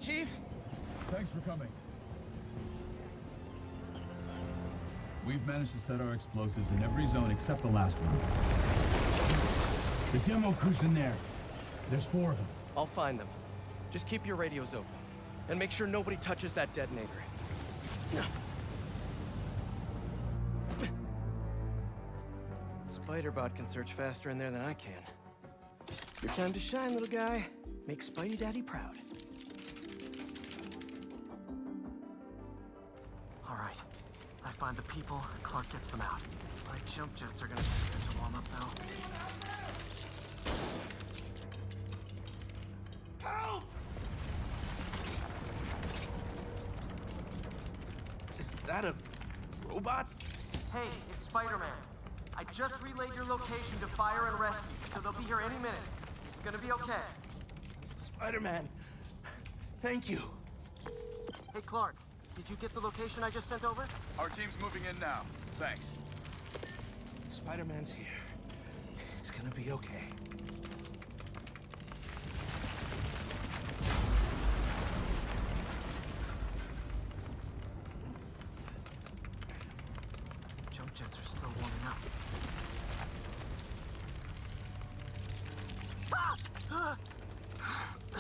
Chief. Thanks for coming. We've managed to set our explosives in every zone except the last one. The demo crew's in there. There's 4 of them. I'll find them. Just keep your radios open. And make sure nobody touches that detonator. Spider-Bot can search faster in there than I can. Your time to shine, little guy. Make Spidey Daddy proud. All right. I find the people, Clark gets them out. My jump jets are gonna take a bit to warm up, though. Help! Is that a robot? Hey, it's Spider-Man. I just relayed your location to fire and rescue, so they'll be here any minute. It's gonna be okay. Spider-Man, thank you. Hey, Clark, did you get the location I just sent over? Our team's moving in now. Thanks. Spider-Man's here. It's gonna be okay. Jump jets are still warming up.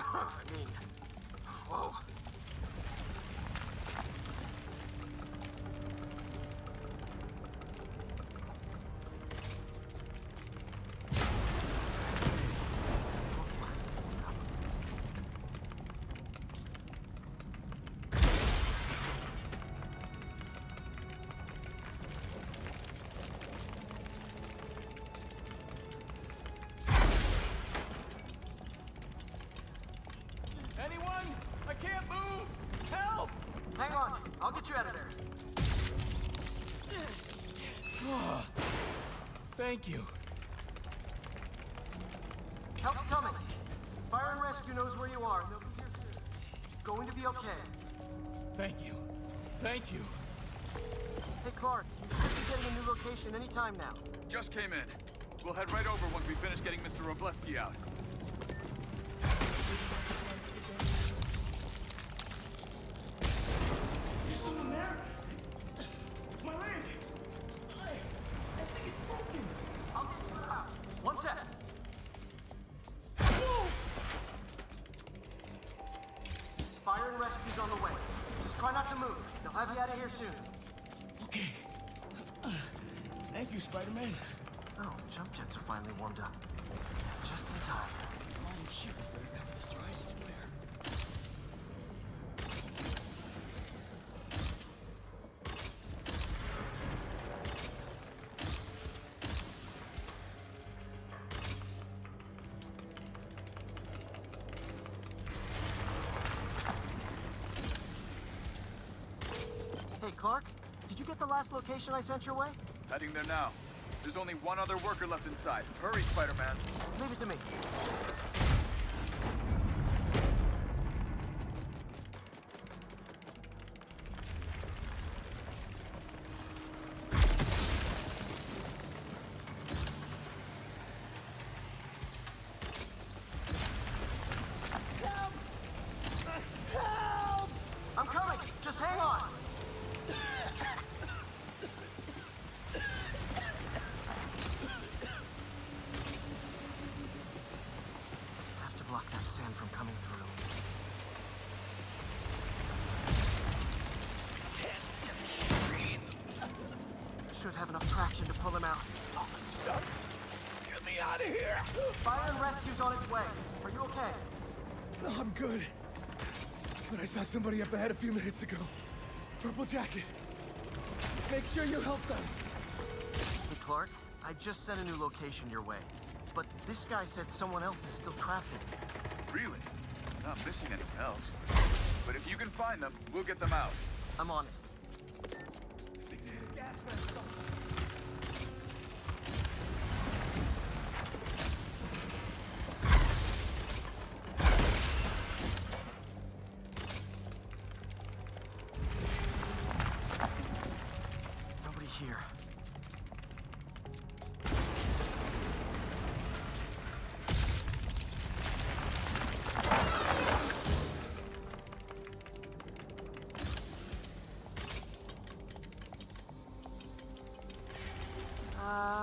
I mean, whoa. Anyone? I can't move! Help! Hang on, I'll get you out of there. Thank you. Help's coming. Fire and rescue knows where you are. They'll be here soon. Going to be okay. Thank you. Thank you. Hey, Clark, you should be getting a new location anytime now. Just came in. We'll head right over once we finish getting Mr. Robleski out. One sec. Fire and rescue's on the way. Just try not to move. They'll have you out of here soon. Okay. Thank you, Spider-Man. Oh, jump jets are finally warmed up. Just in time. Holy shit, this better cover this, or I swear. Hey, Clark, did you get the last location I sent your way? Heading there now. There's only one other worker left inside. Hurry, Spider-Man. Leave it to me. Help! Help! I'm coming! Just hang on! Block that sand from coming through. Should have enough traction to pull him out. Get me out of here! Fire and rescue's on its way. Are you okay? No, I'm good. But I saw somebody up ahead a few minutes ago. Purple jacket. Make sure you help them. Hey, Clark, I just sent a new location your way. But this guy said someone else is still trapped in it. Really? Not missing anyone else. But if you can find them, we'll get them out. I'm on it. Nobody here.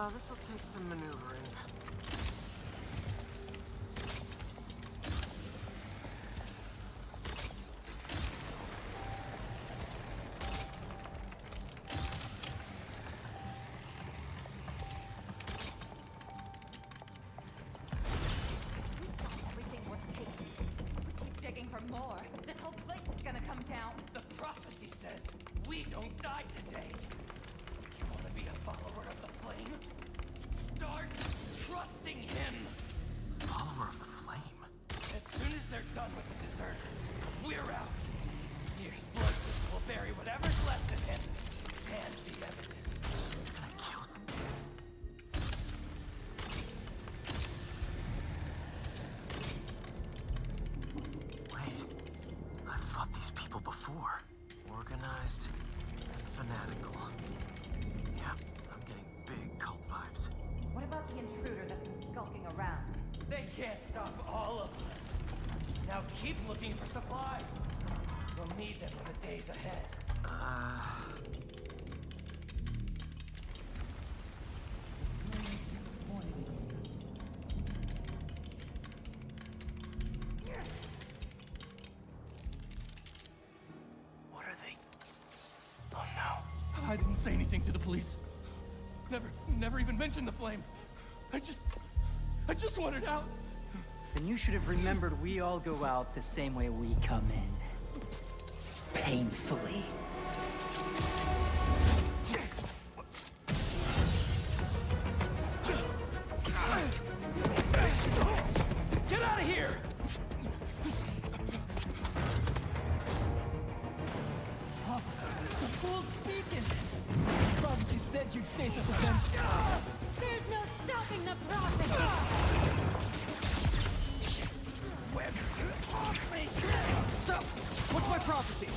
this'll take some maneuvering. Everything was taken. We keep digging for more. This whole place is gonna come down. The prophecy says we don't die today. You want to be a follower of the flame? Start trusting him. Follower of the flame? As soon as they're done with the deserter, we're out. The explosives will bury whatever's left of him and the evidence. I killed him. Wait, I've fought these people before. Organized and fanatical. Yeah, I'm getting big cult vibes. What about the intruder that's been skulking around? They can't stop all of us. Now keep looking for supplies. We'll need them in the days ahead. What are they? Oh no. I didn't say anything to the police. Never even mentioned the flame. I just wanted out. Then you should have remembered we all go out the same way we come in. Painfully. Get out of here! The fool's speaking! Prophecy said you'd face us eventually. There's no stopping the prophecy! So, what's my prophecy?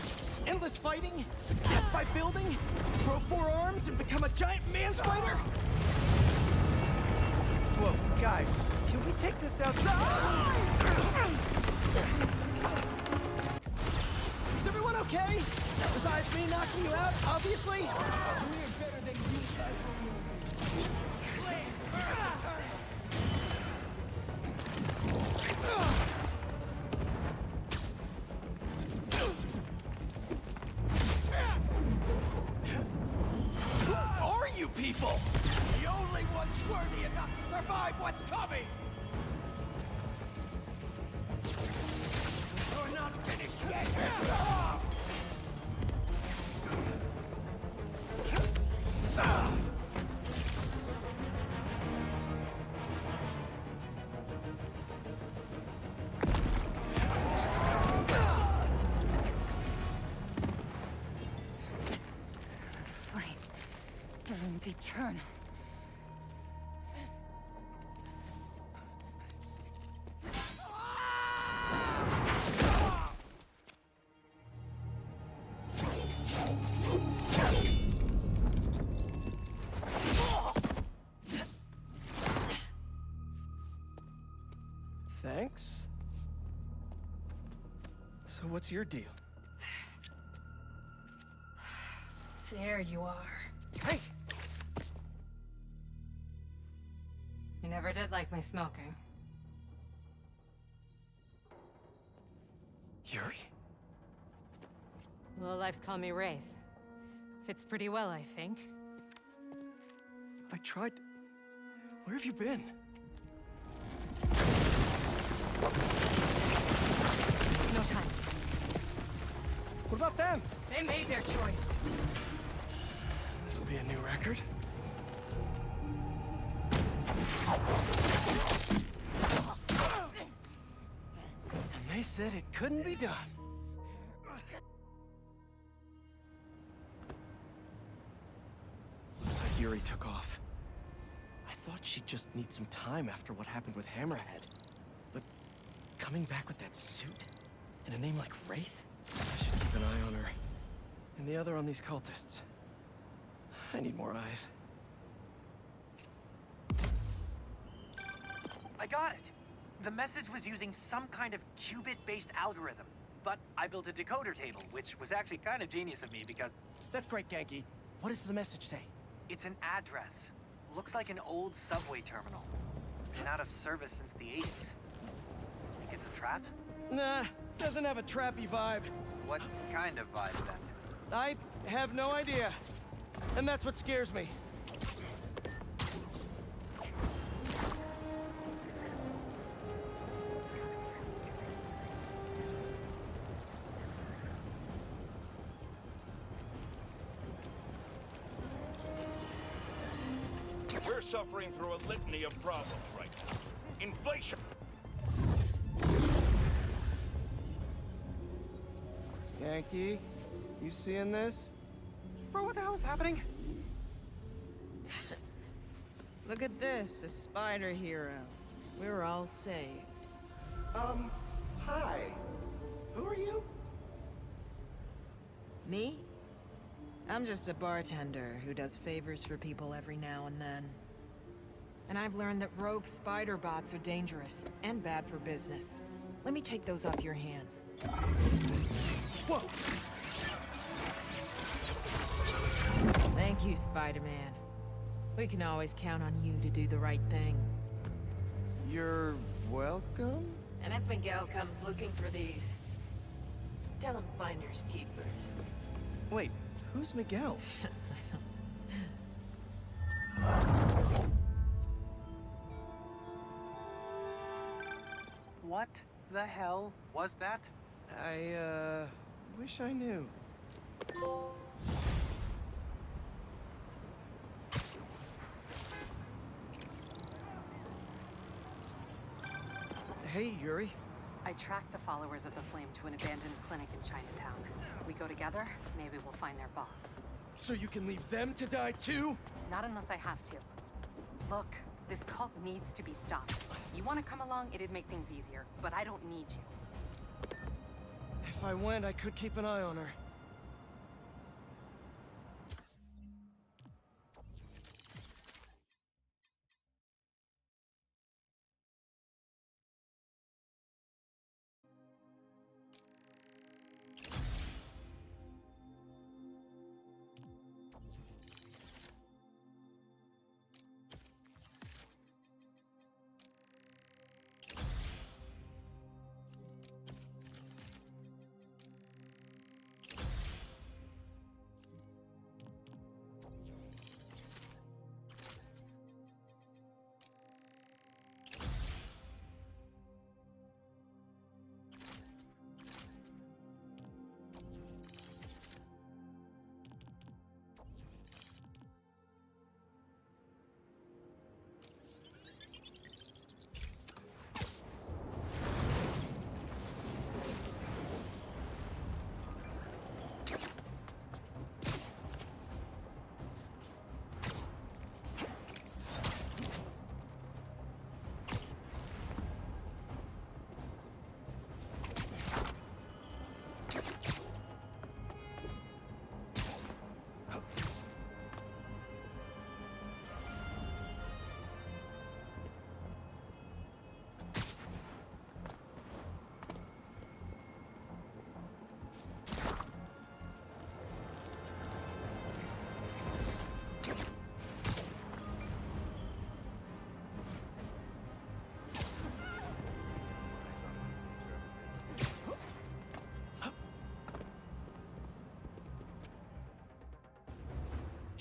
Endless fighting? Death by building? Grow 4 arms and become a giant man spider? Whoa, guys, can we take this outside? Is everyone okay? Besides me knocking you out, obviously? We're better than you guys will. Who are you people? The only ones worthy enough to survive what's coming! You're not finished yet! Flame burns eternal. Thanks. So what's your deal? There you are. Hey! You never did like my smoking. Yuri? Lowlifes call me Wraith. Fits pretty well, I think. I tried... Where have you been? No time. What about them? They made their choice. This'll be a new record. And they said it couldn't be done. Looks like Yuri took off. I thought she'd just need some time after what happened with Hammerhead. But coming back with that suit and a name like Wraith? I should keep an eye on her. And the other on these cultists. I need more eyes. I got it! The message was using some kind of qubit-based algorithm. But I built a decoder table, which was actually kind of genius of me because That's great, Genki. What does the message say? it's an address. Looks like an old subway terminal. Been out of service since the 80s. Think it's a trap? Nah, doesn't have a trappy vibe. What kind of vibe then? I have no idea. And that's what scares me. We're suffering through a litany of problems right now. Inflation. Yankee, you seeing this? Bro, what the hell is happening? Look at this, a spider hero. We're all saved. Hi. Who are you? Me? I'm just a bartender who does favors for people every now and then. And I've learned that rogue spider bots are dangerous and bad for business. Let me take those off your hands. Whoa! Thank you, Spider-Man. We can always count on you to do the right thing. You're welcome? And if Miguel comes looking for these, tell him finders keepers. Wait, who's Miguel? What the hell was that? I, wish I knew. Hey, Yuri. I tracked the followers of the Flame to an abandoned clinic in Chinatown. We go together, maybe we'll find their boss. So you can leave them to die too? Not unless I have to. Look, this cult needs to be stopped. You want to come along, it'd make things easier, but I don't need you. If I went, I could keep an eye on her.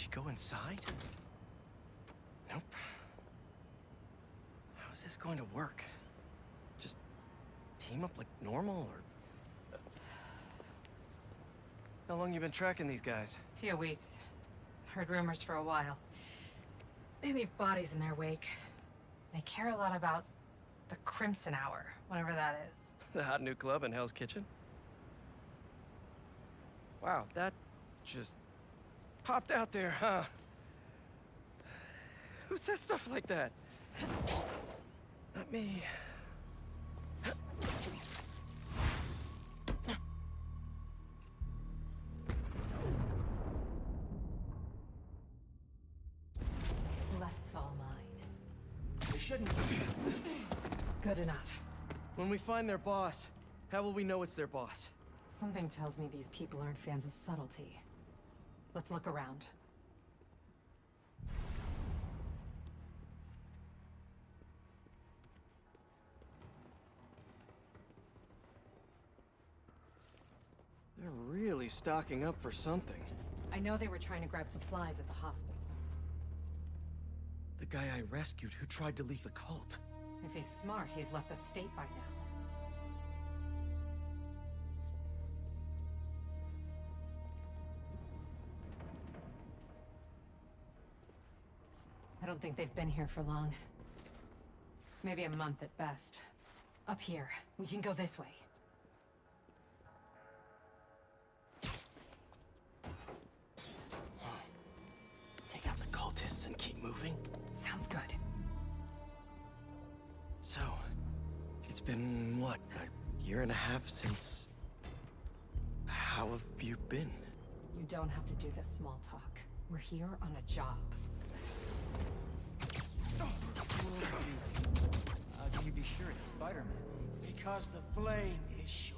Go inside? Nope. How is this going to work? Just team up like normal, or... How long you been tracking these guys? Few weeks. Heard rumors for a while. They leave bodies in their wake. They care a lot about the Crimson Hour, whatever that is. The hot new club in Hell's Kitchen? Wow, that just popped out there, huh? Who says stuff like that? Not me. Left's all mine. They shouldn't. Good enough. When we find their boss, how will we know it's their boss? Something tells me these people aren't fans of subtlety. Let's look around. clearly stocking up for something. I know they were trying to grab supplies at the hospital. The guy I rescued who tried to leave the cult. If he's smart, he's left the state by now. I don't think they've been here for long. Maybe a month at best. Up here. We can go this way. Take out the cultists and keep moving? Sounds good. So, it's been, what, a year and a half since... How have you been? You don't have to do this small talk. We're here on a job. How can you be sure it's Spider-Man? Because the flame is sure.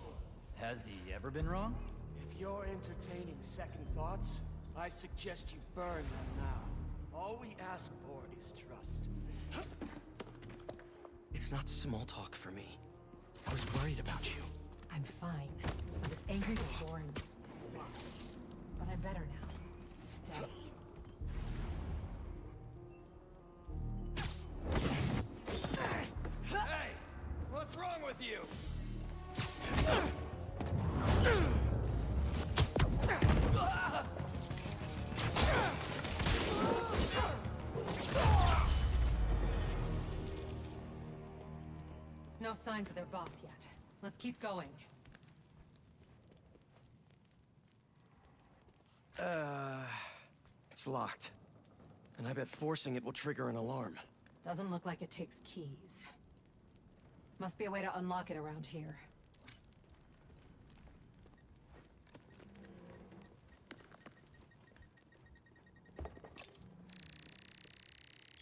Has he ever been wrong? If you're entertaining second thoughts, I suggest you burn them now. All we ask for is trust. It's not small talk for me. I was worried about you. I'm fine. I was angry before and lost. But I'm better now. Stay. Hey! What's wrong with you? No signs of their boss yet. Let's keep going. It's locked. And I bet forcing it will trigger an alarm. Doesn't look like it takes keys. Must be a way to unlock it around here.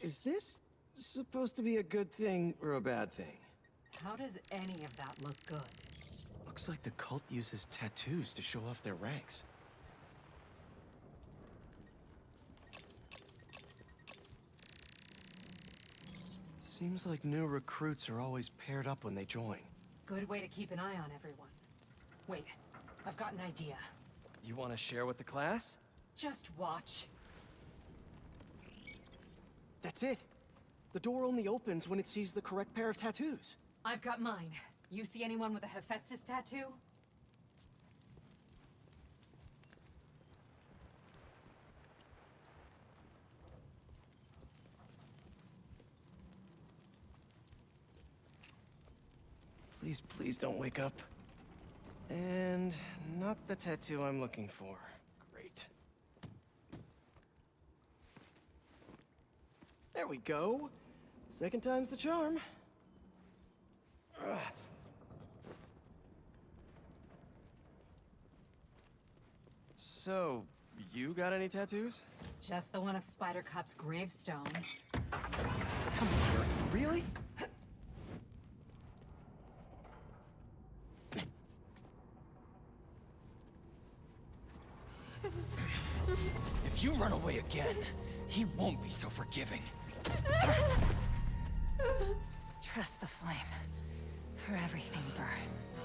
Is this supposed to be a good thing or a bad thing? How does any of that look good? Looks like the cult uses tattoos to show off their ranks. Seems like new recruits are always paired up when they join. Good way to keep an eye on everyone. Wait, I've got an idea. You want to share with the class? Just watch. That's it. The door only opens when it sees the correct pair of tattoos. I've got mine. You see anyone with a Hephaestus tattoo? Please, please don't wake up. And not the tattoo I'm looking for. Great. There we go. Second time's the charm. Ugh. So, you got any tattoos? Just the one of Spider Cop's gravestone. Come here. Really? If you run away again, he won't be so forgiving. Trust the flame, for everything burns.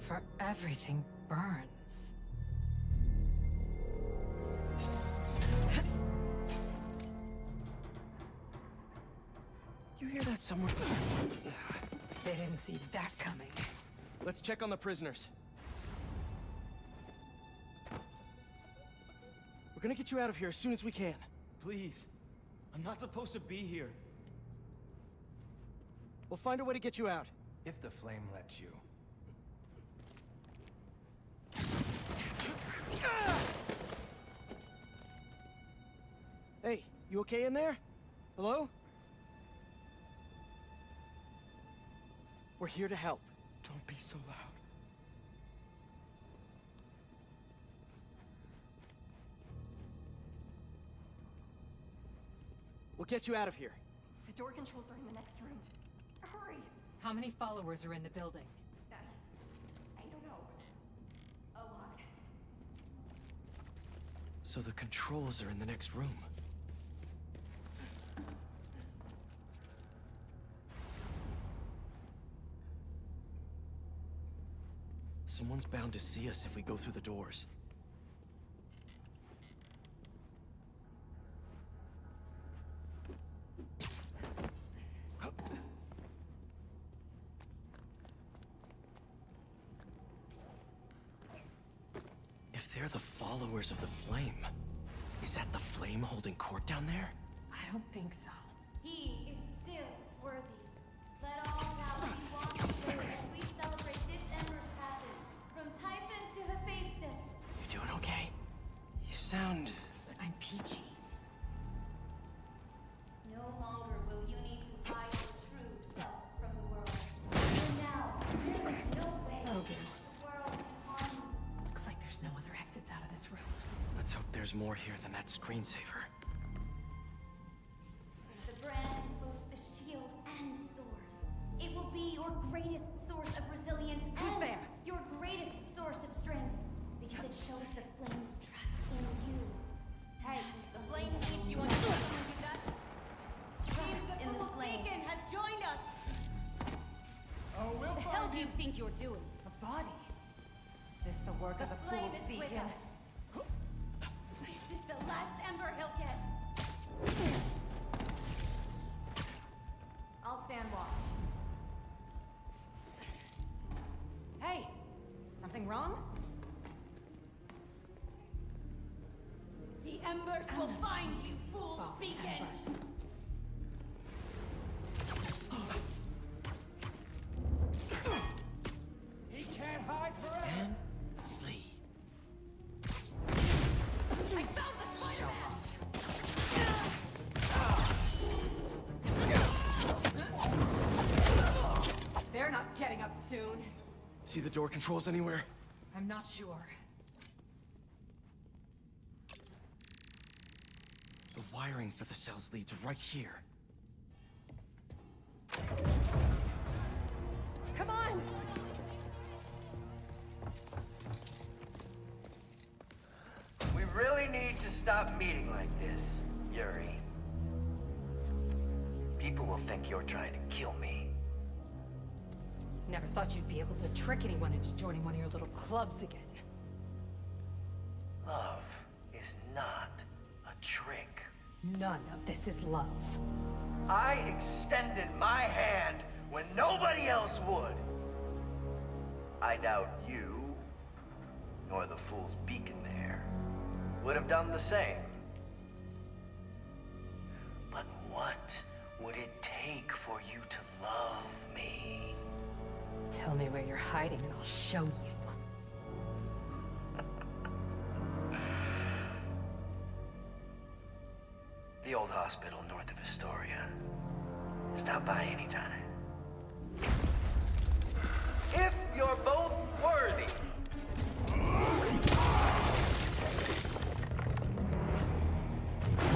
For everything burns. You hear that somewhere? They didn't see that coming. Let's check on the prisoners. We're gonna get you out of here as soon as we can. Please. I'm not supposed to be here. We'll find a way to get you out. If the flame lets you. Hey, you okay in there? Hello? We're here to help. Don't be so loud. We'll get you out of here. The door controls are in the next room. Hurry! How many followers are in the building? I don't know. A lot. So the controls are in the next room. Someone's bound to see us if we go through the doors. If they're the followers of the flame, is that the flame holding court down there? I don't think so. He is still worthy. Let all now be watched as we celebrate this Ember's passage from Typhon to Hephaestus. You doing okay? You sound... I'm peachy. No longer will you need to hide your true self from the world. And now, there is no way Oh, dear. the world can harm you. Looks like there's no other exits out of this room. Let's hope there's more here than that screensaver. The brand is both the shield and sword. It will be your greatest source of resilience and your greatest source of strength, because it shows the flame's trust in you. Hey, the flame needs you on the do that. Trust in the flame has joined us. Oh, we'll The hell do you think you're doing? A body? Is this the work The of the flame fool is with Venom? us. This is the last ember he'll get. I'll stand watch. Hey, something wrong? The embers will find you, fool beacon! He can't hide forever! And sleep. I found the Show off. They're not getting up soon. See the door controls anywhere? I'm not sure. The wiring for the cells leads right here. Come on! We really need to stop meeting like this, Yuri. People will think you're trying to kill me. Never thought you'd be able to trick anyone into joining one of your little clubs again. Love is not a trick. None of this is love. I extended my hand when nobody else would. I doubt you, nor the fool's beacon there, would have done the same. But what would it take for you to love me? Tell me where you're hiding and I'll show you. The old hospital north of Astoria. Stop by anytime. If you're both worthy.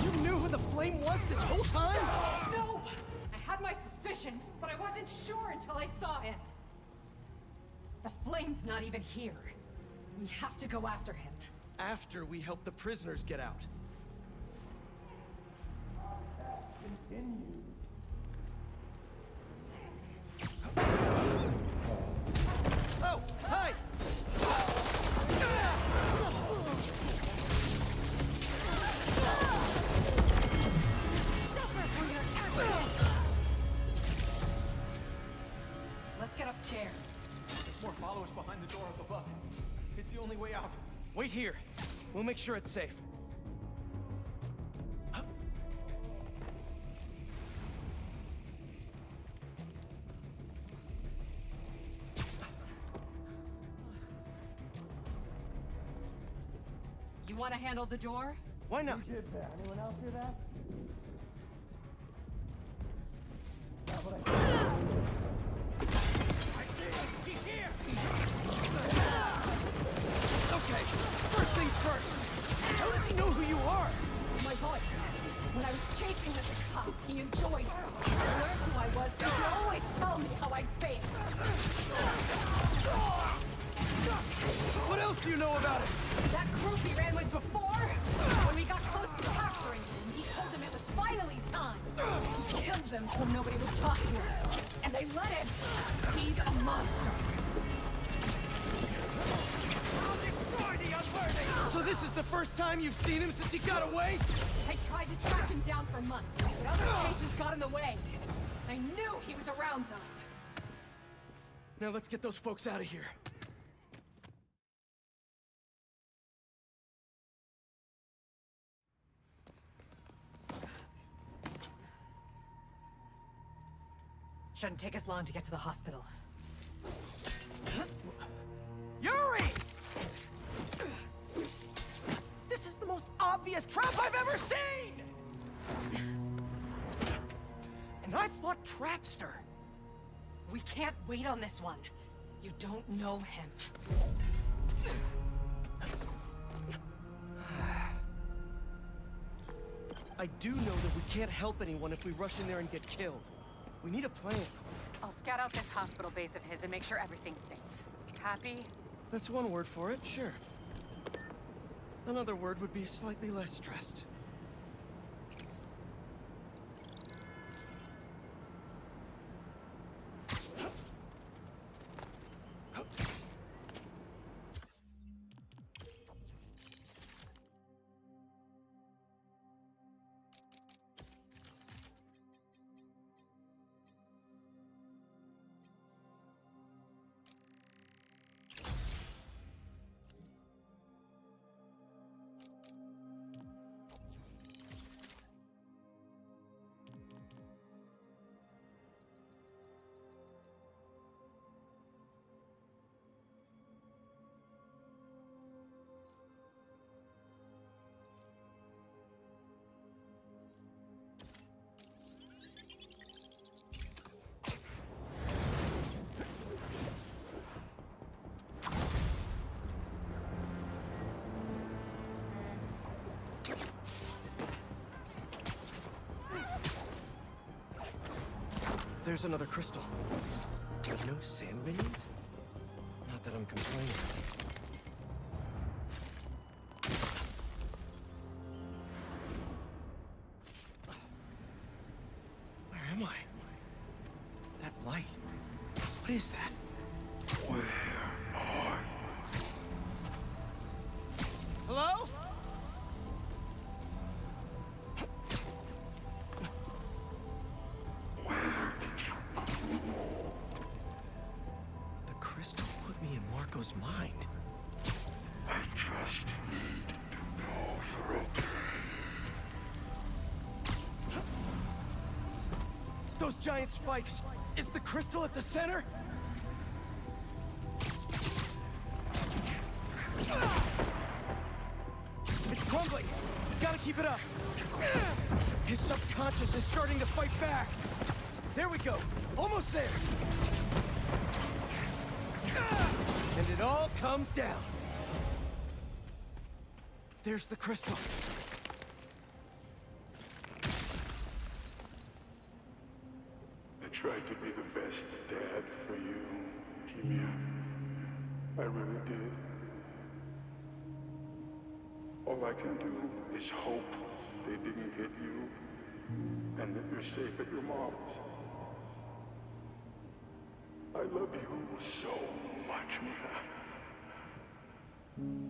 You knew who the flame was this whole time? No! I had my suspicions, but I wasn't sure until I saw him. The flame's not even here. We have to go after him. After we help the prisoners get out. Oh, hi! Let's get upstairs. There's more followers behind the door up above. It's the only way out. Wait here. We'll make sure it's safe. You want to handle the door? Why not? Anyone else hear that? I see him! He's here! Okay, first things first. How does he know who you are? My voice. When I was chasing with the cop, he enjoyed it. He learned who I was, and he'd always tell me how I'd failed. What else do you know about it? That group he ran with before, when we got close to capturing him, he told them it was finally time. He killed them so nobody would talk to him. And they let him. He's a monster. the first time you've seen him since he got away? I tried to track him down for months, but other cases got in the way. I knew he was around, though. Now let's get those folks out of here. Shouldn't take us long to get to the hospital. Yuri! This is the most obvious trap I've ever seen! And I fought Trapster. We can't wait on this one. You don't know him. I do know that we can't help anyone if we rush in there and get killed. We need a plan. I'll scout out this hospital base of his and make sure everything's safe. Happy? That's one word for it, sure. Another word would be slightly less stressed. There's another crystal. No sand minions? Not that I'm complaining. Where am I? That light. What is that? Where are you? Hello? Mind. I just need to know you're okay. Those giant spikes! Is the crystal at the center? It's crumbling! Gotta keep it up! His subconscious is starting to fight back! There we go! Almost there! And it all comes down. There's the crystal. I tried to be the best dad for you, Kimia. I really did. All I can do is hope they didn't get you, and that you're safe at your mom's. I love you so much, Mia.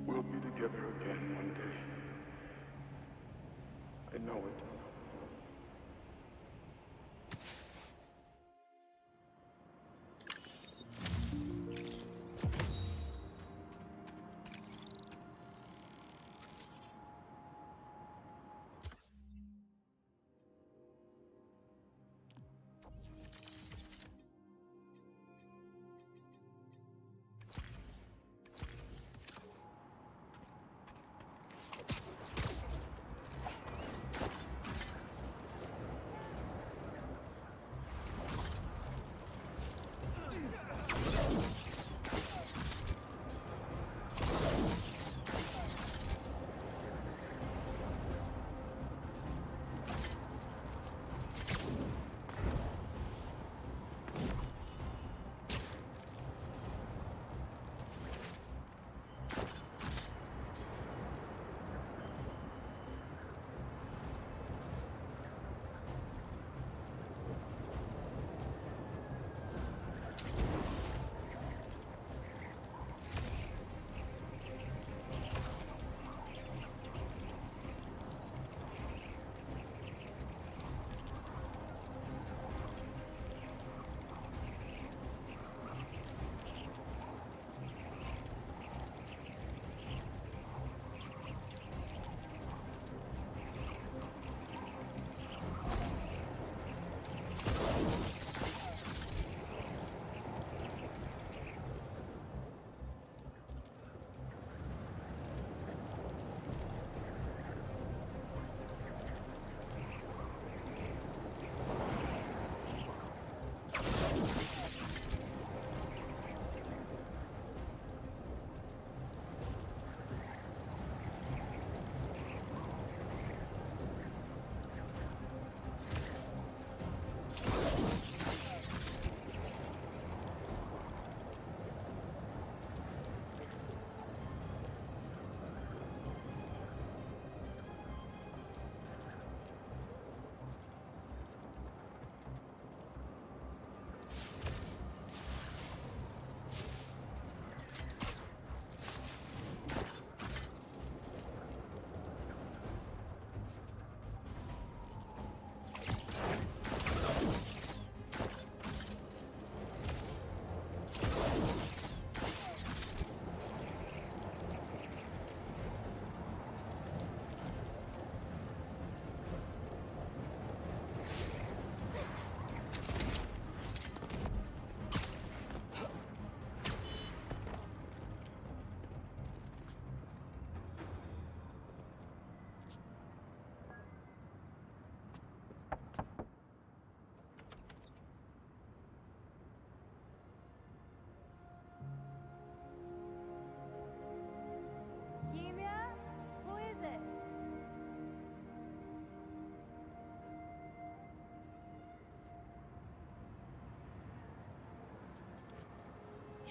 We'll be together again one day. I know it.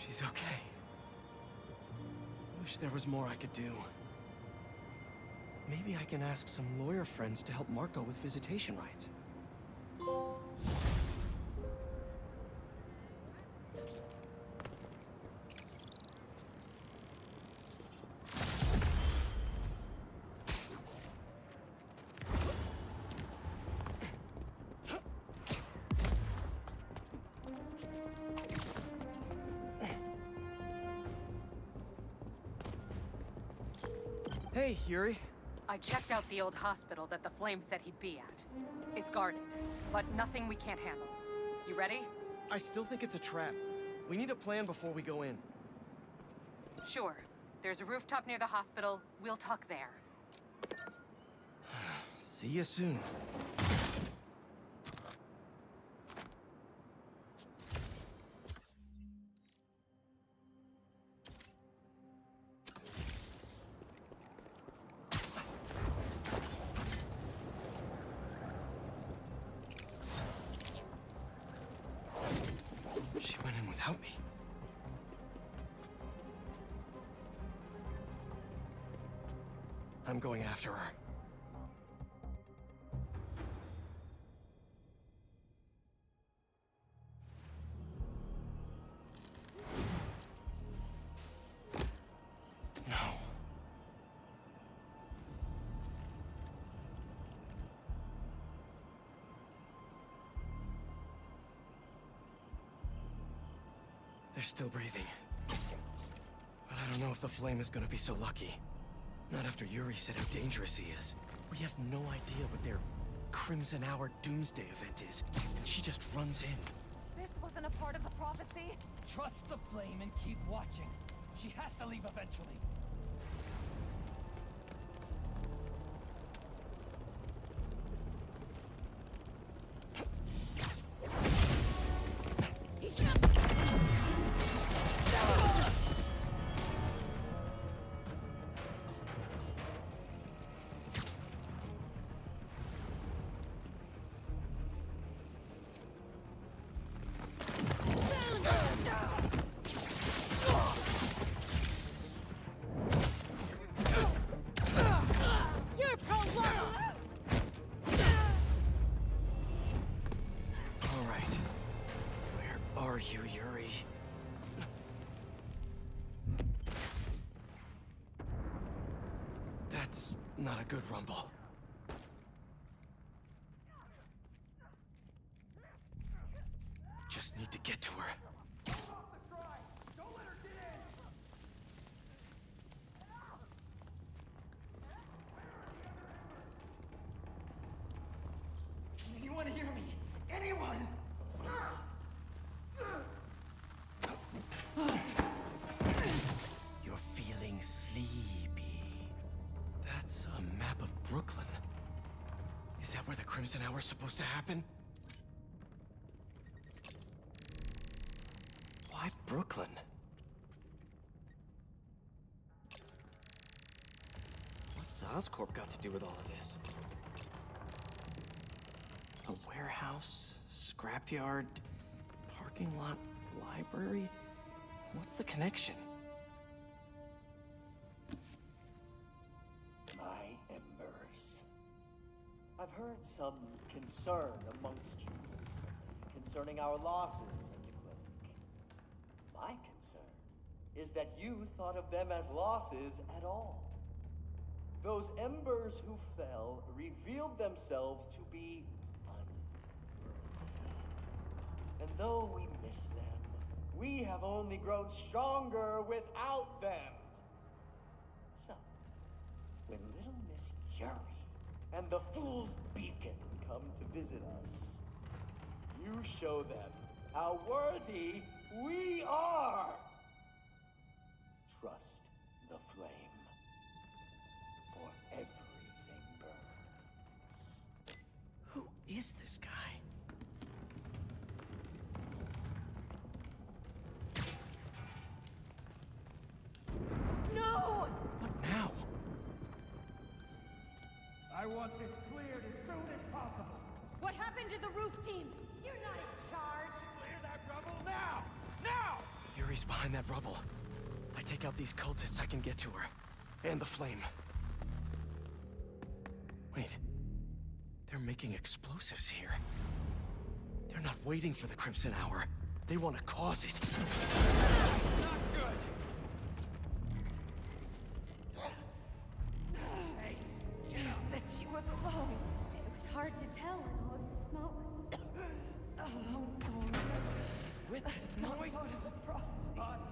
She's okay. Wish there was more I could do. Maybe I can ask some lawyer friends to help Marco with visitation rights. Hey, Yuri. I checked out the old hospital that the Flame said he'd be at. It's guarded, but nothing we can't handle. You ready? I still think it's a trap. We need a plan before we go in. Sure. There's a rooftop near the hospital. We'll tuck there. See you soon. She went in without me. I'm going after her. No. They're still breathing. But I don't know if the Flame is gonna be so lucky. Not after Yuri said how dangerous he is. We have no idea what their Crimson Hour Doomsday event is, and she just runs in. This wasn't a part of the prophecy. Trust the Flame and keep watching. She has to leave eventually. That's not a good rumble. Just need to get to her. Anyone hear me? Anyone? You're feeling sleepy. That's a map of Brooklyn. Is that where the Crimson Hour's supposed to happen? Why Brooklyn? What's Oscorp got to do with all of this? A warehouse, scrapyard, parking lot, library? What's the connection? My embers. I've heard some concern amongst you recently concerning our losses at the clinic. My concern is that you thought of them as losses at all. Those embers who fell revealed themselves to be unworthy. And though we miss them, we have only grown stronger without them. So, when little Miss Yuri and the Fool's Beacon come to visit us, you show them how worthy we are. Trust the flame, for everything burns. Who is this guy? No! What now? I want this cleared as soon as possible. What happened to the roof team? You're not in charge. Clear that rubble now! Now! Yuri Yuri's behind that rubble. I take out these cultists, I can get to her. And the flame. Wait. They're making explosives here. They're not waiting for the Crimson Hour. They want to cause it. Not good! Hey, you said she was alone. It was hard to tell in all the smoke. Alone. He's with his noises.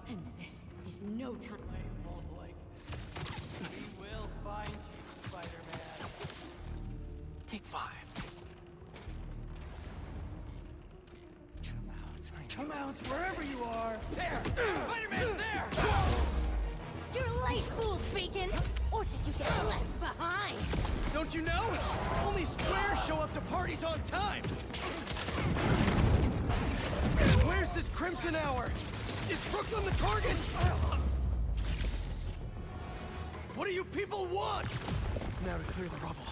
And this is no time. We will find you, Spider-Man. Take 5. Come out, wherever you are. There! Spider-Man's there! You're late, fools, Beacon! Or did you get left behind? Don't you know? Only squares show up to parties on time! Where's this Crimson Hour? Is Brooklyn the target? What do you people want? Now to clear the rubble.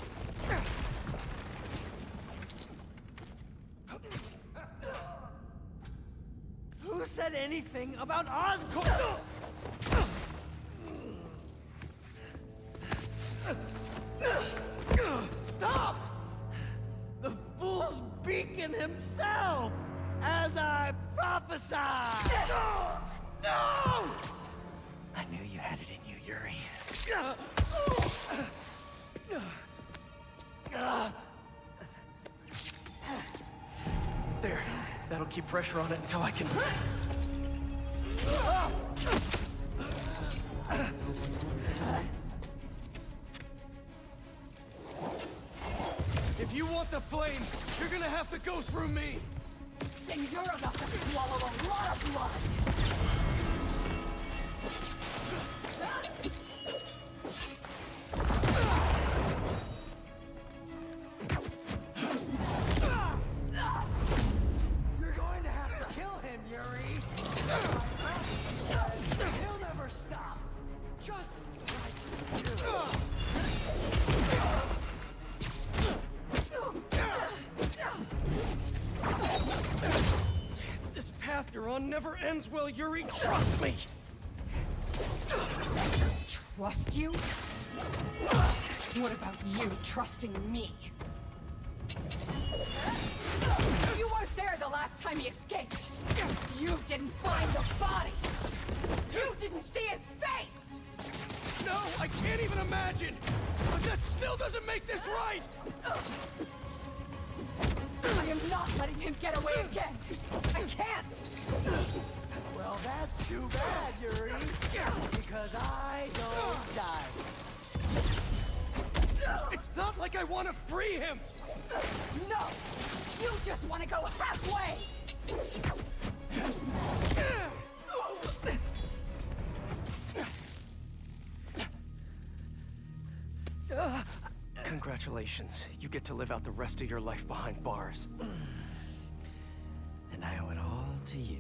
Who said anything about Oscorp? Stop! The fool's beacon himself! As I prophesied! No! I knew you had it in you, Yuri. There. That'll keep pressure on it until I can... If you want the flame, you're gonna have to go through me! Then you're about to swallow a lot of blood! You're going to have to kill him, Yuri! He'll never stop! Just like you! This path you're on never ends well, Yuri. Trust me! Trust you? What about you trusting me? You weren't there the last time he escaped! You didn't find the body! You didn't see his face! No, I can't even imagine! But that still doesn't make this right! I am not letting him get away again! I can't! Well, that's too bad, Yuri. Because I don't die. It's not like I want to free him! No! You just want to go halfway! Congratulations. You get to live out the rest of your life behind bars. And I owe it all to you.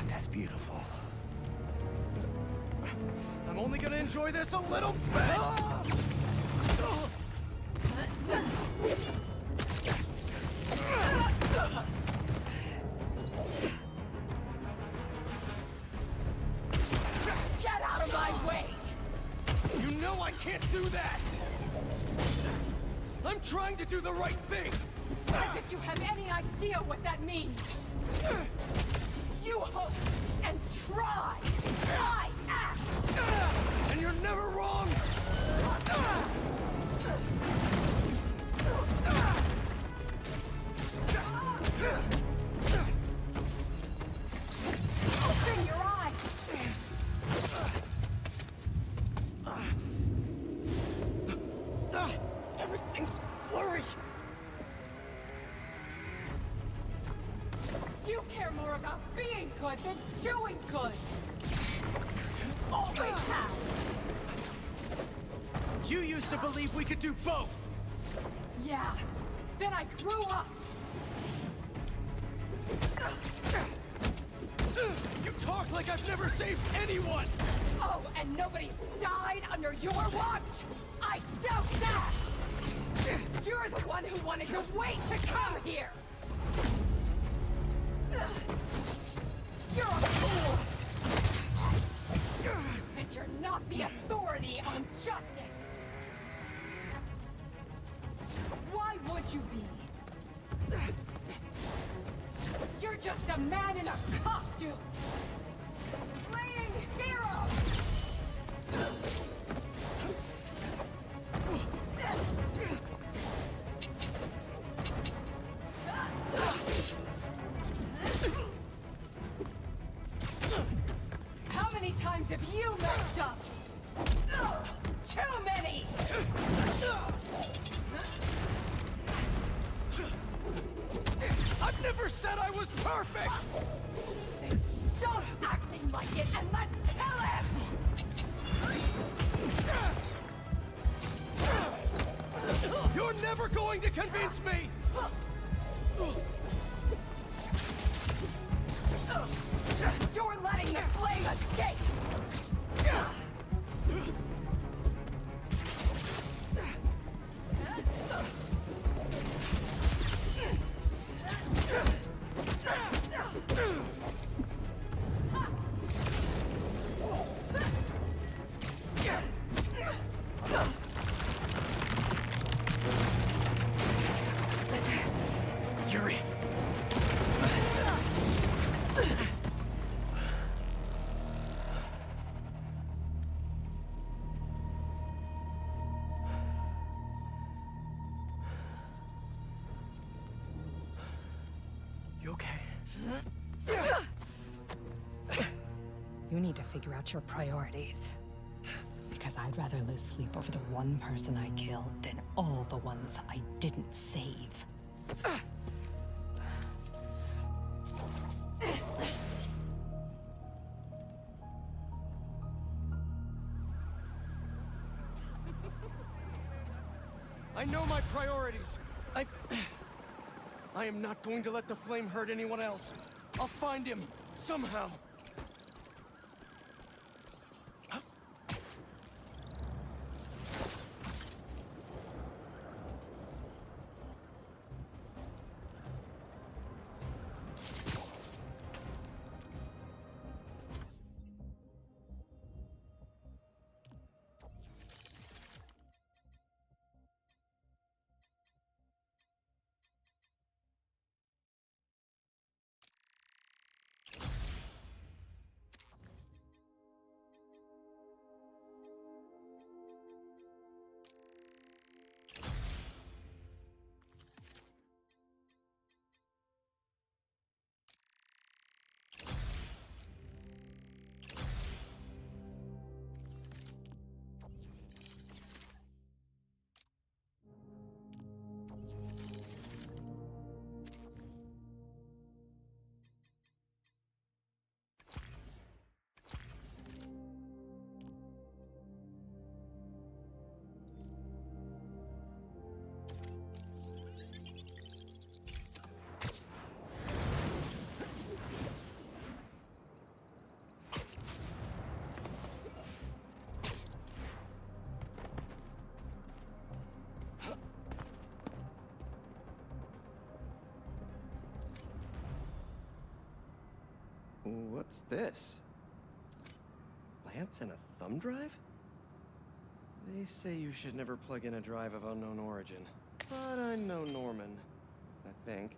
That's beautiful. I'm only gonna enjoy this a little bit! Get out of my way! You know I can't do that! I'm trying to do the right thing! As if you have any idea what that means! You hope and try! I act! And you're never wrong! Open your eyes! Everything's blurry! You care more about being good than doing good! You always have! You used to believe we could do both! Yeah, then I grew up! You talk like I've never saved anyone! Oh, and nobody's died under your watch? I doubt that! You're the one who wanted to wait to come here! You're a fool! And you're not the authority on justice! Why would you be? You're just a man in a costume! Playing hero! How many times have you messed up? Too many! I've never said I was perfect! Then stop acting like it and let's kill him! You're never going to convince me! You're letting the flame escape! Yuri! You okay? You need to figure out your priorities. Because I'd rather lose sleep over the one person I killed than all the ones I didn't save. I know my priorities. I am not going to let the flame hurt anyone else. I'll find him, somehow. What's this? Lance and a thumb drive? They say you should never plug in a drive of unknown origin. But I know Norman, I think.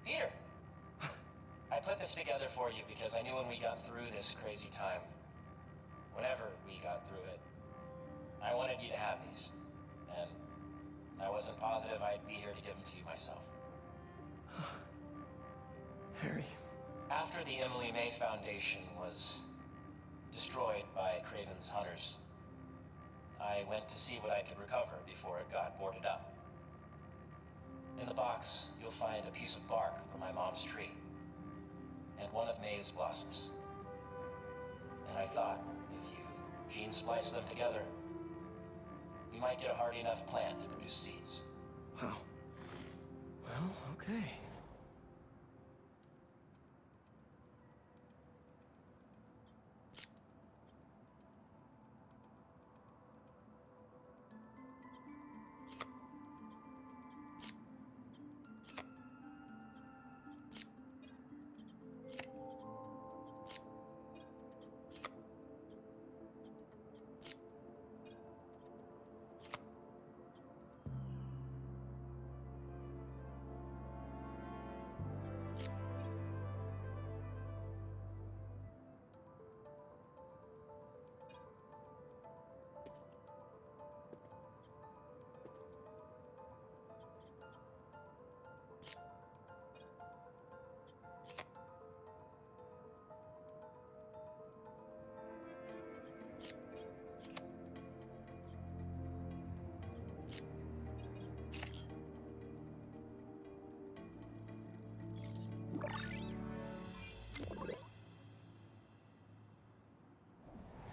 Peter! I put this together for you because I knew when we got through this crazy time, whenever we got through it, I wanted you to have these. And I wasn't positive I'd be here to give them to you myself. Harry. After the Emily May Foundation was destroyed by Kraven's hunters, I went to see what I could recover before it got boarded up. In the box, you'll find a piece of bark from my mom's tree, and one of May's blossoms. And I thought, if you gene splice them together, you might get a hardy enough plant to produce seeds. Wow. Well, okay.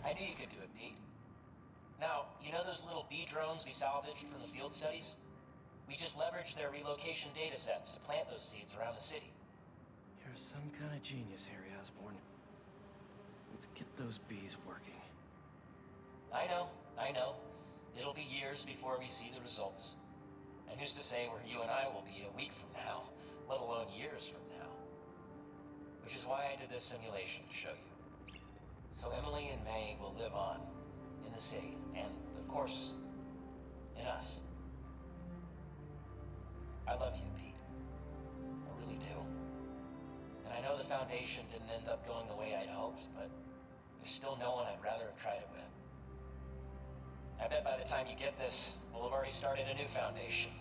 I knew you could do it, Pete. Now, you know those little bee drones we salvaged from the field studies? We just leveraged their relocation data sets to plant those seeds around the city. You're some kind of genius, Harry Osborn. Let's get those bees working. I know. It'll be years before we see the results. And who's to say where you and I will be a week from now, let alone years from now? Which is why I did this simulation to show you. So Emily and May will live on in the city, and of course, in us. I love you, Pete. I really do. And I know the Foundation didn't end up going the way I'd hoped, but there's still no one I'd rather have tried it with. I bet by the time you get this, we'll have already started a new Foundation.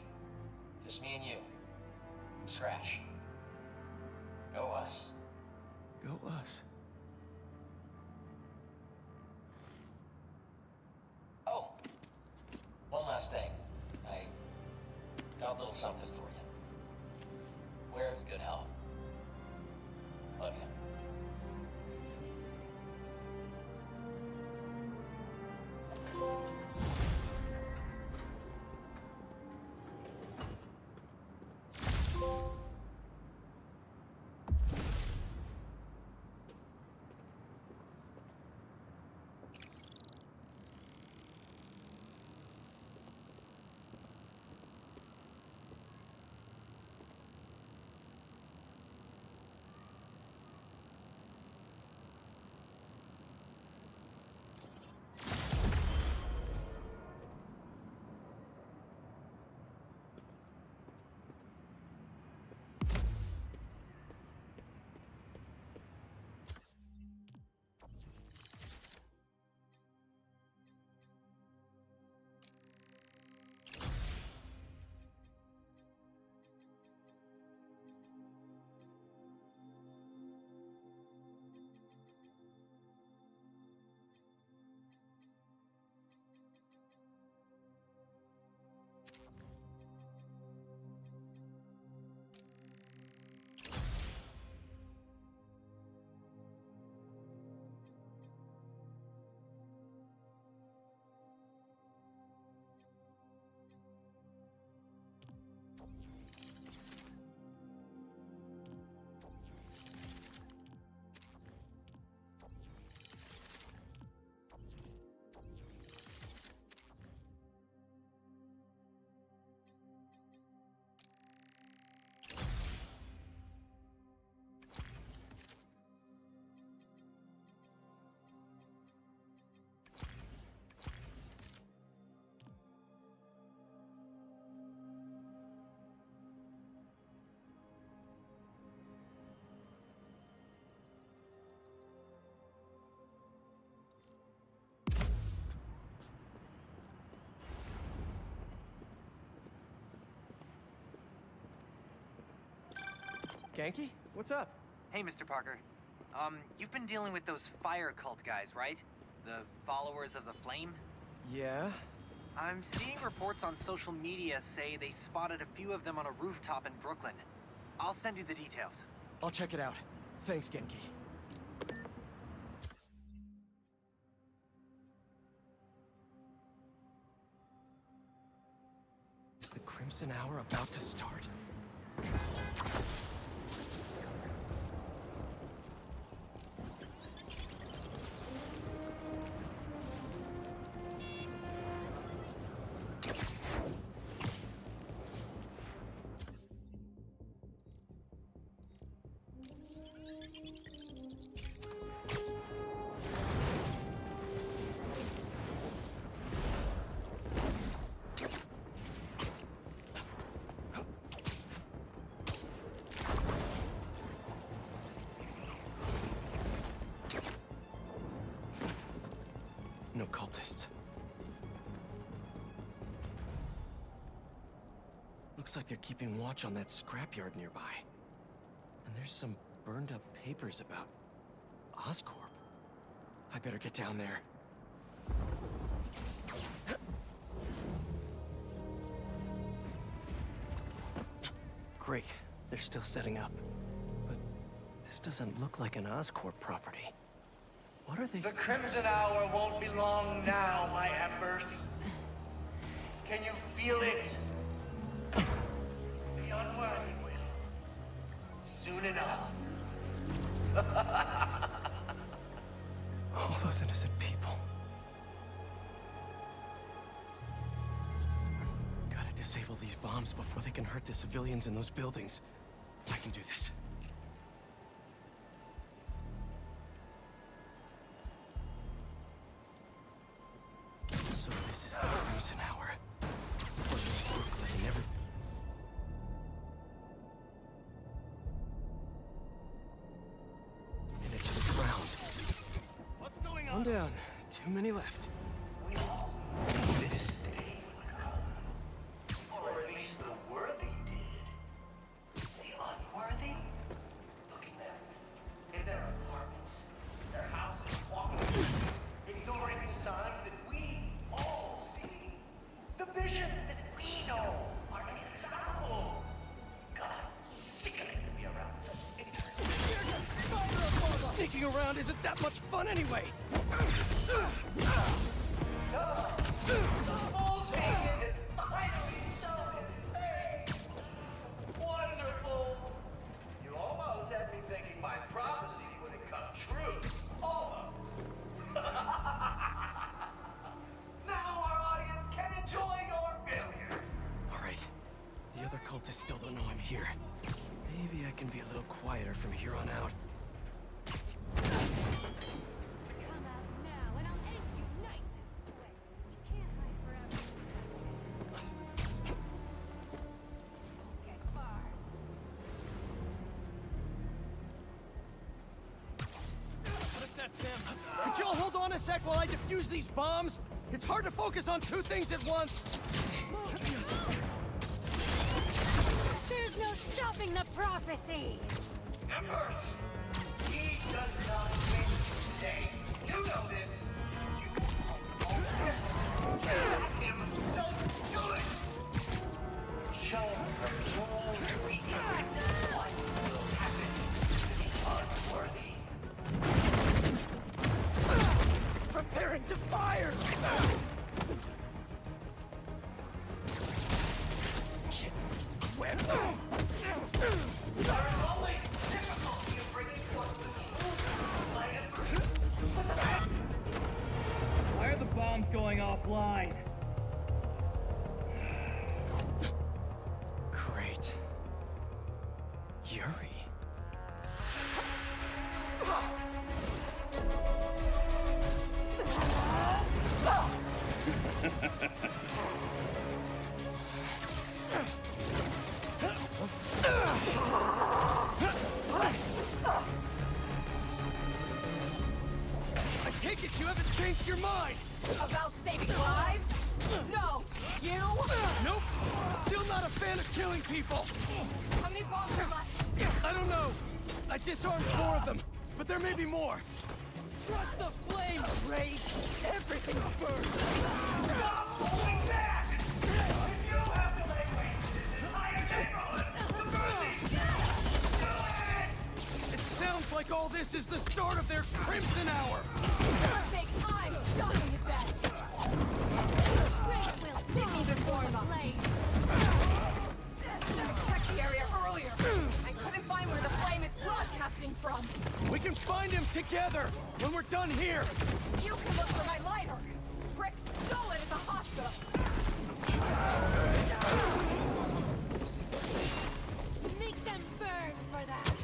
Just me and you. From scratch. Go us. Go us. Oh, one last thing. I got a little something for you. Wear it in good health. Love you. Ganke? What's up? Hey, Mr. Parker. You've been dealing with those fire cult guys, right? The followers of the flame? Yeah. I'm seeing reports on social media say they spotted a few of them on a rooftop in Brooklyn. I'll send you the details. I'll check it out. Thanks, Genki. Is the Crimson Hour about to start? No cultists. Looks like they're keeping watch on that scrapyard nearby. And there's some burned up papers about Oscorp. I better get down there. Great, they're still setting up. But this doesn't look like an Oscorp property. What are they? The Crimson Hour won't be long now, my embers. Can you feel it? The unworthy will. Soon enough. All those innocent people. Gotta disable these bombs before they can hurt the civilians in those buildings. I can do this. So this is the Crimson Hour. Brooklyn never... And it's the ground. What's going on? One down. Too many left. Or at least the worthy did. The unworthy? Look at them. In their apartments, their houses, walking, ignoring the signs that we all see. The visions that we know are infallible. God, sickening to be around such ignorance. Sneaking around isn't that much fun anyway! Wonderful! You almost had me thinking my prophecy wouldn't come true. Almost. Now our audience can enjoy your failure. Alright. The other cultists still don't know I'm here. Maybe I can be a little quieter from here on out. Come out now, and I'll end you nice and quick. You can't hide forever. Get far. What if that's him? Could y'all hold on a sec while I defuse these bombs? It's hard to focus on two things at once. There's no stopping the prophecy! Embers! He does not win today. You know this. You almost got him, so do it! Show her all we can. What will happen to the unworthy? Preparing to fire! Get this web! There is only difficulty in bringing forth the truth, my embers. Why are the bombs going offline? Great. Yuri. I take it you haven't changed your mind! About saving lives? No! You? Nope! Still not a fan of killing people! How many bombs are left? I don't know! I disarmed 4 of them, but there may be more! Trust the flame, Ray! Everything burns! This is the start of their Crimson Hour! I think I'm stopping it then! Rafe will dig even more of a flame! I checked the area earlier. I couldn't find where the flame is broadcasting from. We can find him together when we're done here! You can look for my lighter. Rick stole it at the hospital. Make them burn for that.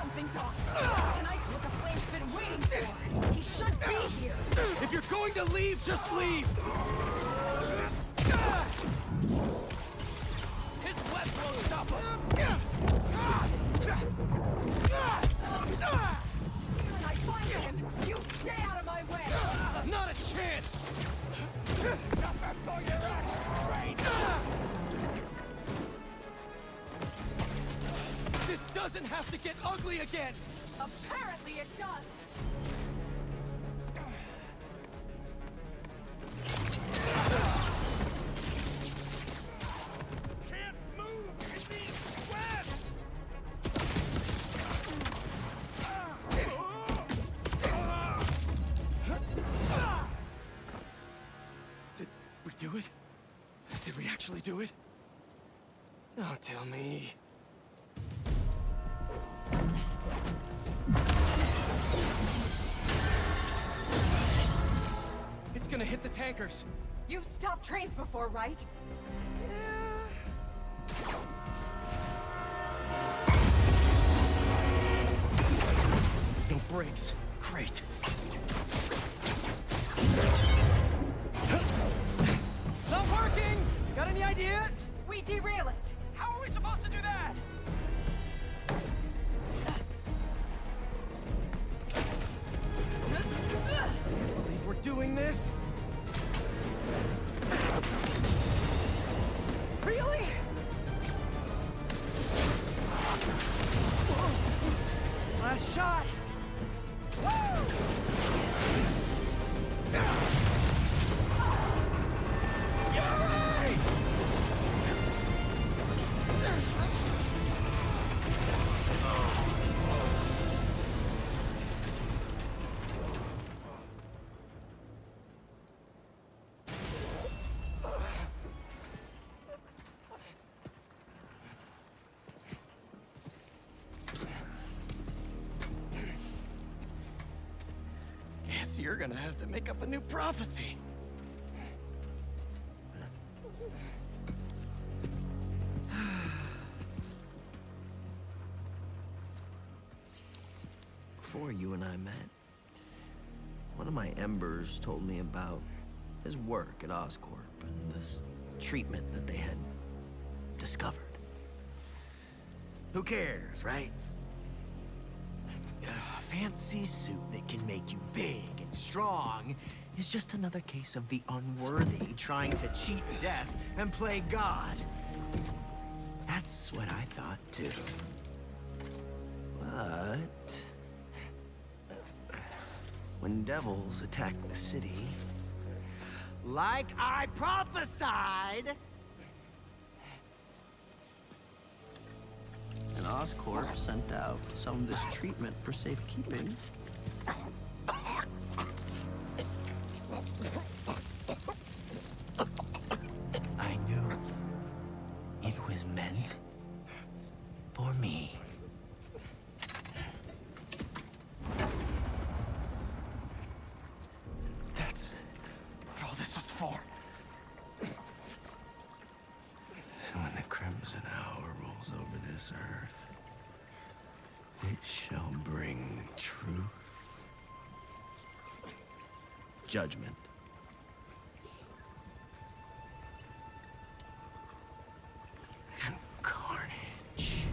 Something's off. Tonight's what the flame's been waiting for. He should be here. If you're going to leave, just leave! His web won't stop us! When I find him, you stay out of my way. Not a chance! Suffer for your actions, Rain! This doesn't have to get ugly again! Apparently it does. Can't move in these webs! Did we do it? Did we actually do it? Don't tell me. It's gonna hit the tankers. You've stopped trains before, right? No brakes. Great. It's not working! Got any ideas? We derail it. How are we supposed to do that? Believe we're doing this? Really? Last shot! Guess you're gonna have to make up a new prophecy. Before you and I met, one of my embers told me about his work at Oscorp and this treatment that they had discovered. Who cares, right? A fancy suit that can make you big and strong is just another case of the unworthy trying to cheat death and play God. That's what I thought too. But when devils attack the city, like I prophesied, and Oscorp sent out some of this treatment for safekeeping. I knew it was meant for me. That's what all this was for. And when the Crimson Hour rolls over this earth, it shall bring truth, judgment, and carnage.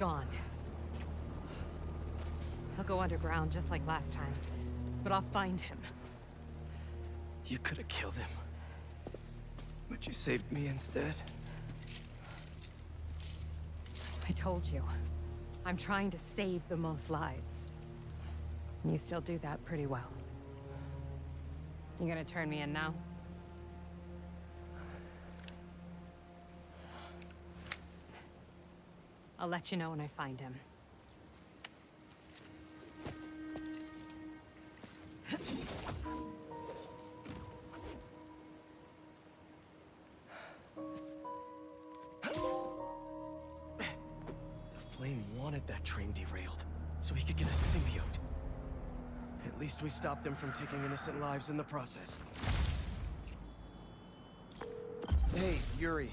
gone. He'll go underground just like last time, but I'll find him. You could have killed him. But you saved me instead. I told you. I'm trying to save the most lives. And you still do that pretty well. You gonna turn me in now? I'll let you know when I find him. Flame wanted that train derailed, so he could get a symbiote. At least we stopped him from taking innocent lives in the process. Hey, Yuri.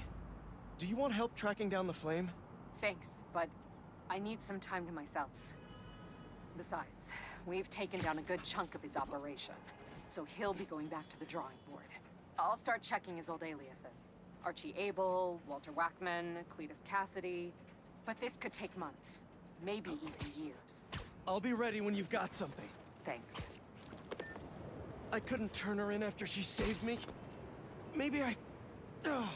Do you want help tracking down the Flame? Thanks, but I need some time to myself. Besides, we've taken down a good chunk of his operation, so he'll be going back to the drawing board. I'll start checking his old aliases. Archie Abel, Walter Wackman, Cletus Cassidy. But this could take months, maybe even years. I'll be ready when you've got something. Thanks. I couldn't turn her in after she saved me. Maybe I... Ugh.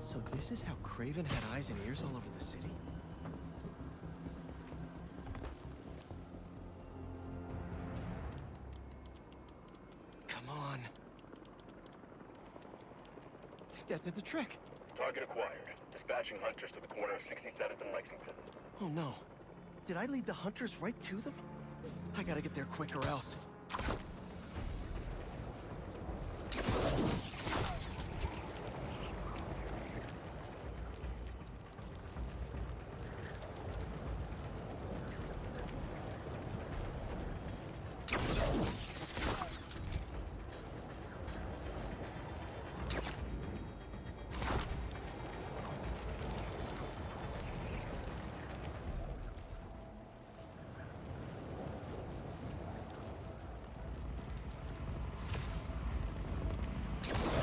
So this is how Kraven had eyes and ears all over the city? Come on. I think that did the trick. Target acquired. Dispatching hunters to the corner of 67th and Lexington. Oh no. Did I lead the hunters right to them? I gotta get there quick or else.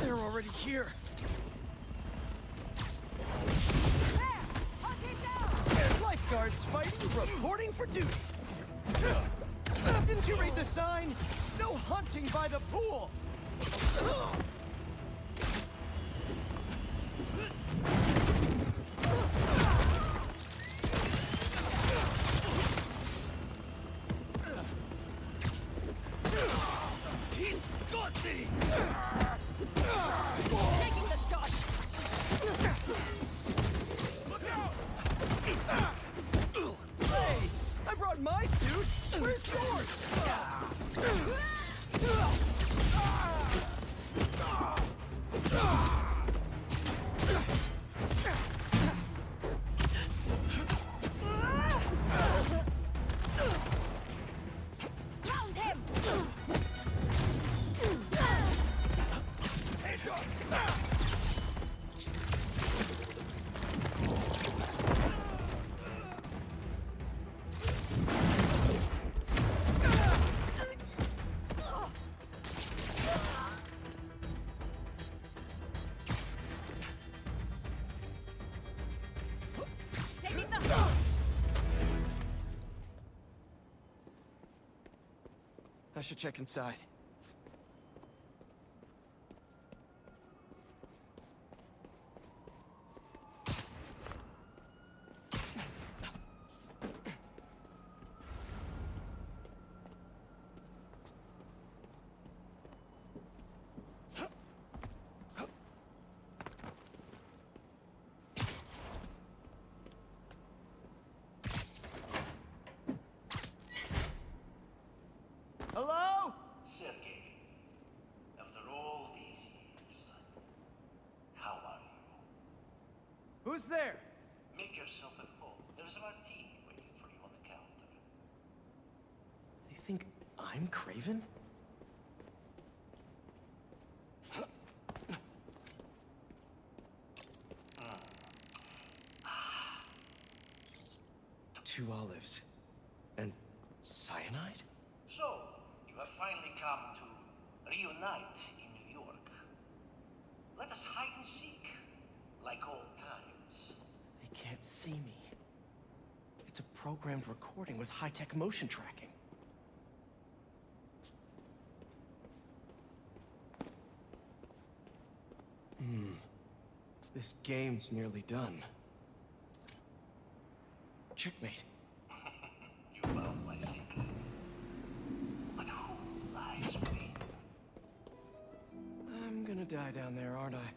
They're already here. Lifeguards fighting, reporting for duty. Didn't you read the sign? No hunting by the pool. He's got me. Taking the shot! Look out! Hey, I brought my suit. Where's yours? I should check inside. Hello? Sergey, after all these years, how are you? Who's there? Make yourself at home. There's a martini waiting for you on the counter. They think I'm Kraven? Two olives. And cyanide? So, you have finally come to reunite in New York. Let us hide and seek, like old times. They can't see me. It's a programmed recording with high-tech motion tracking. This game's nearly done. Checkmate. You found my secret. But who lies within? I'm gonna die down there, aren't I?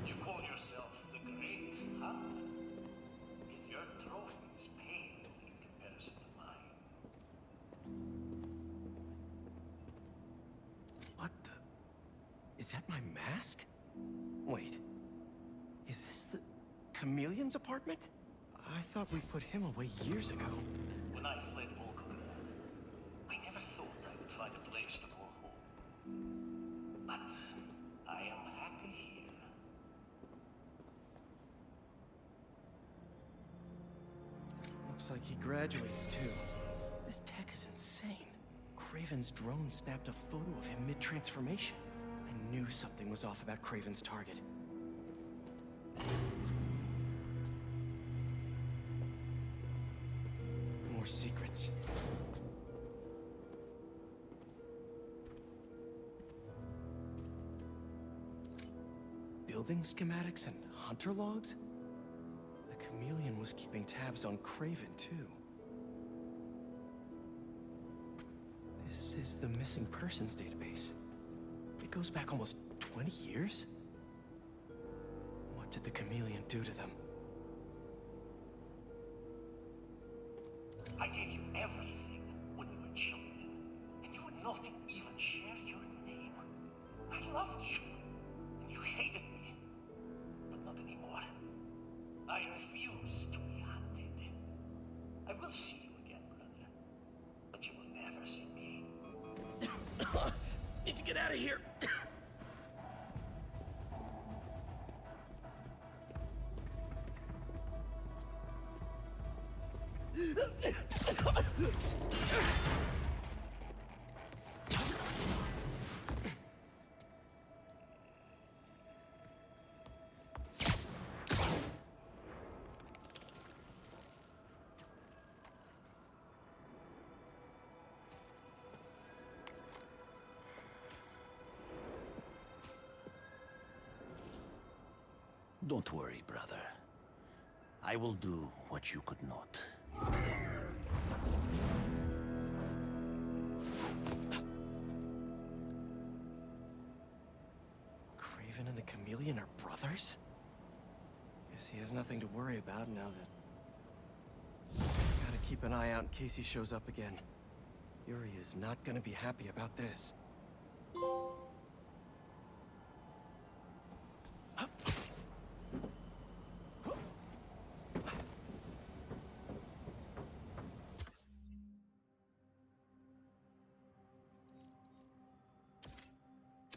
You call yourself the Great Hunter. Yet your trophy is pale in comparison to mine. What the? Is that my mask? Wait. Is this the Chameleon's apartment? I thought we put him away years ago. When I fled Volgograd, I never thought I would find a place to call home. But I am happy here. Looks like he graduated too. This tech is insane. Kraven's drone snapped a photo of him mid-transformation. I knew something was off about Kraven's target. More secrets. Building schematics and hunter logs? The Chameleon was keeping tabs on Kraven, too. This is the missing persons database. It goes back almost 20 years? What did the Chameleon do to them? I gave you everything when we were children, and you would not even share your name. I loved you, and you hated me, but not anymore. I refuse to be hunted. I will see you again, brother, but you will never see me. Need to get out of here. Don't worry, brother. I will do what you could not. Kraven and the Chameleon are brothers? Guess he has nothing to worry about now that... Gotta keep an eye out in case he shows up again. Yuri is not gonna be happy about this.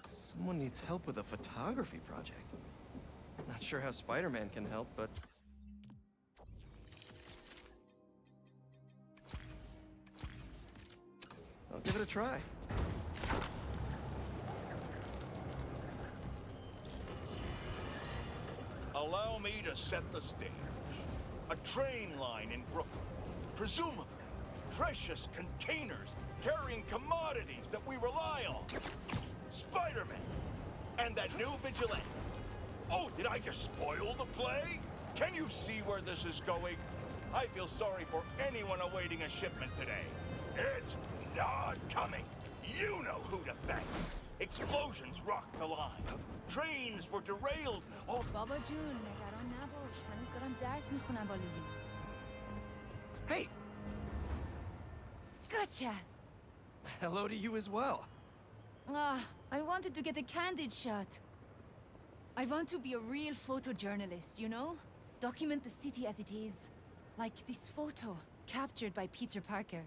Someone needs help with a photography project. Not sure how Spider-Man can help, but... I'll give it a try. A allow me to set the stage. A train line in Brooklyn. Presumably, precious containers carrying commodities that we rely on. Spider-Man. And that new vigilante. Oh, did I just spoil the play? Can you see where this is going? I feel sorry for anyone awaiting a shipment today. It's not coming. You know who to thank. Explosions rocked the line. Trains were derailed. Oh, بابا جون نگران نباش. هنوز دارم درس میخونم با لیلی. Hey! Gotcha. Hello to you as well. I wanted to get a candid shot. I want to be a real photojournalist, you know? Document the city as it is. Like this photo, captured by Peter Parker.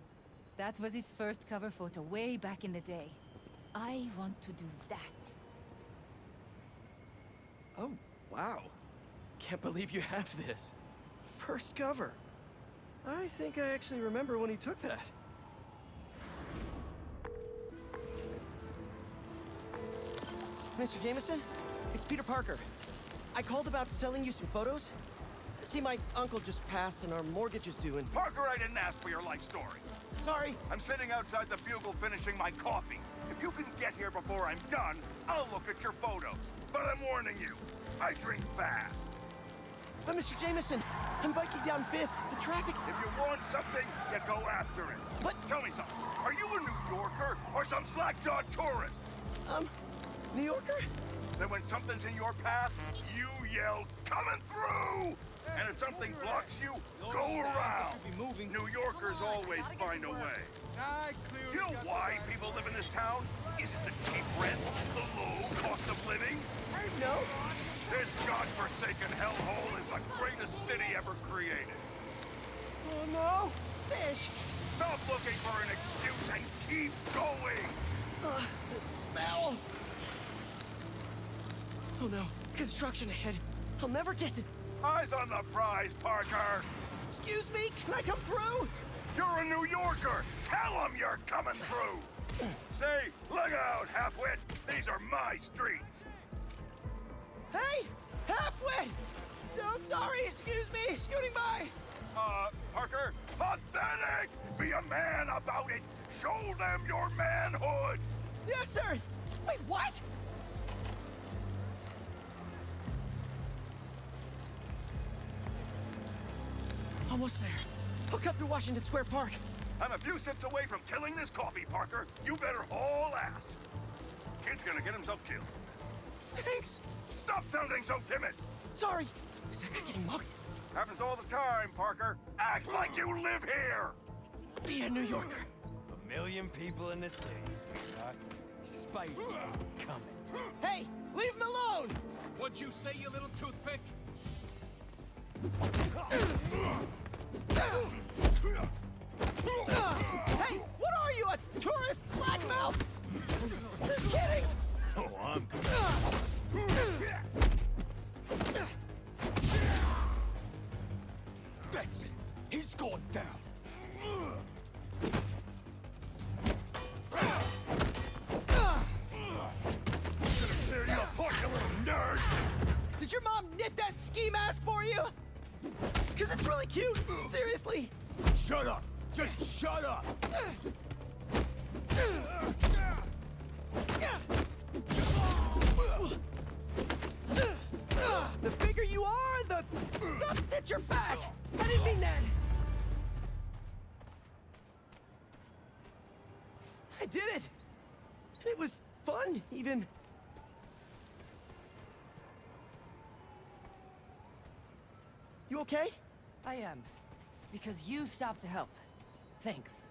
That was his first cover photo way back in the day. I want to do that. Oh, wow. Can't believe you have this. First cover. I think I actually remember when he took that. Mr. Jameson, it's Peter Parker. I called about selling you some photos. See, my uncle just passed and our mortgage is due and... Parker, I didn't ask for your life story. Sorry. I'm sitting outside the Bugle finishing my coffee. If you can get here before I'm done, I'll look at your photos. But I'm warning you, I drink fast. But Mr. Jameson, I'm biking down 5th. The traffic... If you want something, you go after it. But... Tell me something. Are you a New Yorker or some slack-jawed tourist? New Yorker? Then when something's in your path, you yell, "Coming through!" And if something blocks you, go around. New Yorkers always find a way. You know why people live in this town? Is it the cheap rent? The low cost of living? No. This godforsaken hellhole is the greatest city ever created. Oh no! Fish! Stop looking for an excuse and keep going! The smell! Oh no, construction ahead. I'll never get it. Eyes on the prize, Parker! Excuse me, can I come through? You're a New Yorker! Tell them you're coming through! Say, look out, halfwit! These are my streets! Hey! Halfwit! No, sorry, excuse me, scooting by! Parker, pathetic! Be a man about it! Show them your manhood! Yes, sir! Wait, what? Almost there. I'll cut through Washington Square Park. I'm a few sips away from killing this coffee, Parker. You better haul ass. Kid's gonna get himself killed. Thanks. Stop sounding so timid. Sorry. Is that guy getting mugged? Happens all the time, Parker. Act like you live here. Be a New Yorker. 1,000,000 people in the city, sweetheart. Spider coming. Hey, leave him alone! What'd you say, you little toothpick? Hey, what are you, a tourist slackmouth? Just kidding! Oh, I'm That's it. He's going down. Tear you apart, you little nerd! Did your mom knit that ski mask for you? Because it's really cute, seriously. Shut up! Just shut up! The bigger you are, the that you're fat. I didn't mean that. I did it. And it was fun, even. You okay? I am. Because you stopped to help. Thanks.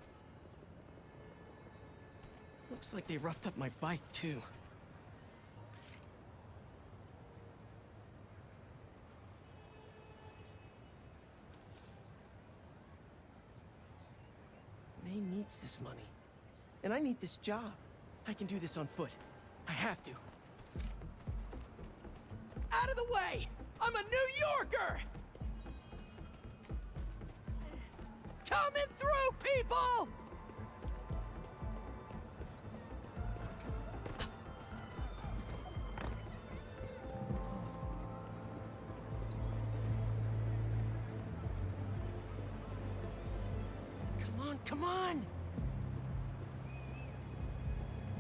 Looks like they roughed up my bike, too. May needs this money. And I need this job. I can do this on foot. I have to. Out of the way! I'm a New Yorker! Coming through, people! Come on!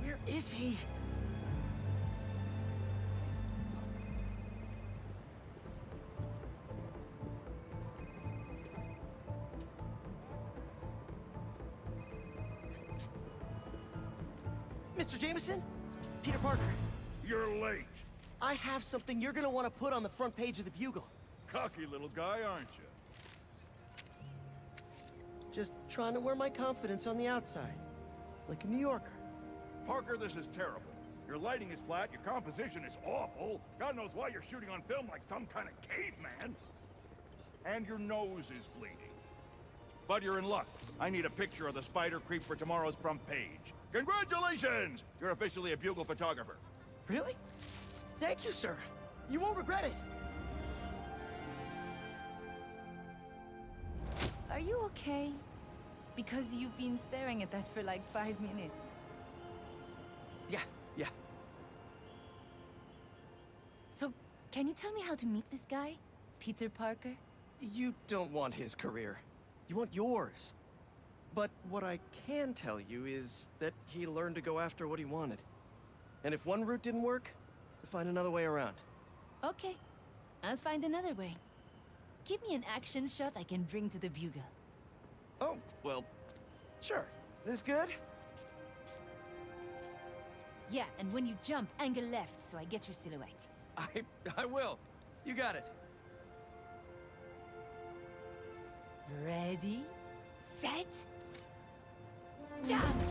Where is he? Mr. Jameson? Peter Parker. You're late. I have something you're gonna want to put on the front page of the Bugle. Cocky little guy, aren't you? Just trying to wear my confidence on the outside. Like a New Yorker. Parker, this is terrible. Your lighting is flat, your composition is awful. God knows why you're shooting on film like some kind of caveman. And your nose is bleeding. But you're in luck. I need a picture of the spider creep for tomorrow's front page. Congratulations! You're officially a Bugle photographer. Really? Thank you, sir. You won't regret it. Are you okay? Because you've been staring at that for like 5 minutes. Yeah. So, can you tell me how to meet this guy? Peter Parker? You don't want his career. You want yours. But what I can tell you is that he learned to go after what he wanted. And if one route didn't work, to find another way around. Okay, I'll find another way. Give me an action shot I can bring to the Bugle. Oh, well, sure. This good? Yeah, and when you jump, angle left so I get your silhouette. I will. You got it. Ready, set, jump!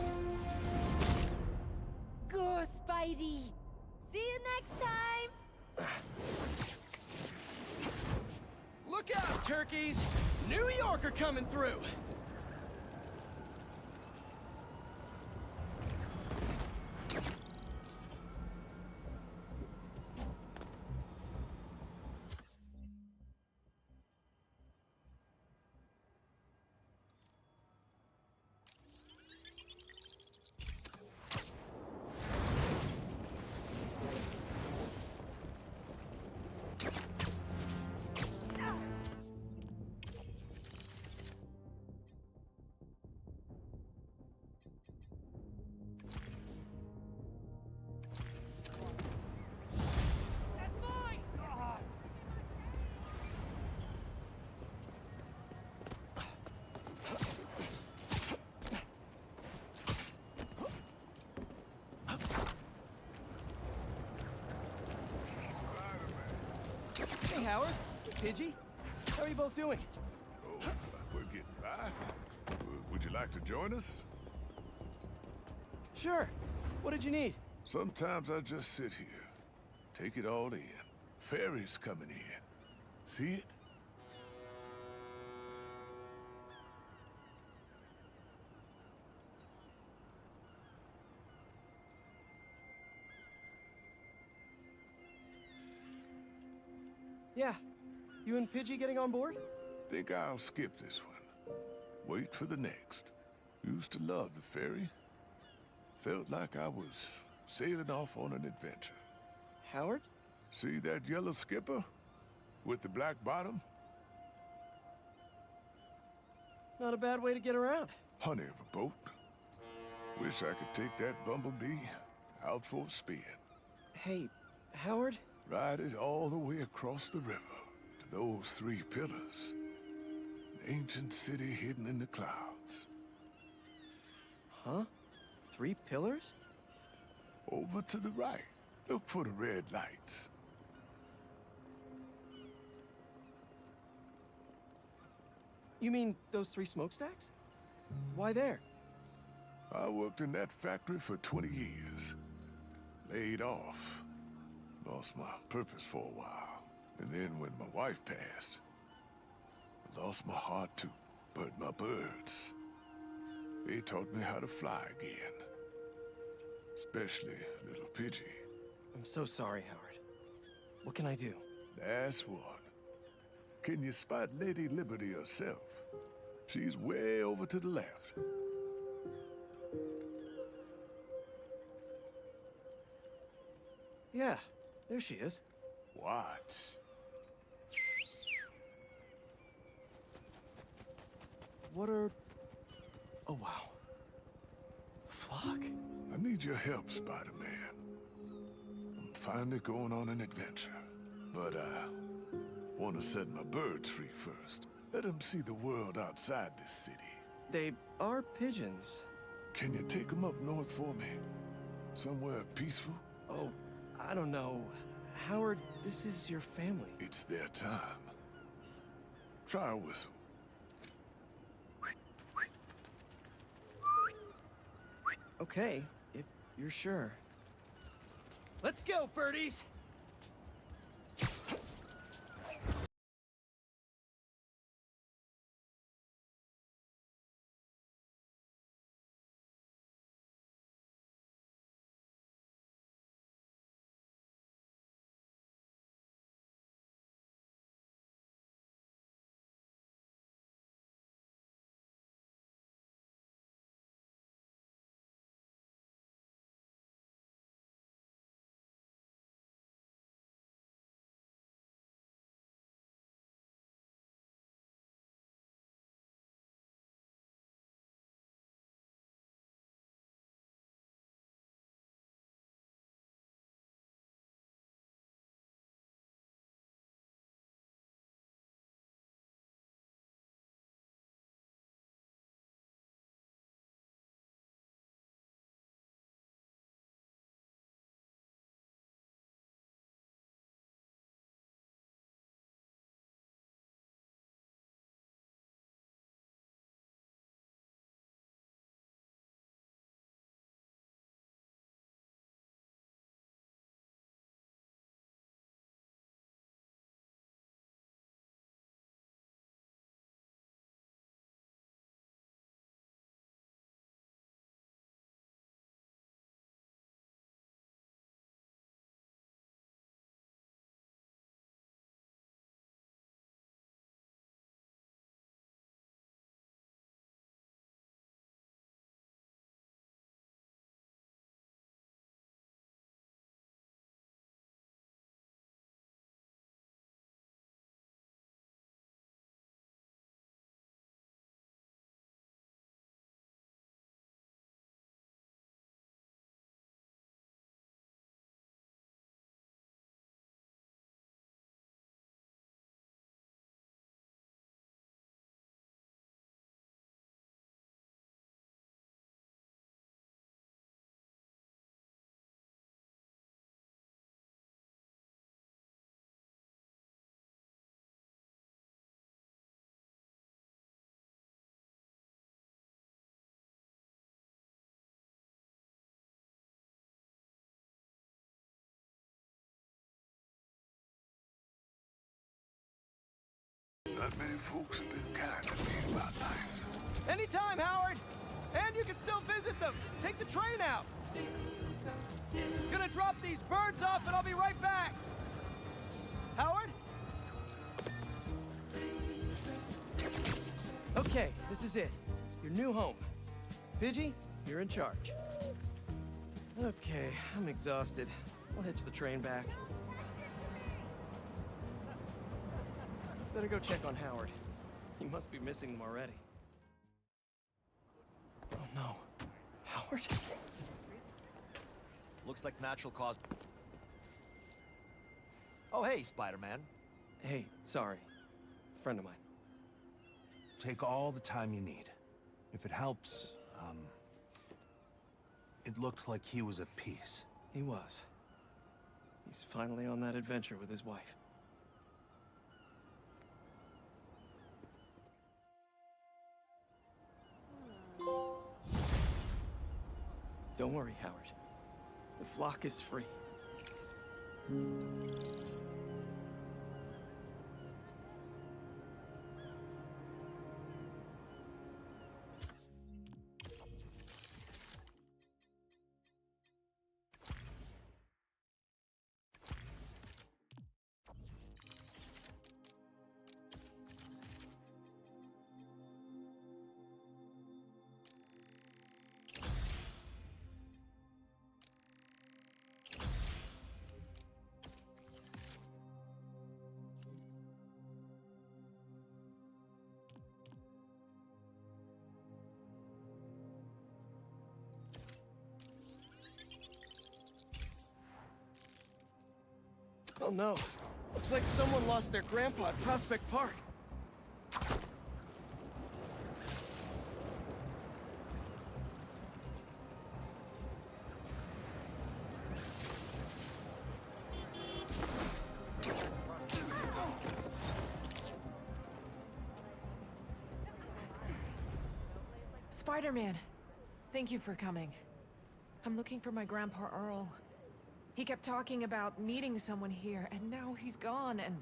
Go, Spidey! See you next time! Look out, turkeys! New Yorker coming through! Hey, Howard. Pidgey. How are you both doing? Oh, we're getting by. Would you like to join us? Sure. What did you need? Sometimes I just sit here, take it all in. Ferry's coming in. See it? Yeah. You and Pidgey getting on board? Think I'll skip this one. Wait for the next. Used to love the ferry. Felt like I was sailing off on an adventure. Howard? See that yellow skipper? With the black bottom? Not a bad way to get around. Honey of a boat. Wish I could take that bumblebee out for a spin. Hey, Howard? Ride it all the way across the river to those 3 pillars. An ancient city hidden in the clouds. Huh? 3 pillars? Over to the right. Look for the red lights. You mean those 3 smokestacks? Why there? I worked in that factory for 20 years. Laid off. Lost my purpose for a while. And then when my wife passed, I lost my heart too. But my birds, they taught me how to fly again. Especially little Pidgey. I'm so sorry, Howard. What can I do? That's one. Can you spot Lady Liberty herself? She's way over to the left. Yeah, there she is. What? What are Oh, wow. Flock. I need your help, Spider-Man. I'm finally going on an adventure. But I want to set my birds free first. Let them see the world outside this city. They are pigeons. Can you take them up north for me? Somewhere peaceful? Oh, I don't know. Howard, this is your family. It's their time. Try a whistle. Okay, if you're sure. Let's go, birdies! Not many folks have been kind to me in my life. Anytime, Howard! And you can still visit them! Take the train out! Gonna drop these birds off and I'll be right back! Howard? Okay, this is it. Your new home. Pidgey, you're in charge. Okay, I'm exhausted. I'll hitch the train back. Better go check on Howard. He must be missing them already. Oh no. Howard? Looks like natural cause. Oh, hey, Spider-Man. Hey, sorry. Friend of mine. Take all the time you need. If it helps, it looked like he was at peace. He was. He's finally on that adventure with his wife. Don't worry, Howard. The flock is free. Oh no. Looks like someone lost their grandpa at Prospect Park. Spider-Man, thank you for coming. I'm looking for my Grandpa Earl. He kept talking about meeting someone here, and now he's gone, and...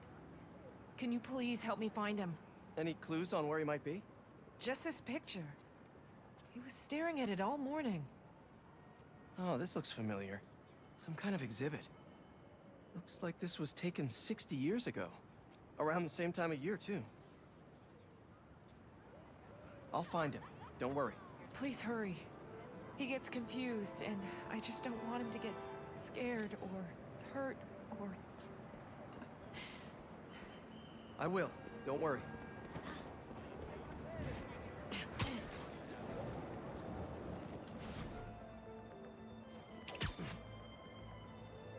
Can you please help me find him? Any clues on where he might be? Just this picture. He was staring at it all morning. Oh, this looks familiar. Some kind of exhibit. Looks like this was taken 60 years ago. Around the same time of year, too. I'll find him. Don't worry. Please hurry. He gets confused, and I just don't want him to get scared or hurt or... I will. Don't worry.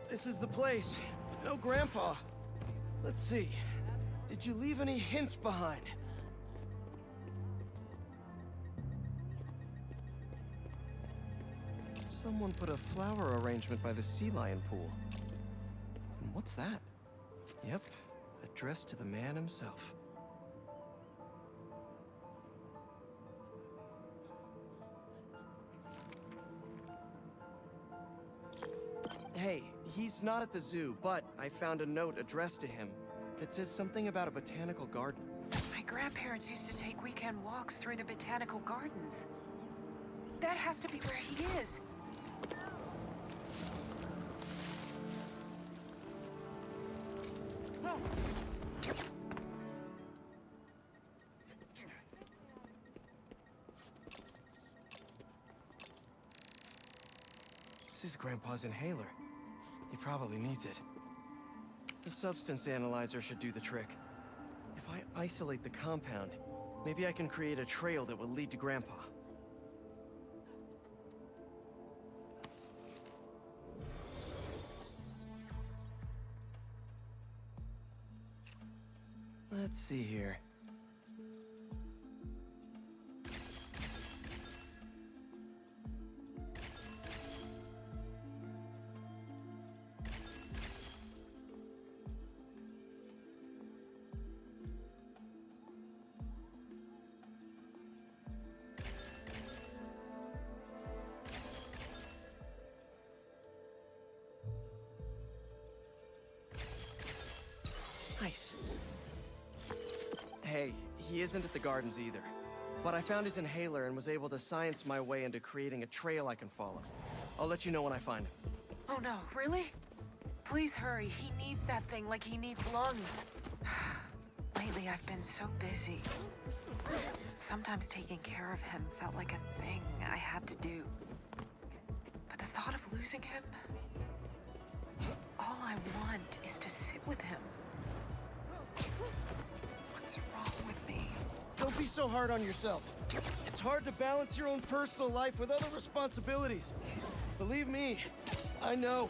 This is the place. No Grandpa. Let's see. Did you leave any hints behind? Someone put a flower arrangement by the sea lion pool. And what's that? Yep, addressed to the man himself. Hey, he's not at the zoo, but I found a note addressed to him that says something about a botanical garden. My grandparents used to take weekend walks through the botanical gardens. That has to be where he is. This is Grandpa's inhaler. He probably needs it. The substance analyzer should do the trick. If I isolate the compound, maybe I can create a trail that will lead to Grandpa. Let's see here. Nice. Hey, he isn't at the gardens either. But I found his inhaler and was able to science my way into creating a trail I can follow. I'll let you know when I find him. Oh no, really? Please hurry. He needs that thing like he needs lungs. Lately, I've been so busy. Sometimes taking care of him felt like a thing I had to do. But the thought of losing him... All I want is to sit with him. What's wrong with me? Don't be so hard on yourself. It's hard to balance your own personal life with other responsibilities. Believe me, I know.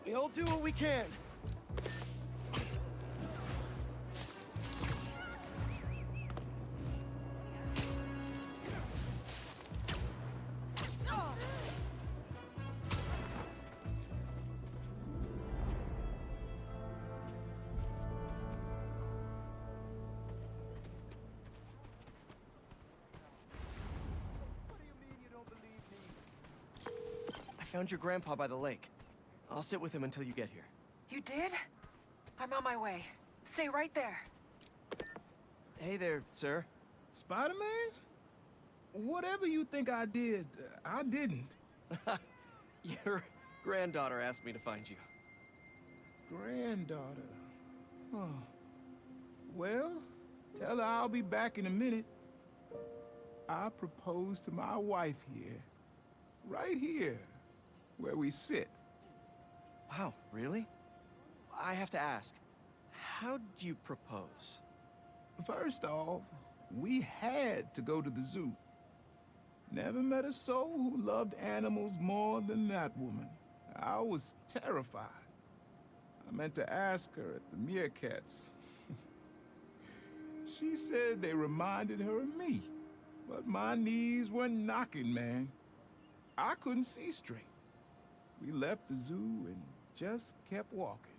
We all do what we can. I found your grandpa by the lake. I'll sit with him until you get here. You did? I'm on my way. Stay right there. Hey there, sir. Spider-Man? Whatever you think I did, I didn't. Your granddaughter asked me to find you. Granddaughter. Huh. Well, tell her I'll be back in a minute. I proposed to my wife here. Right here, where we sit. Wow, really? I have to ask, how'd you propose? First off, we had to go to the zoo. Never met a soul who loved animals more than that woman. I was terrified. I meant to ask her at the meerkats. She said they reminded her of me, but my knees were knocking, man. I couldn't see straight. We left the zoo and just kept walking.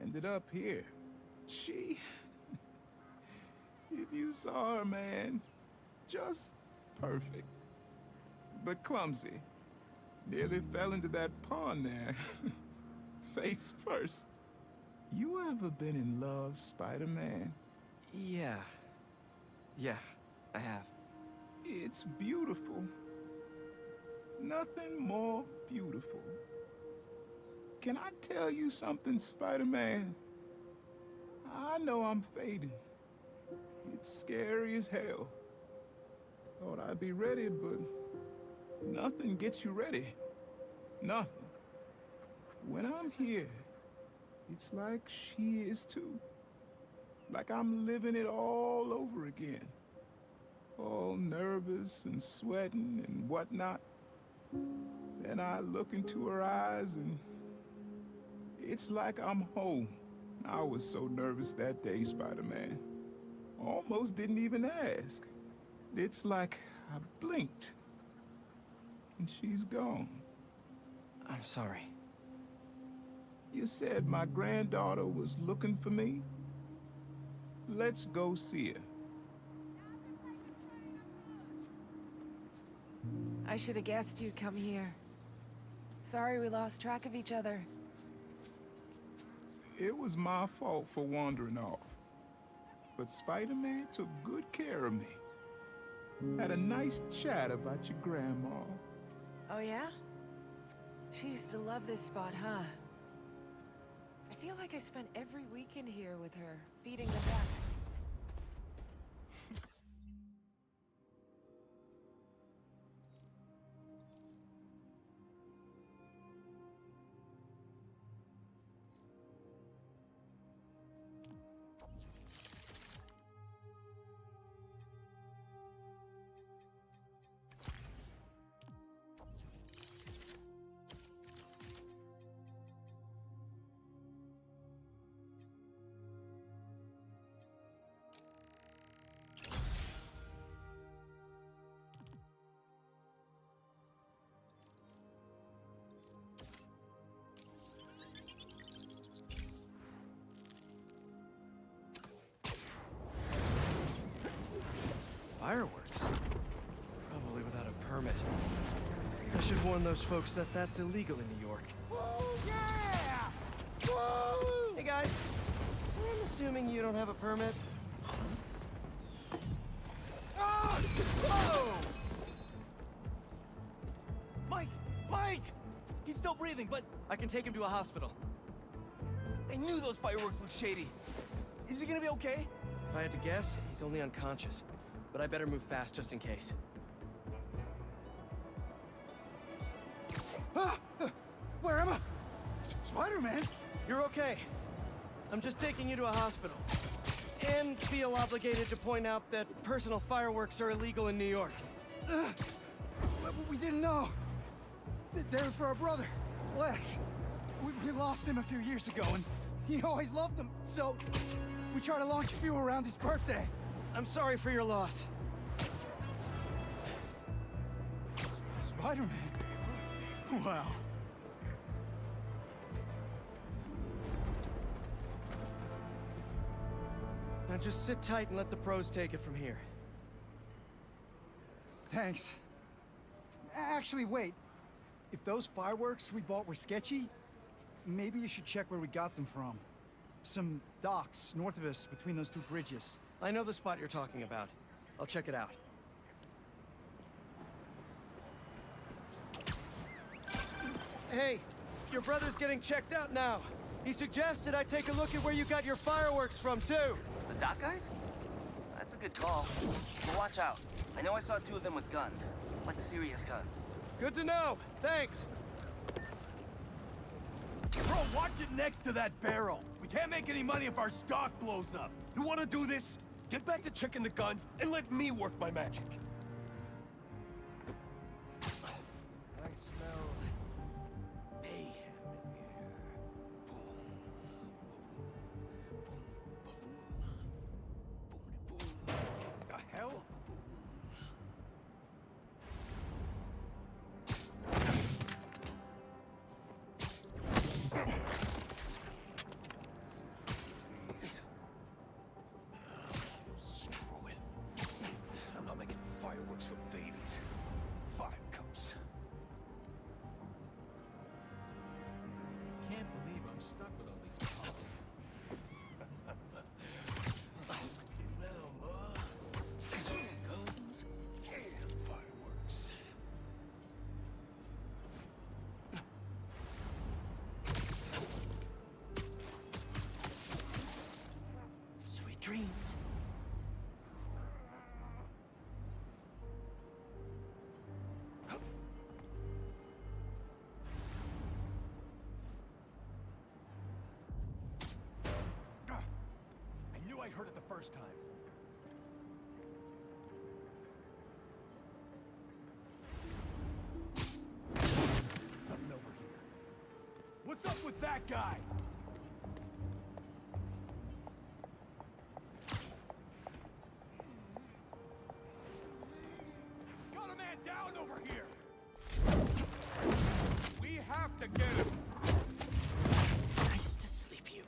Ended up here. She... If you saw her, man, just perfect. But clumsy. Nearly fell into that pond there. Face first. You ever been in love, Spider-Man? Yeah. Yeah, I have. It's beautiful. Nothing more beautiful. Can I tell you something, Spider-Man? I know I'm fading. It's scary as hell. Thought I'd be ready, but nothing gets you ready. Nothing. When I'm here, it's like she is too. Like I'm living it all over again. All nervous and sweating and whatnot. Then I look into her eyes and it's like I'm home. I was so nervous that day, Spider-Man. Almost didn't even ask. It's like I blinked and she's gone. I'm sorry. You said my granddaughter was looking for me? Let's go see her. I should have guessed you'd come here. Sorry we lost track of each other. It was my fault for wandering off. But Spider-Man took good care of me. Had a nice chat about your grandma. Oh yeah? She used to love this spot, huh? I feel like I spent every weekend here with her, feeding the ducks. Fireworks? Probably without a permit. I should warn those folks that that's illegal in New York. Whoa, yeah! Whoa! Hey guys, I'm assuming you don't have a permit. Ah! Whoa! Mike! Mike! He's still breathing, but I can take him to a hospital. I knew those fireworks looked shady. Is he gonna be okay? If I had to guess, he's only unconscious. But I better move fast just in case. Ah! Where am I? Spider-Man? You're okay. I'm just taking you to a hospital. And feel obligated to point out that personal fireworks are illegal in New York. We didn't know. They were for our brother, Lex. We lost him a few years ago, and he always loved them, so we tried to launch a few around his birthday. I'm sorry for your loss. Spider-Man? Wow. Now just sit tight and let the pros take it from here. Thanks. Actually, wait. If those fireworks we bought were sketchy, maybe you should check where we got them from. Some docks north of us between those two bridges. I know the spot you're talking about. I'll check it out. Hey, your brother's getting checked out now. He suggested I take a look at where you got your fireworks from, too. The dock guys? That's a good call. But watch out. I know I saw two of them with guns. Like serious guns. Good to know. Thanks. Bro, watch it next to that barrel. We can't make any money if our stock blows up. You want to do this? Get back to checking the guns and let me work my magic. I smell mayhem in the air. Boom. first time. Nothing over here. What's up with that guy? Got a man down over here! We have to get him! Nice to sleep, you.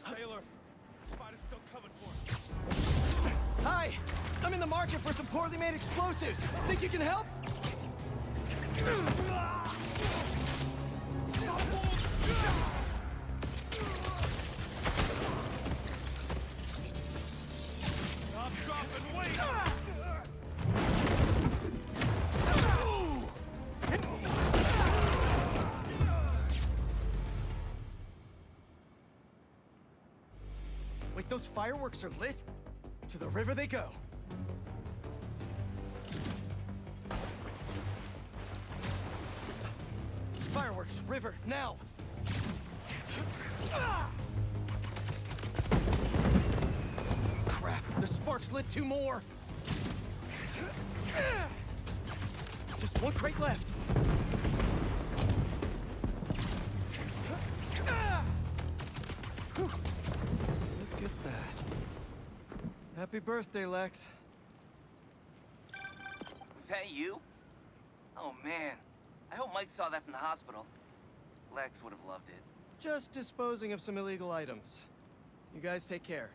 Sailor, Spider's still coming for us. Hi! I'm in the market for some poorly made explosives. Think you can help? Stop, drop, and wait! Wait, those fireworks are lit? To the river they go. Fireworks, river, now! Crap, the sparks lit two more! Just one crate left. Whew. Look at that. Happy birthday, Lex. Was that you? Oh, man. I hope Mike saw that from the hospital. Lex would have loved it. Just disposing of some illegal items. You guys take care.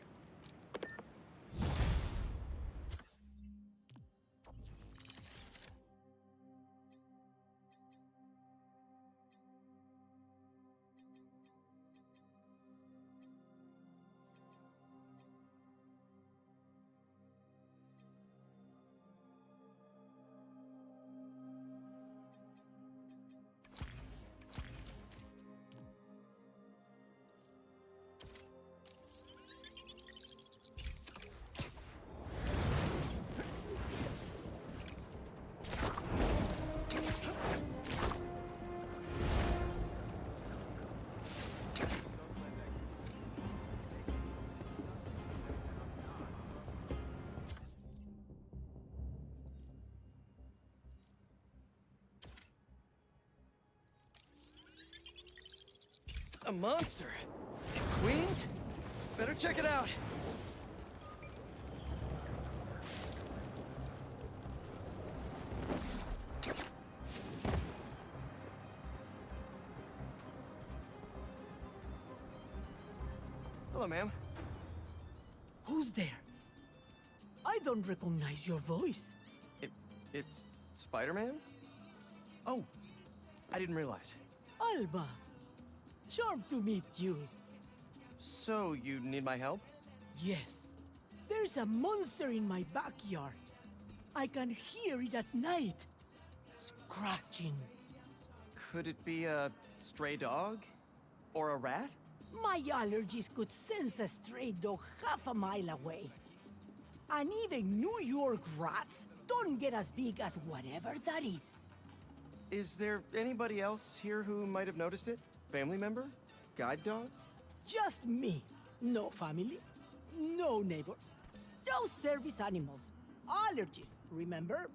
A monster? In Queens? Better check it out. Hello, ma'am. Who's there? I don't recognize your voice. It's Spider-Man? Oh, I didn't realize. Alba. Charmed to meet you. So, you need my help? Yes. There's a monster in my backyard. I can hear it at night. Scratching. Could it be a stray dog? Or a rat? My allergies could sense a stray dog half a mile away. And even New York rats don't get as big as whatever that is. Is there anybody else here who might have noticed it? Family member? Guide dog? Just me. No family, no neighbors, no service animals. Allergies, remember?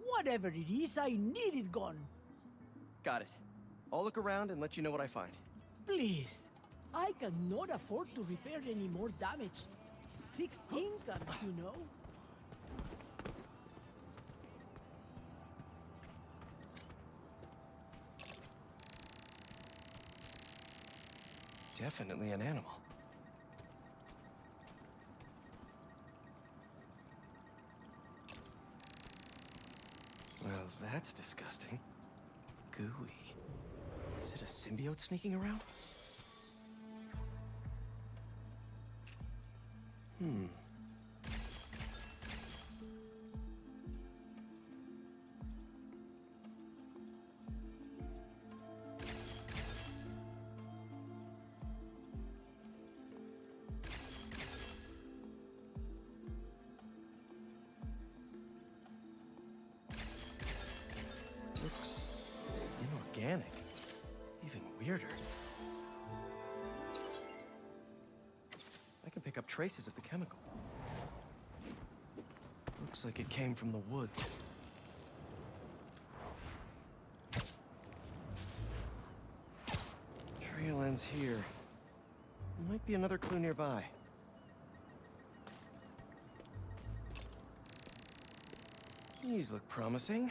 Whatever it is, I need it gone. Got it. I'll look around and let you know what I find. Please. I cannot afford to repair any more damage. Fixed income, you know? Definitely an animal. Well, that's disgusting. Gooey. Is it a symbiote sneaking around? Looks inorganic. Even weirder. I can pick pick up traces of the chemical. Looks like it came from the woods. Trail ends here. Might be another clue nearby. These look promising.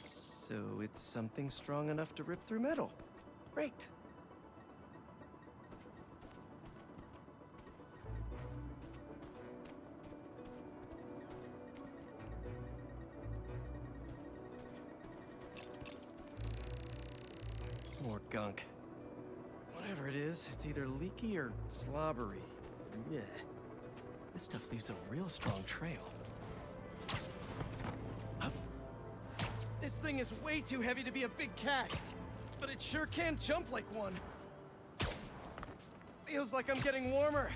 So it's something strong enough to rip through metal. Great. More gunk. Whatever it is, it's either leaky or slobbery. Yeah. This stuff leaves a real strong trail. This thing is way too heavy to be a big cat, but it sure can jump like one. Feels like I'm getting warmer.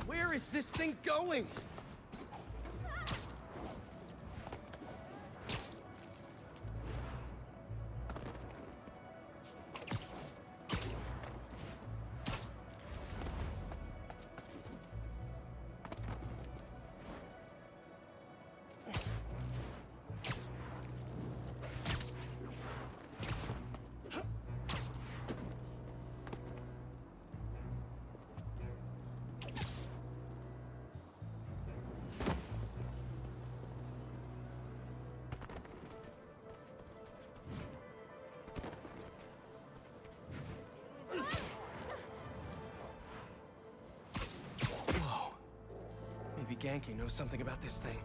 Where is this thing going? Genki knows something about this thing.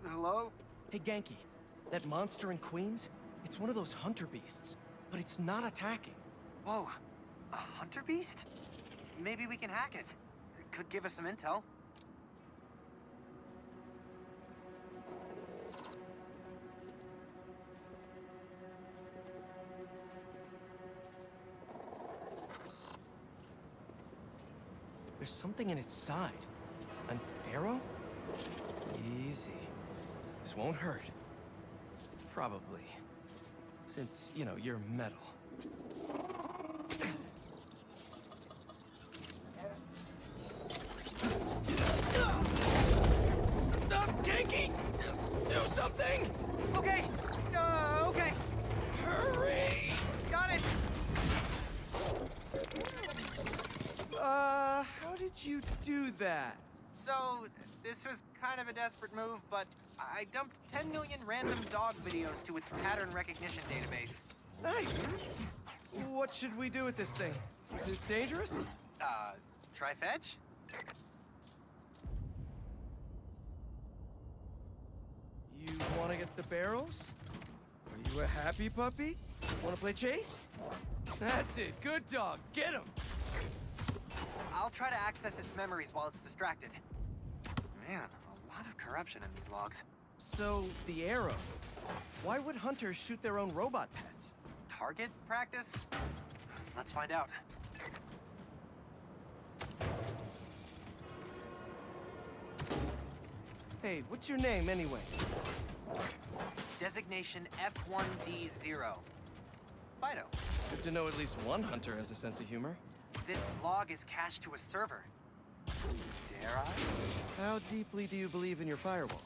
Hello? Hey, Genki. That monster in Queens? It's one of those hunter beasts, but it's not attacking. Whoa. A hunter beast? Maybe we can hack it. It could give us some intel. There's something in its side. An arrow? Easy. This won't hurt. Probably. Since, you know, you're metal. Genki! Do something! Okay! Okay! Hurry! Got it! How did you do that? So, this was kind of a desperate move, but I dumped 10 million random dog videos to its pattern recognition database. Nice! What should we do with this thing? Is it dangerous? Try fetch? You want to get the barrels? Are you a happy puppy? Want to play chase? That's it. Good dog. Get him! I'll try to access its memories while it's distracted. Man, a lot of corruption in these logs. So, the arrow. Why would hunters shoot their own robot pets? Target practice? Let's find out. Hey, what's your name anyway? Designation F1D0. Fido. Good to know at least one hunter has a sense of humor. This log is cached to a server. Dare I? How deeply do you believe in your firewall?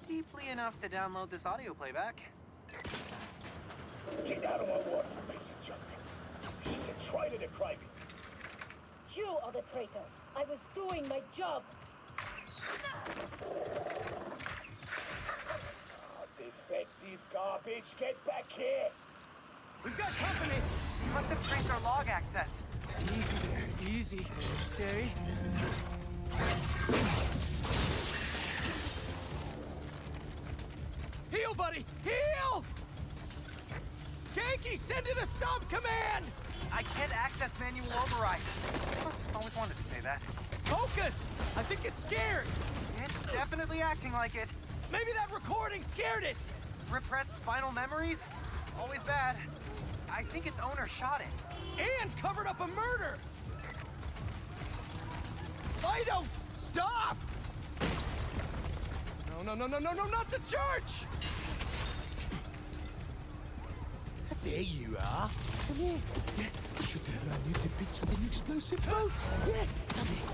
Deeply enough to download this audio playback. Get out of my water, you piece of junk. She's a traitor to Kraven. You are the traitor. I was doing my job. Defective garbage, get back here! We've got company! We must have traced our log access. Easy there, easy. Stay. Heal, buddy! Heal! Genki, send in a stop command! I can't access manual override. Always wanted to say that. Focus! I think it's scared! It's definitely acting like it. Maybe that recording scared it! Repressed final memories? Always bad. I think its owner shot it. And covered up a murder! Fido, stop! No, not the church! There you are. Come here. Should be run you to bits with an explosive boat. Yeah, come here.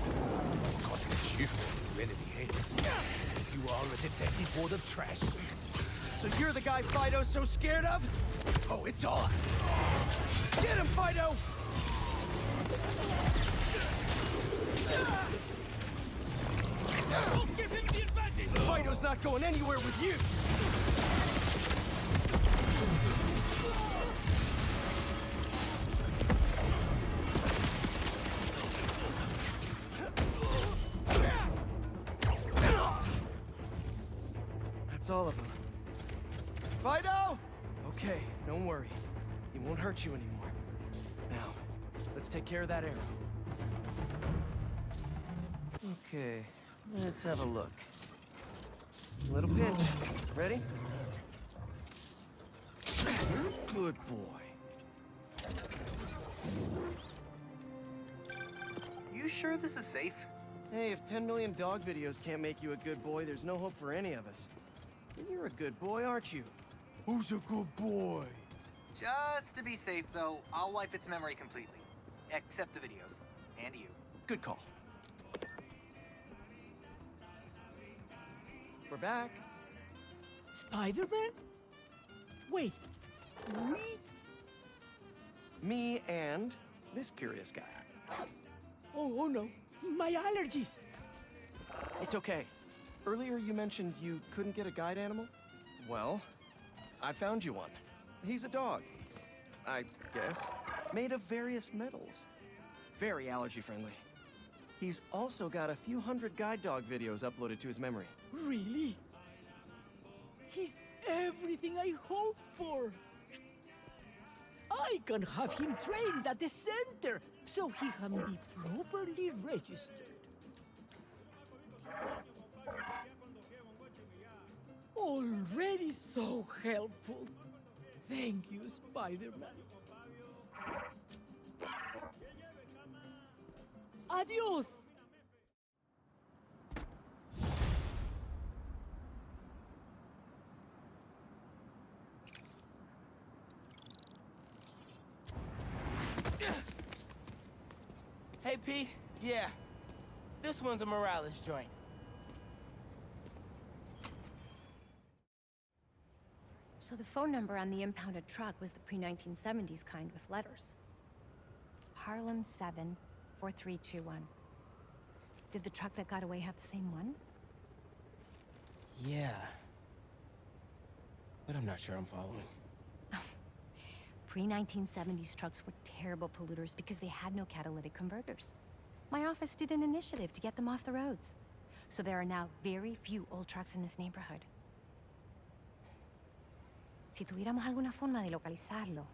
Got a shift for enemy heads. You are a detective board of trash. So you're the guy Fido's so scared of? Oh, it's on. Get him, Fido! Don't give him the advantage! Fido's not going anywhere with you! That's all of them. Fido! Okay, don't worry. He won't hurt you anymore. Now, let's take care of that arrow. Okay, let's have a look. Little pinch. Ready? Good boy. You sure this is safe? Hey, if 10 million dog videos can't make you a good boy, there's no hope for any of us. You're a good boy, aren't you? Who's a good boy? Just to be safe, though, I'll wipe its memory completely. Except the videos. And you. Good call. We're back. Spider-Man? Wait, we? Me and this curious guy. Oh no, my allergies. It's okay. Earlier you mentioned you couldn't get a guide animal? Well, I found you one. He's a dog, I guess. Made of various metals. Very allergy friendly. He's also got a few hundred guide dog videos uploaded to his memory. Really? He's everything I hoped for. I can have him trained at the center, so he can be properly registered. Already so helpful. Thank you, Spider-Man. Adios! Hey, Pete. Yeah. This one's a Morales joint. So the phone number on the impounded truck was the pre-1970s kind with letters. Harlem 74321. Did the truck that got away have the same one? Yeah. But I'm not sure I'm following. Pre-1970s trucks were terrible polluters because they had no catalytic converters. My office did an initiative to get them off the roads. So there are now very few old trucks in this neighborhood. Si tuviéramos alguna forma de localizarlo.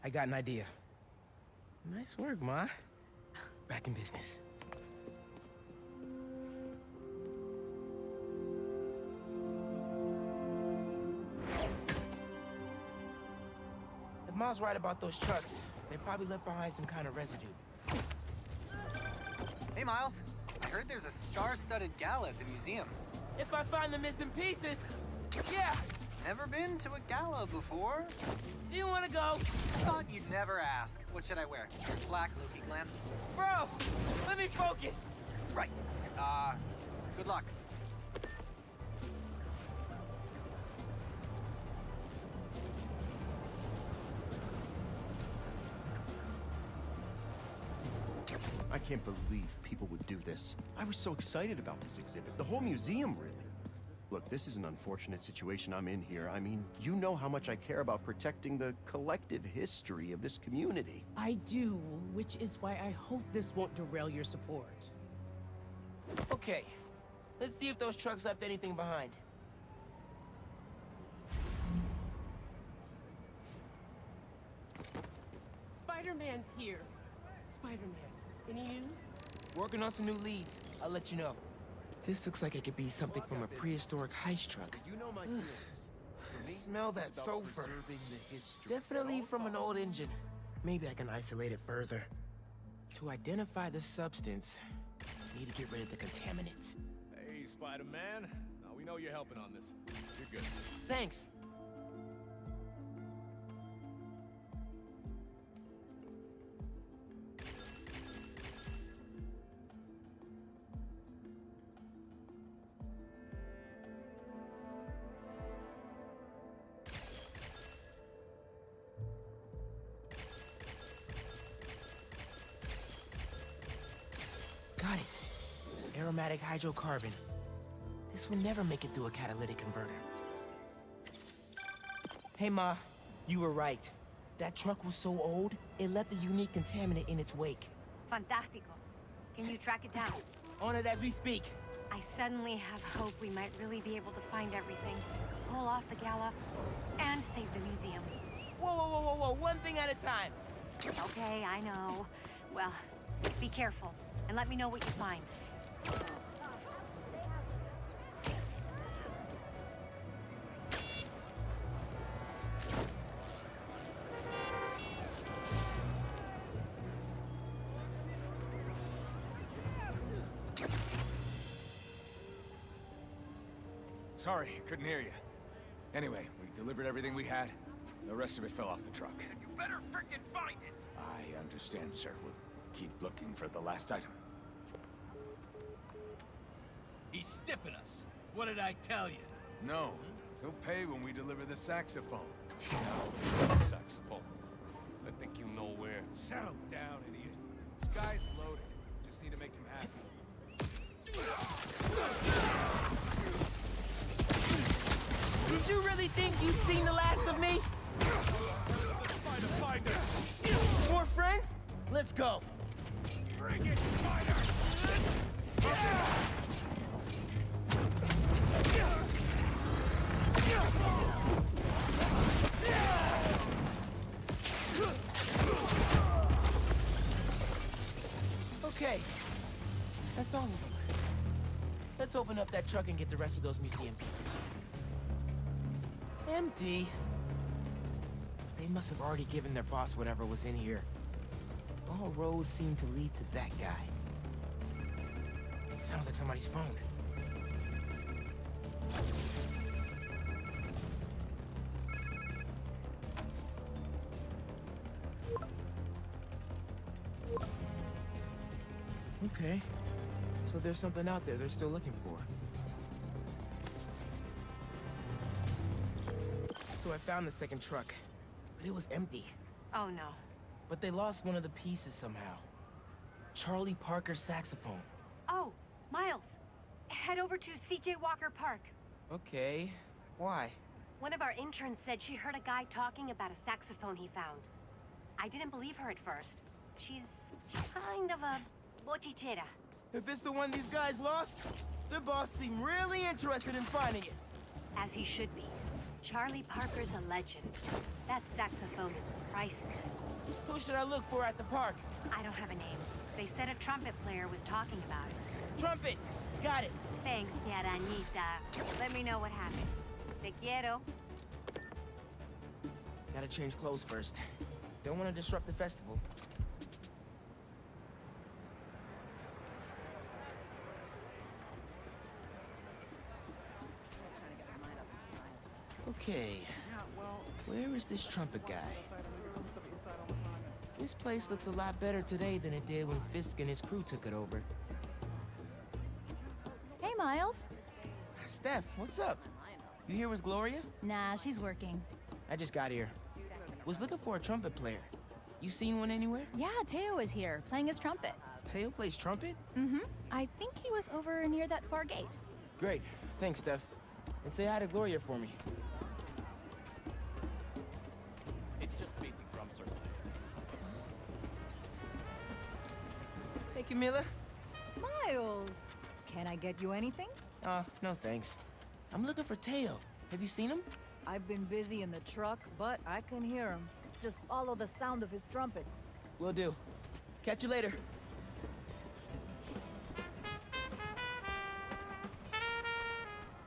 I got an idea. Nice work, Ma. Back in business. If Ma's right about those trucks, they probably left behind some kind of residue. Hey, Miles. I heard there's a star-studded gala at the museum. If I find the missing pieces, yeah! Never been to a gala before? Do you want to go? Thought you'd never ask. What should I wear? Black Loki glam? Bro, let me focus. Right. Good luck. I can't believe people would do this. I was so excited about this exhibit. The whole museum, really. Look, this is an unfortunate situation I'm in here. I mean, you know how much I care about protecting the collective history of this community. I do, which is why I hope this won't derail your support. Okay, let's see if those trucks left anything behind. Spider-Man's here. Spider-Man, any news? Working on some new leads. I'll let you know. This looks like it could be something from a prehistoric heist truck. You know my feelings. Smell that sulfur. Definitely from an old engine. Maybe I can isolate it further. To identify the substance, need to get rid of the contaminants. Hey, Spider-Man. Now we know you're helping on this. You're good. Thanks. Got it. Aromatic hydrocarbon. This will never make it through a catalytic converter. Hey, Ma. You were right. That truck was so old, it left a unique contaminant in its wake. Fantastico. Can you track it down? On it as we speak. I suddenly have hope we might really be able to find everything, pull off the gala, and save the museum. Whoa, whoa, whoa, whoa, whoa. One thing at a time. Okay, I know. Well, be careful, and let me know what you find. Sorry, couldn't hear you. Anyway, we delivered everything we had. The rest of it fell off the truck. You better frickin' find it! I understand, sir. We'll keep looking for the last item. He's stiffing us. What did I tell you? No. He'll pay when we deliver the saxophone. Saxophone. I think you know where. Settle down, idiot. This guy's loaded. Just need to make him happy. Did you really think you've seen the last of me? Spider! More friends? Let's go. Bring it, Spider! Okay. That's all of them. Let's open up that truck and get the rest of those museum pieces. Empty. They must have already given their boss whatever was in here. All roads seem to lead to that guy. Sounds like somebody's phone. Okay. So there's something out there they're still looking for. So I found the second truck, but it was empty. Oh no. But they lost one of the pieces somehow. Charlie Parker's saxophone. Oh, Miles. Head over to C.J. Walker Park. Okay. Why? One of our interns said she heard a guy talking about a saxophone he found. I didn't believe her at first. She's kind of a bochichera. If it's the one these guys lost, their boss seemed really interested in finding it. As he should be. Charlie Parker's a legend. That saxophone is priceless. Who should I look for at the park? I don't have a name. They said a trumpet player was talking about it. Trumpet! Got it. Thanks, mi arañita. Let me know what happens. Te quiero. Gotta change clothes first. Don't want to disrupt the festival. Okay. Where is this trumpet guy? This place looks a lot better today than it did when Fisk and his crew took it over. Hey, Miles. Steph, what's up? You here with Gloria? Nah, she's working. I just got here. Was looking for a trumpet player. You seen one anywhere? Yeah, Teo is here, playing his trumpet. Teo plays trumpet? Mm-hmm. I think he was over near that far gate. Great. Thanks, Steph. And say hi to Gloria for me. It's just basic drum circle. Hey, Camilla. Miles, can I get you anything? No thanks. I'm looking for Teo. Have you seen him? I've been busy in the truck, but I can hear him. Just follow the sound of his trumpet. Will do. Catch you later.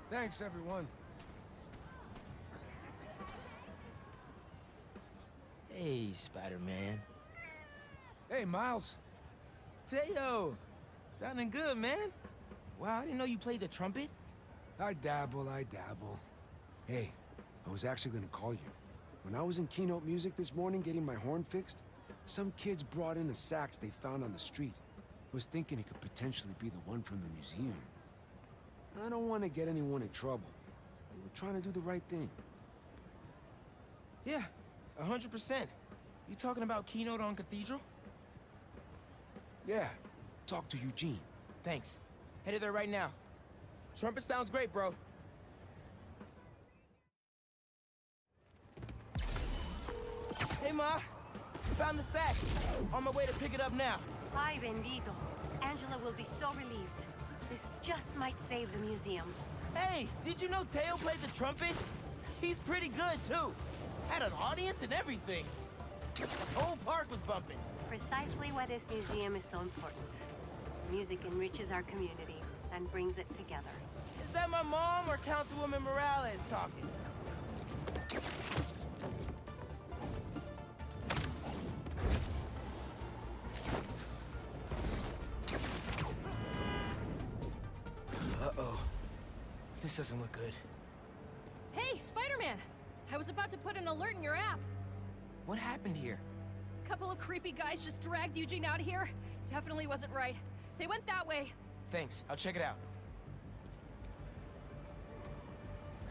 Thanks, everyone. Hey, Spider-Man. Hey, Miles. Teo! Sounding good, man. Wow, I didn't know you played the trumpet. I dabble. Hey, I was actually gonna call you. When I was in keynote music this morning getting my horn fixed, some kids brought in a sax they found on the street. Was thinking it could potentially be the one from the museum. I don't want to get anyone in trouble. They were trying to do the right thing. Yeah, 100%. You talking about keynote on Cathedral? Yeah, talk to Eugene. Thanks. Headed there right now. Trumpet sounds great, bro. Hey, Ma. Found the sack. On my way to pick it up now. Ay, bendito. Angela will be so relieved. This just might save the museum. Hey, did you know Teo played the trumpet? He's pretty good, too. Had an audience and everything. The whole park was bumping. Precisely why this museum is so important. Music enriches our community and brings it together. Is that my mom or Councilwoman Morales talking? Uh-oh. This doesn't look good. Hey, Spider-Man! I was about to put an alert in your app. What happened here? Couple of creepy guys just dragged Eugene out of here. Definitely wasn't right. They went that way. Thanks, I'll check it out.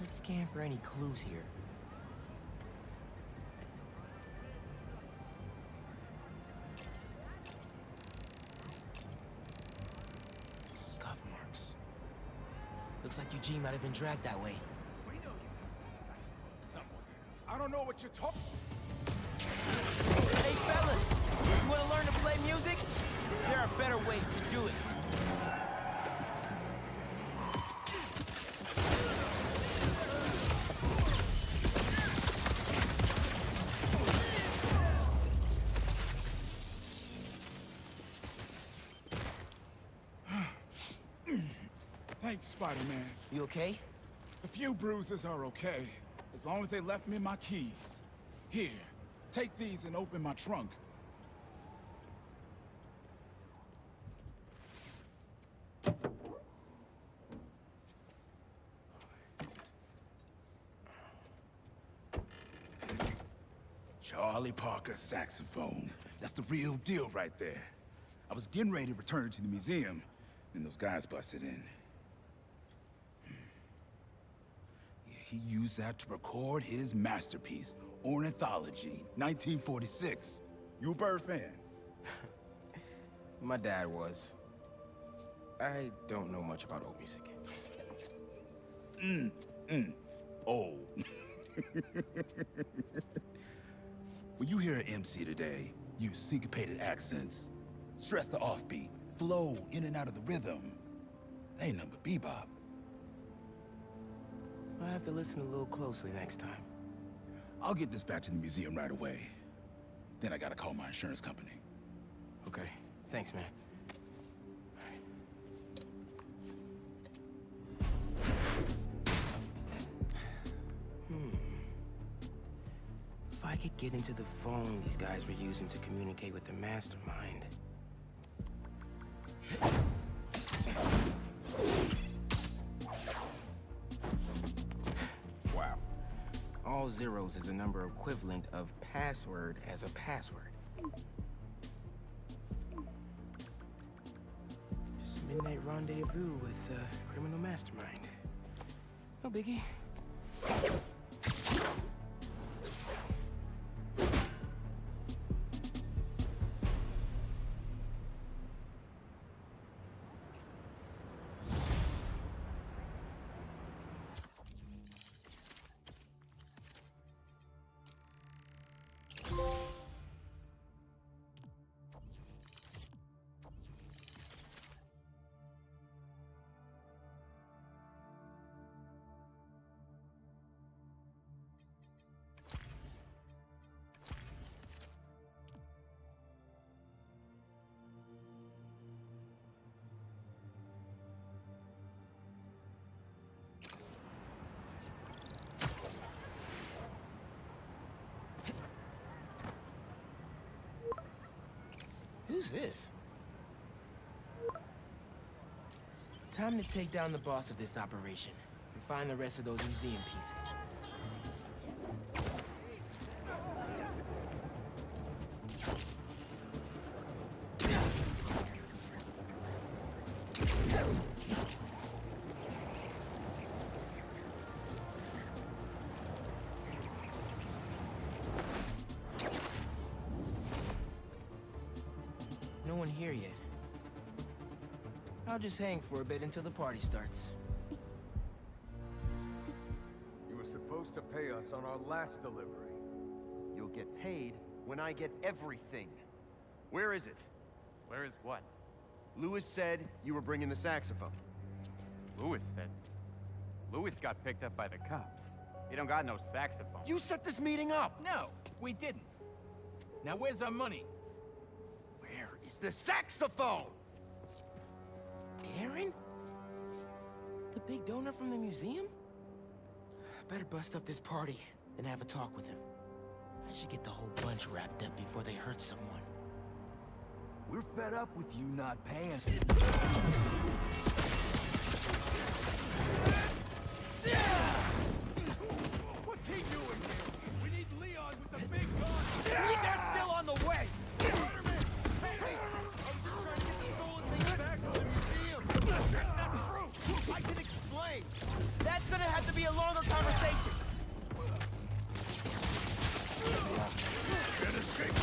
Let's scan for any clues here. Scuff marks. Looks like Eugene might have been dragged that way. I don't know what you're talking. Hey, fellas! You wanna learn to play music? There are better ways to do it. Thanks, Spider-Man. You okay? A few bruises are okay, as long as they left me my keys. Here, take these and open my trunk. Charlie Parker saxophone. That's the real deal right there. I was getting ready to return it to the museum, and those guys busted in. Yeah, he used that to record his masterpiece, Ornithology, 1946. You a Bird fan? My dad was. I don't know much about old music. Oh. When you hear an MC today, use syncopated accents, stress the offbeat, flow in and out of the rhythm. They ain't nothing but bebop. I'll have to listen a little closely next time. I'll get this back to the museum right away. Then I gotta call my insurance company. Okay, thanks, man. If I could get into the phone these guys were using to communicate with the mastermind. Wow. All zeros is a number equivalent of password as a password. Just a midnight rendezvous with a criminal mastermind. No biggie. Who's this? Time to take down the boss of this operation and find the rest of those museum pieces. No one here yet. I'll just hang for a bit until the party starts. You were supposed to pay us on our last delivery. You'll get paid when I get everything. Where is it? Where is what? Lewis said you were bringing the saxophone. Lewis said. Lewis got picked up by the cops. He don't got no saxophone. You set this meeting up! No, we didn't. Now where's our money? Where is the saxophone? Darren? The big donor from the museum? Better bust up this party and have a talk with him. I should get the whole bunch wrapped up before they hurt someone. We're fed up with you not paying. What's he doing here? We need Leon with the big gun! They're still on the way! Spider-Man! Hey! I was just trying to get the stolen things back to the museum! That's not true! I can explain! That's gonna have to be a longer conversation. Can't escape!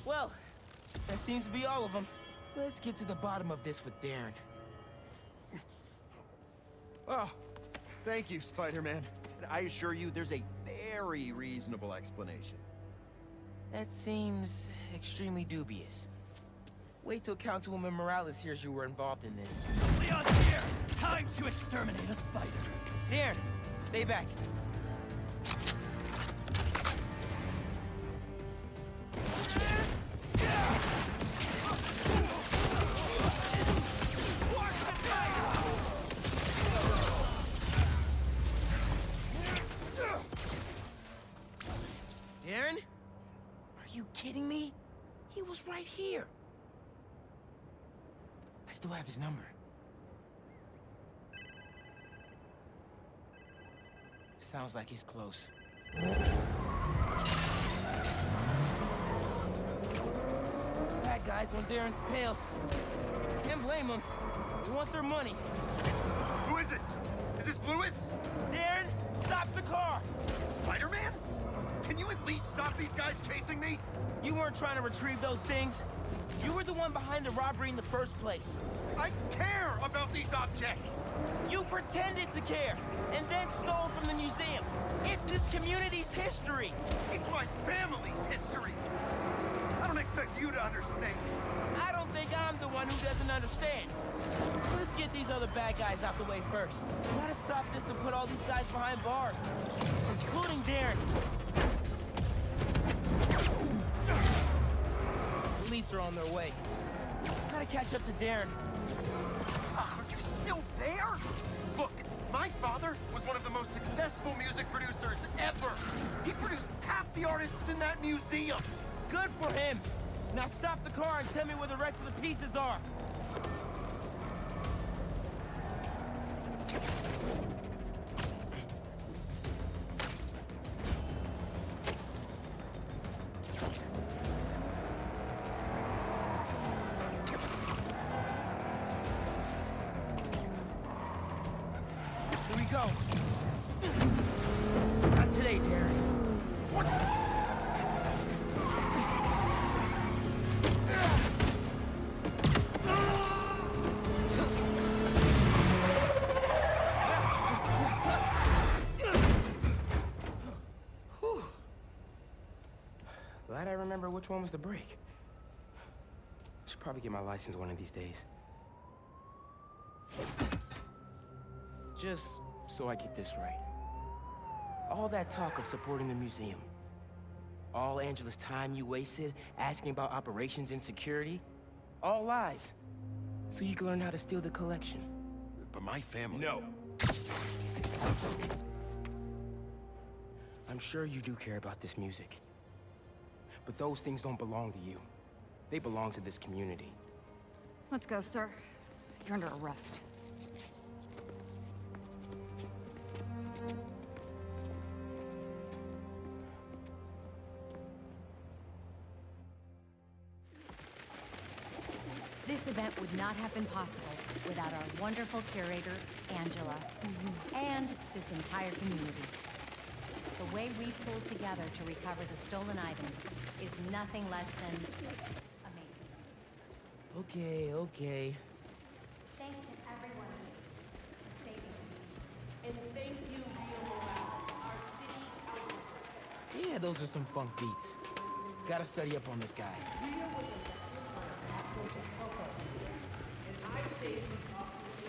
Well, that seems to be all of them. Let's get to the bottom of this with Darren. Oh, thank you, Spider-Man. And I assure you, there's a very reasonable explanation. That seems extremely dubious. Wait till Councilwoman Morales hears you were involved in this. Leon's here! Time to exterminate a spider. Darren, stay back. Darren? Are you kidding me? He was right here. I still have his number. Sounds like he's close. Bad guys on Darren's tail. Can't blame them. They want their money. Who is this? Is this Lewis? Darren, stop the car! Spider-Man? Can you at least stop these guys chasing me? You weren't trying to retrieve those things. You were the one behind the robbery in the first place. I care about these objects! You pretended to care, and then stole from the museum. It's this community's history. It's my family's history! I don't expect you to understand. I don't think I'm the one who doesn't understand. Let's get these other bad guys out the way first. We gotta stop this and put all these guys behind bars. Including Darren. Police are on their way. Gotta catch up to Darren. Are you still there? Look, my father was one of the most successful music producers ever. He produced half the artists in that museum. Good for him. Now stop the car and tell me where the rest of the pieces are. Here we go. Not today, Darren. What? Glad I remember which one was the brake. Should probably get my license one of these days. Just so I get this right. All that talk of supporting the museum, all Angela's time you wasted asking about operations and security, all lies. So you can learn how to steal the collection. But my family... No. I'm sure you do care about this music. But those things don't belong to you. They belong to this community. Let's go, sir. You're under arrest. This event would not have been possible without our wonderful curator, Angela, and this entire community. The way we pulled together to recover the stolen items is nothing less than amazing. Okay. Thanks to everyone for saving me. And thank you, Rio Morales, our city. Yeah, those are some funk beats. Gotta study up on this guy.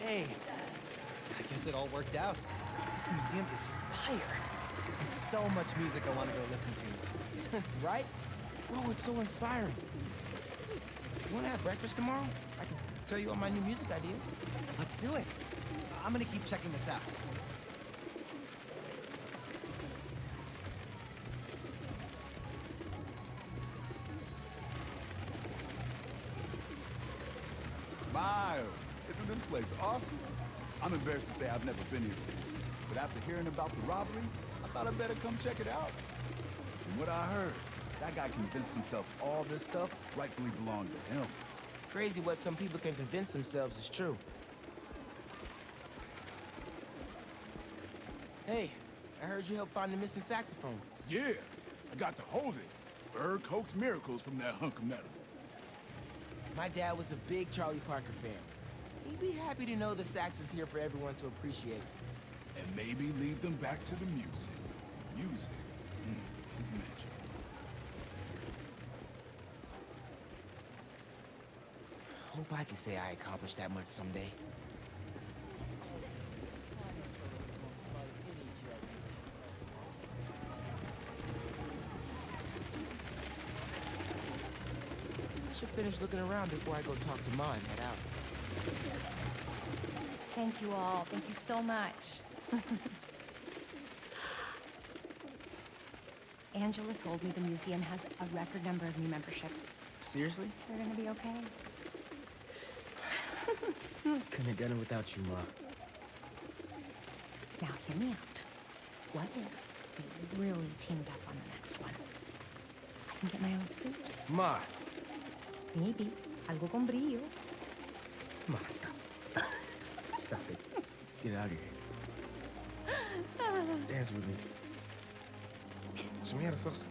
Hey, I guess it all worked out. This museum is fire. And so much music I want to go listen to. Right? Bro, it's so inspiring. You wanna have breakfast tomorrow? I can tell you all my new music ideas. Let's do it. I'm gonna keep checking this out. Miles, isn't this place awesome? I'm embarrassed to say I've never been here before, but after hearing about the robbery, I thought I'd better come check it out. From what I heard, that guy convinced himself all this stuff rightfully belonged to him. Crazy what some people can convince themselves is true. Hey, I heard you helped find the missing saxophone. Yeah, I got to hold it. Bird coaxed miracles from that hunk of metal. My dad was a big Charlie Parker fan. He'd be happy to know the sax is here for everyone to appreciate. And maybe lead them back to the music. Music is magic. Hope I can say I accomplished that much someday. I should finish looking around before I go talk to Ma and head out. Thank you all. Thank you so much. Angela told me the museum has a record number of new memberships. Seriously? They're gonna be okay. Couldn't have done it without you, Ma. Now, hear me out. What if we really teamed up on the next one? I can get my own suit. Ma! Maybe. Algo con brillo. Ma, stop. Stop it. Get out of here. Dance with me. Show me how to salsa.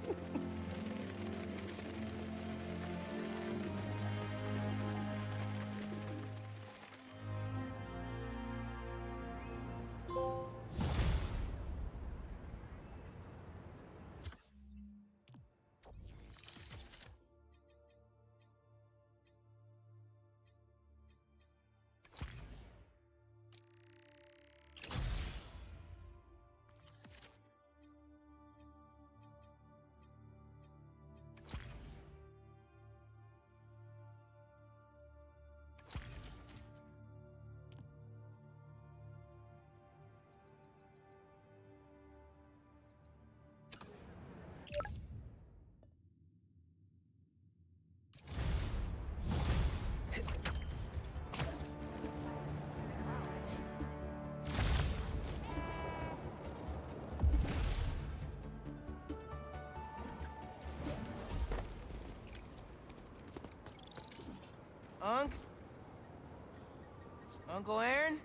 Uncle Aaron?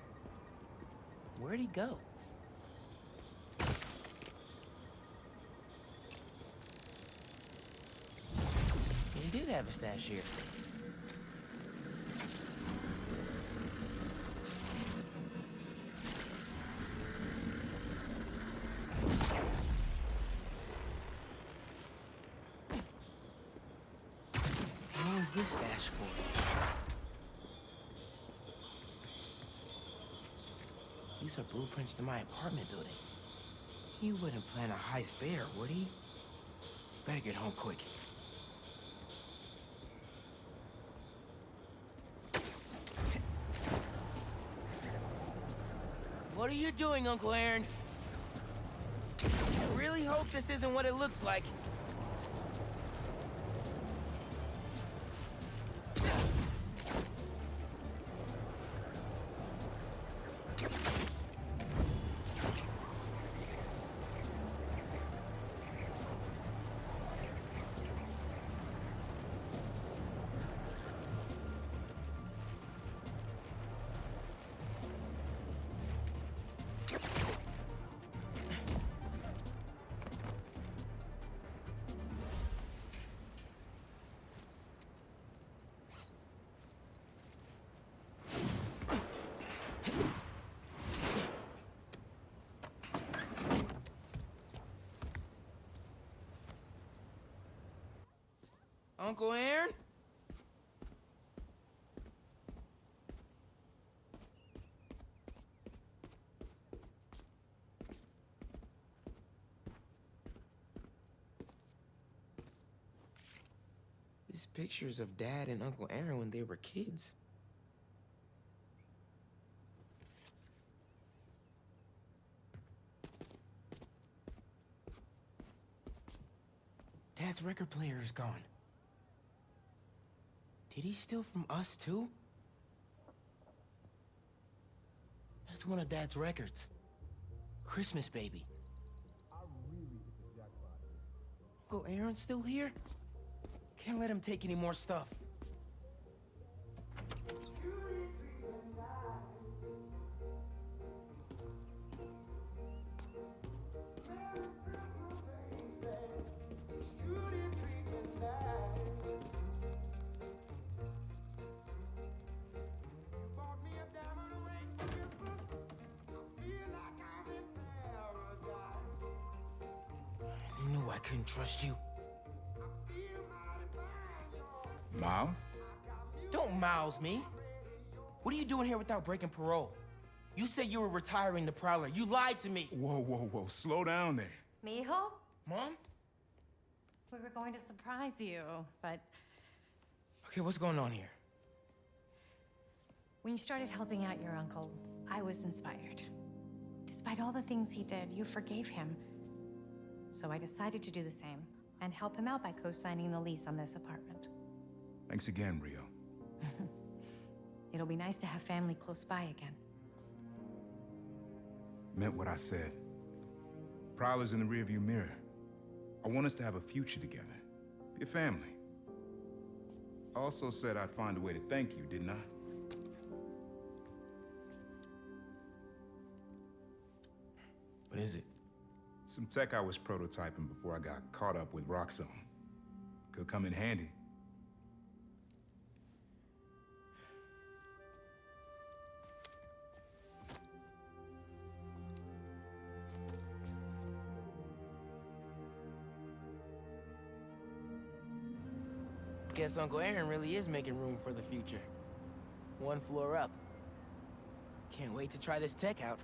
Where'd he go? He did have a stash here. What was this stash for? These are blueprints to my apartment building. He wouldn't plan a heist there, would he? Better get home quick. What are you doing, Uncle Aaron? I really hope this isn't what it looks like. Uncle Aaron? These pictures of Dad and Uncle Aaron when they were kids. Dad's record player is gone. Did he steal from us, too? That's one of Dad's records. Christmas Baby. Uncle Aaron's still here? Can't let him take any more stuff. I knew I couldn't trust you. Miles? Don't Miles me. What are you doing here without breaking parole? You said you were retiring the Prowler. You lied to me. Whoa, whoa, whoa. Slow down there. Mijo? Mom? We were going to surprise you, but Okay, what's going on here? when you started helping out your uncle, I was inspired. Despite all the things he did, you forgave him. So I decided to do the same and help him out by co-signing the lease on this apartment. Thanks again, Rio. It'll be nice to have family close by again. Meant what I said. Prowler's in the rearview mirror. I want us to have a future together. Be a family. I also said I'd find a way to thank you, didn't I? What is it? Some tech I was prototyping before I got caught up with Roxxon. Could come in handy. Guess Uncle Aaron really is making room for the future. One floor up. Can't wait to try this tech out.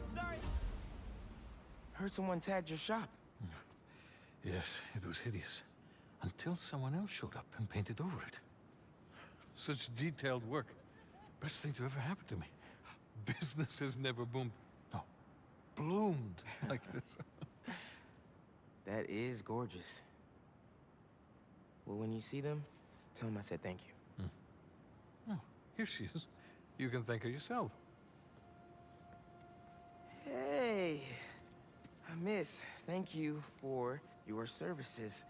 Sorry. Heard someone tagged your shop. Yes, it was hideous. Until someone else showed up and painted over it. Such detailed work. Best thing to ever happen to me. Business has never boomed. No, bloomed like this. That is gorgeous. Well, when you see them, tell them I said thank you. Oh, here she is. You can thank her yourself. Hey, miss, thank you for your services.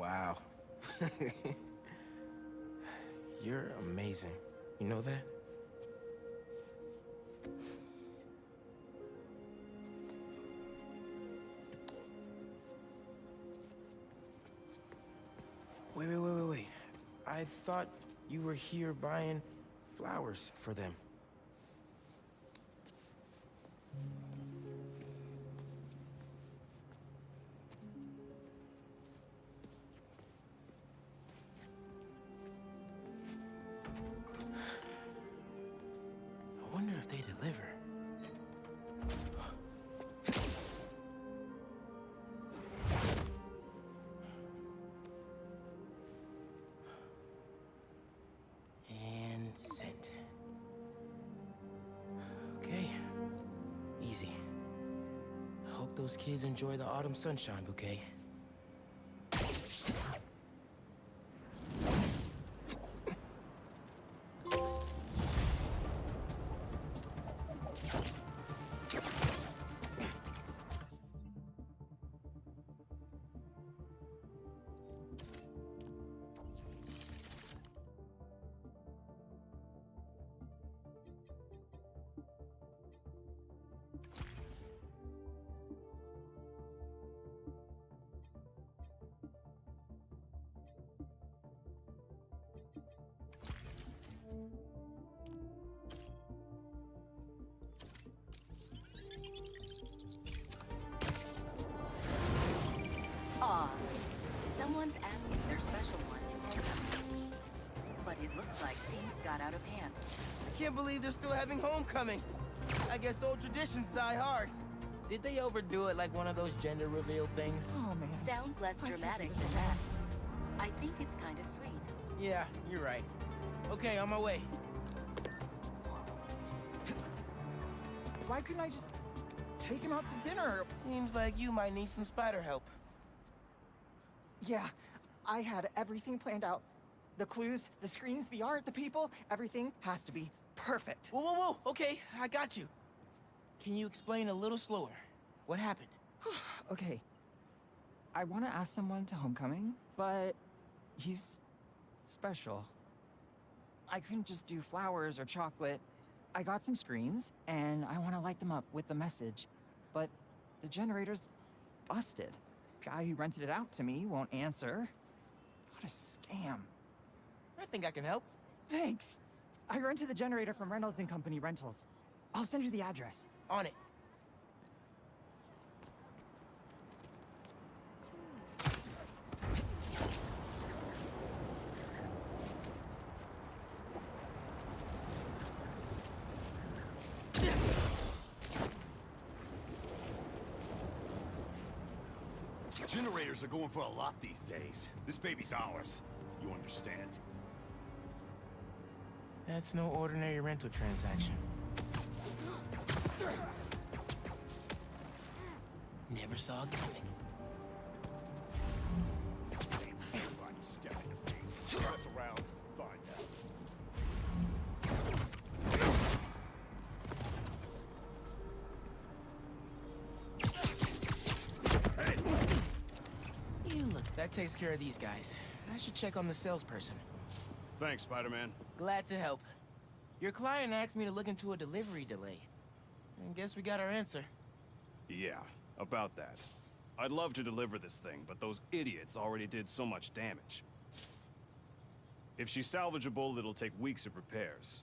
Wow. You're amazing. You know that? Wait. I thought you were here buying flowers for them. I wonder if they deliver. And sent. Okay. Easy. I hope those kids enjoy the autumn sunshine bouquet. Aw, someone's asking their special one to homecoming. But it looks like things got out of hand. I can't believe they're still having homecoming. I guess old traditions die hard. Did they overdo it like one of those gender reveal things? Oh, man. Sounds less dramatic than that. I think it's kind of sweet. Yeah, you're right. Okay, on my way. Why couldn't I just take him out to dinner? Seems like you might need some spider help. Yeah, I had everything planned out. The clues, the screens, the art, the people, everything has to be perfect. Whoa. Okay, I got you. Can you explain a little slower? What happened? Okay. I want to ask someone to homecoming, but he's special. I couldn't just do flowers or chocolate. I got some screens, and I want to light them up with the message, but the generator's busted. Guy who rented it out to me won't answer. What a scam. I think I can help. Thanks. I rented the generator from Reynolds & Company Rentals. I'll send you the address. On it. Generators are going for a lot these days. This baby's ours. You understand? That's no ordinary rental transaction. Never saw it coming. Around, find out. Look, that takes care of these guys. I should check on the salesperson. Thanks, Spider-Man. Glad to help. Your client asked me to look into a delivery delay. I guess we got our answer. Yeah, about that. I'd love to deliver this thing, but those idiots already did so much damage. If she's salvageable, it'll take weeks of repairs.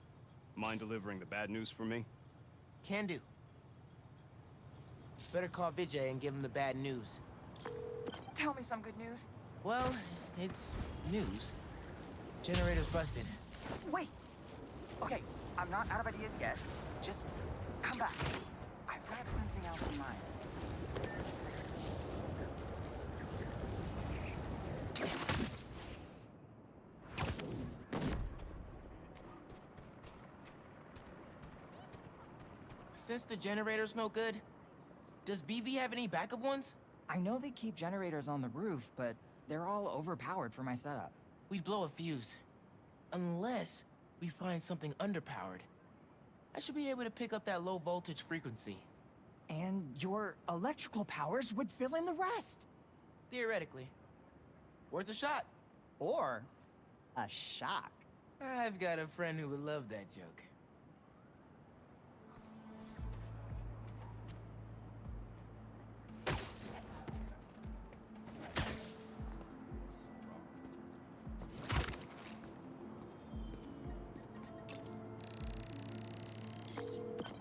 Mind delivering the bad news for me? Can do. Better call Vijay and give him the bad news. Tell me some good news. Well, it's news. Generator's busted. Wait! Okay, I'm not out of ideas yet. Just come back. I've got something else in mind. Since the generator's no good, does BV have any backup ones? I know they keep generators on the roof, but they're all overpowered for my setup. We'd blow a fuse. Unless we find something underpowered. I should be able to pick up that low voltage frequency. And your electrical powers would fill in the rest. Theoretically. Worth a shot. Or a shock. I've got a friend who would love that joke.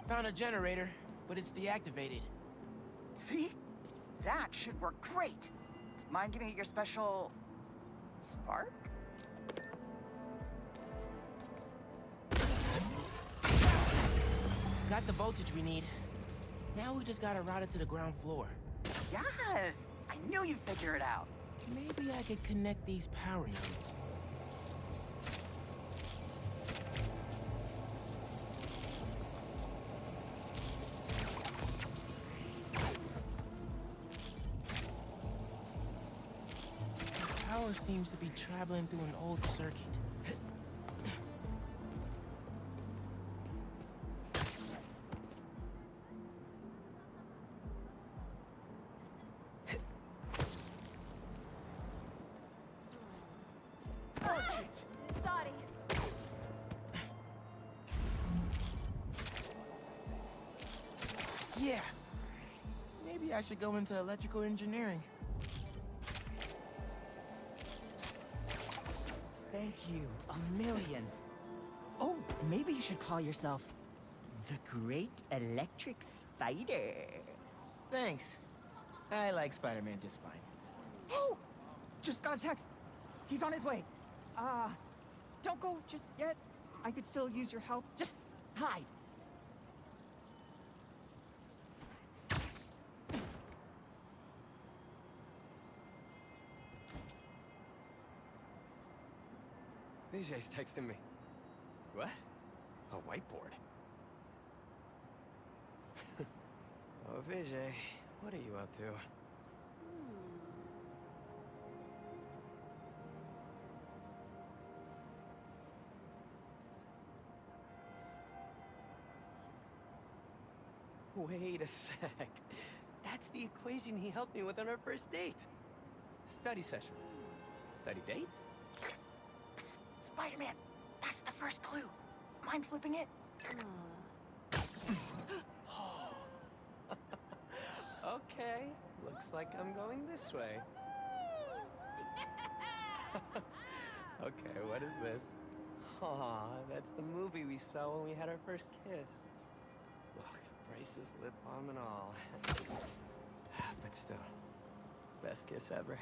Found a generator, but it's deactivated. See? That should work great. Mind giving it your special... spark? Got the voltage we need. Now we just gotta route it to the ground floor. Yes! I knew you'd figure it out. Maybe I could connect these power nodes. Power seems to be traveling through an old circuit. Sorry. Yeah. Maybe I should go into electrical engineering. Thank you. A million. Oh, maybe you should call yourself the Great Electric Spider. Thanks. I like Spider-Man just fine. Oh! Just got a text. He's on his way. Don't go just yet. I could still use your help. Just hide. Vijay's texting me. What? A whiteboard? Oh, Vijay, what are you up to? Wait a sec. That's the equation he helped me with on our first date. Study session. Study date? Spider-Man, that's the first clue. Mind flipping it? Okay, looks like I'm going this way. Okay, what is this? Aw, that's the movie we saw when we had our first kiss. Look, braces, lip balm and all. But still, best kiss ever.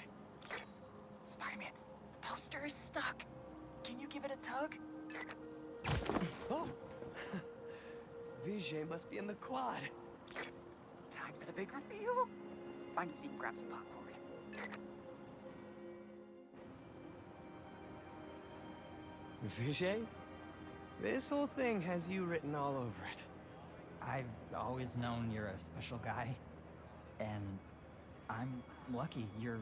Spider-Man, the poster is stuck. Can you give it a tug? Oh! Vijay must be in the quad. Time for the big reveal. Find a seat and grab some popcorn. Vijay? This whole thing has you written all over it. I've always known you're a special guy. And I'm lucky you're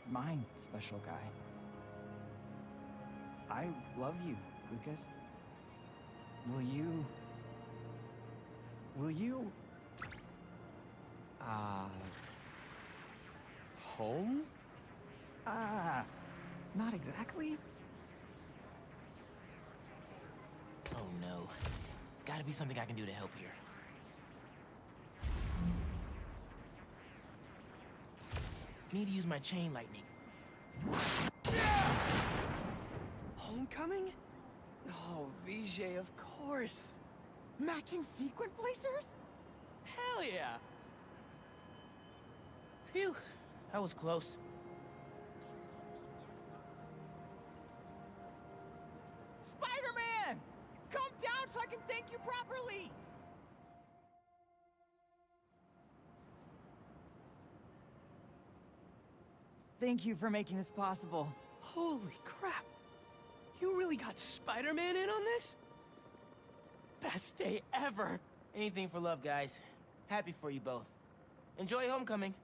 my special guy. I love you, Lucas. Will you... Home? Not exactly. Oh no. Gotta be something I can do to help here. Need to use my chain lightning. Homecoming? Oh, Vijay, of course. Matching sequin placers? Hell yeah! Phew, that was close. Spider-Man! Come down so I can thank you properly! Thank you for making this possible. Holy crap! You really got Spider-Man in on this? Best day ever! Anything for love, guys. Happy for you both. Enjoy homecoming.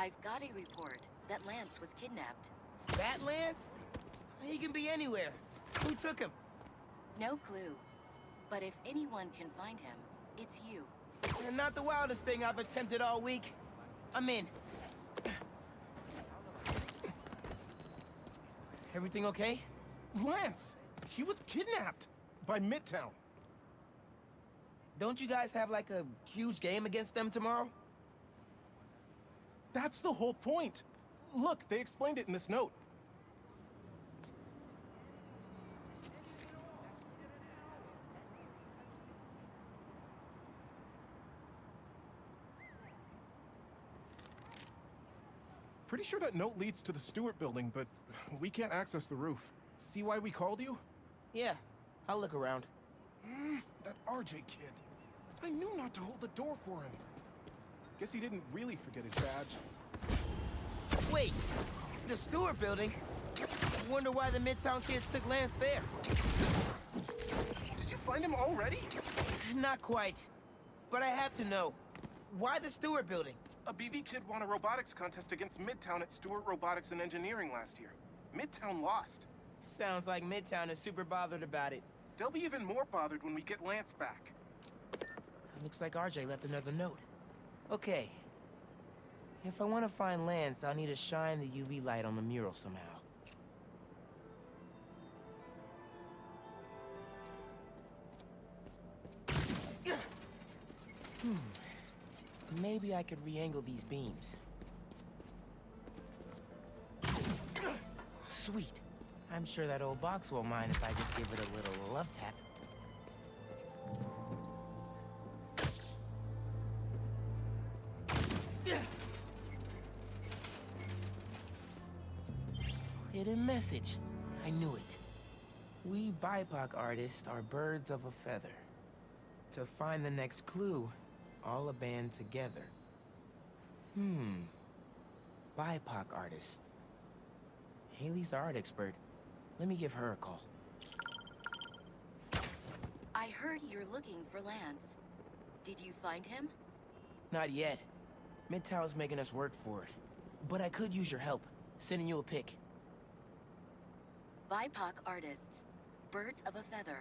I've got a report that Lance was kidnapped. That Lance? He can be anywhere. Who took him? No clue. But if anyone can find him, it's you. And not the wildest thing I've attempted all week. I'm in. Everything okay? Lance! He was kidnapped by Midtown. Don't you guys have like a huge game against them tomorrow? That's the whole point. Look, they explained it in this note. Pretty sure that note leads to the Stewart building, but we can't access the roof. See why we called you? Yeah, I'll look around. That RJ kid. I knew not to hold the door for him. Guess he didn't really forget his badge. Wait, the Stewart building? Wonder why the Midtown kids took Lance there. Did you find him already? Not quite, but I have to know. Why the Stewart building? A BV kid won a robotics contest against Midtown at Stewart Robotics and Engineering last year. Midtown lost. Sounds like Midtown is super bothered about it. They'll be even more bothered when we get Lance back. Looks like RJ left another note. Okay. If I want to find Lance, I'll need to shine the UV light on the mural somehow. Maybe I could re-angle these beams. Sweet. I'm sure that old box won't mind if I just give it a little love tap. Hidden message. I knew it. We BIPOC artists are birds of a feather. To find the next clue, all a band together. BIPOC artists. Haley's the art expert. Let me give her a call. I heard you're looking for Lance. Did you find him? Not yet. Midtown's making us work for it. But I could use your help, sending you a pic. BIPOC artists. Birds of a feather.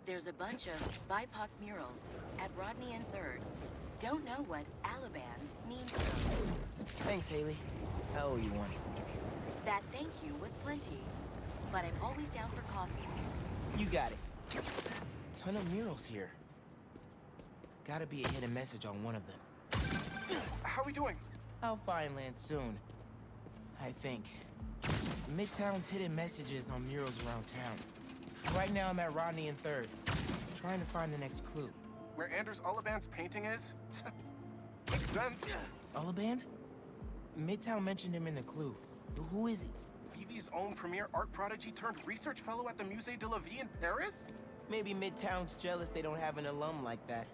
There's a bunch of BIPOC murals at Rodney and 3rd. Don't know what Alaband means though. Thanks, Haley. I owe you one. That thank you was plenty. But I'm always down for coffee. You got it. Ton of murals here. Gotta be a hidden message on one of them. How we doing? I'll find Lance soon. I think. Midtown's hidden messages on murals around town. Right now I'm at Rodney and 3rd, trying to find the next clue. Where Anders Ullaband's painting is? Makes sense. Ullaband? Midtown mentioned him in the clue. Who is he? BV's own premier art prodigy turned research fellow at the Musée de la Vie in Paris? Maybe Midtown's jealous they don't have an alum like that.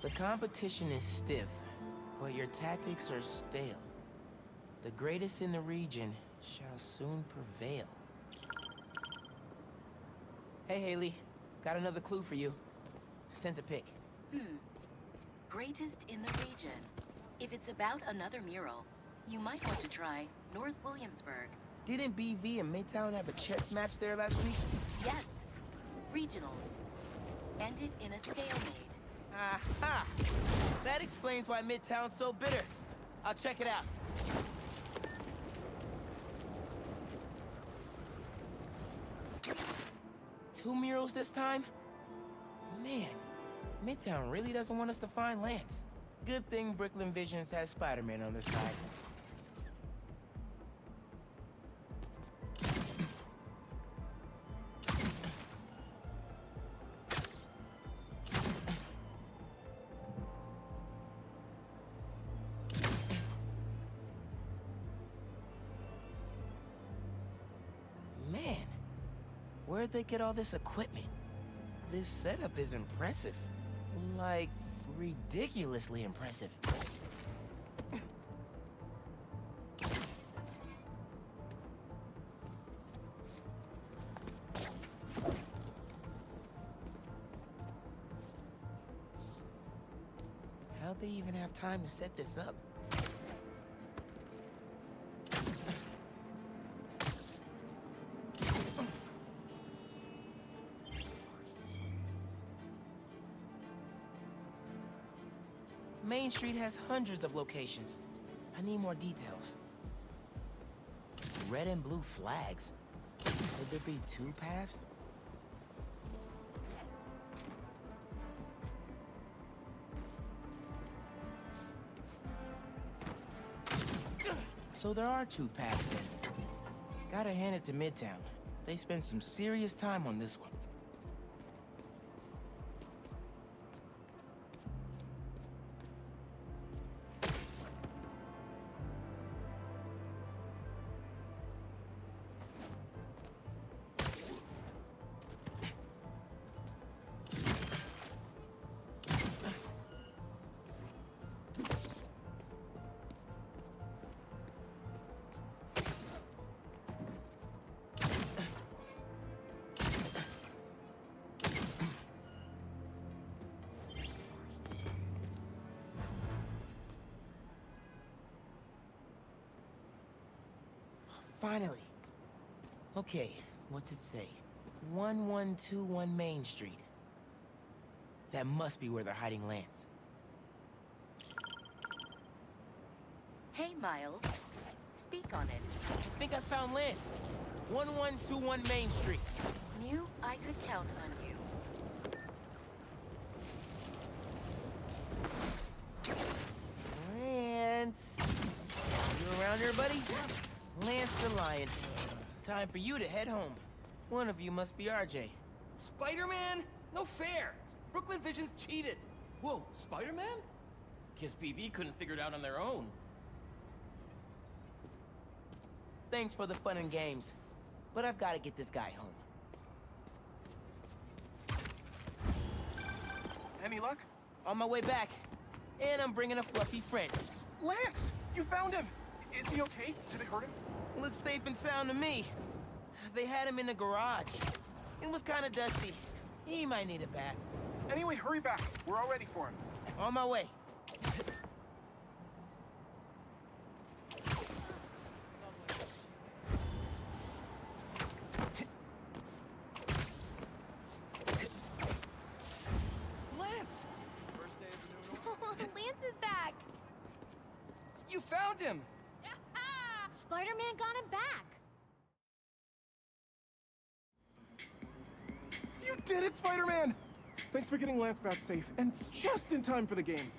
The competition is stiff, but your tactics are stale. The greatest in the region shall soon prevail. Hey, Haley. Got another clue for you. Sent a pic. Greatest in the region. If it's about another mural, you might want to try North Williamsburg. Didn't BV and Midtown have a chess match there last week? Yes. Regionals. Ended in a stalemate. Aha! That explains why Midtown's so bitter. I'll check it out. Two murals this time? Man, Midtown really doesn't want us to find Lance. Good thing Brooklyn Visions has Spider-Man on their side. Where'd they get all this equipment? This setup is impressive. Like, ridiculously impressive. How'd they even have time to set this up? Main Street has hundreds of locations. I need more details. Red and blue flags. Could there be two paths? So there are two paths then. Gotta hand it to Midtown. They spent some serious time on this one. Finally. Okay, what's it say? 1121 Main Street. That must be where they're hiding Lance. Hey, Miles. Speak on it. I think I found Lance. 1121 Main Street. Knew I could count on you. Lance. You around here, buddy? Lance the Lion. Time for you to head home. One of you must be RJ. Spider-Man? No fair! Brooklyn Vision's cheated! Whoa, Spider-Man? Guess BB couldn't figure it out on their own. Thanks for the fun and games, but I've got to get this guy home. Any luck? On my way back. And I'm bringing a fluffy friend. Lance! You found him! Is he okay? Did they hurt him? Looks safe and sound to me. They had him in the garage. It was kind of dusty. He might need a bath. Anyway, hurry back. We're all ready for him. On my way. Lance! Lance is back! You found him! Spider-Man got him back! You did it, Spider-Man! Thanks for getting Lance back safe, and just in time for the game.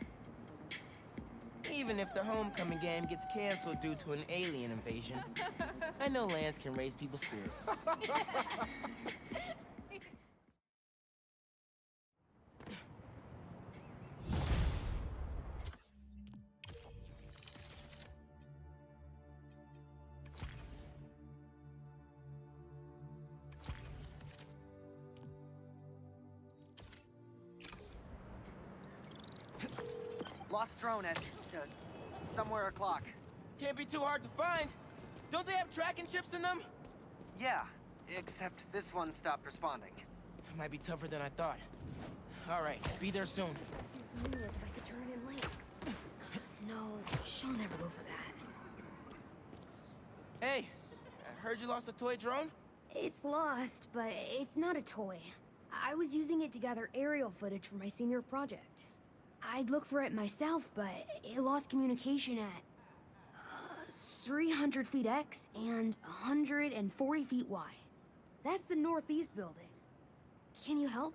Even if the homecoming game gets canceled due to an alien invasion, I know Lance can raise people's spirits. Lost drone at somewhere o'clock. Can't be too hard to find. Don't they have tracking chips in them? Yeah, except this one stopped responding. Might be tougher than I thought. All right, be there soon. I knew if I could turn it in late. No, she'll never go for that. Hey, I heard you lost a toy drone? It's lost, but it's not a toy. I was using it to gather aerial footage for my senior project. I'd look for it myself, but it lost communication at 300 feet X and 140 feet Y. That's the northeast building. Can you help?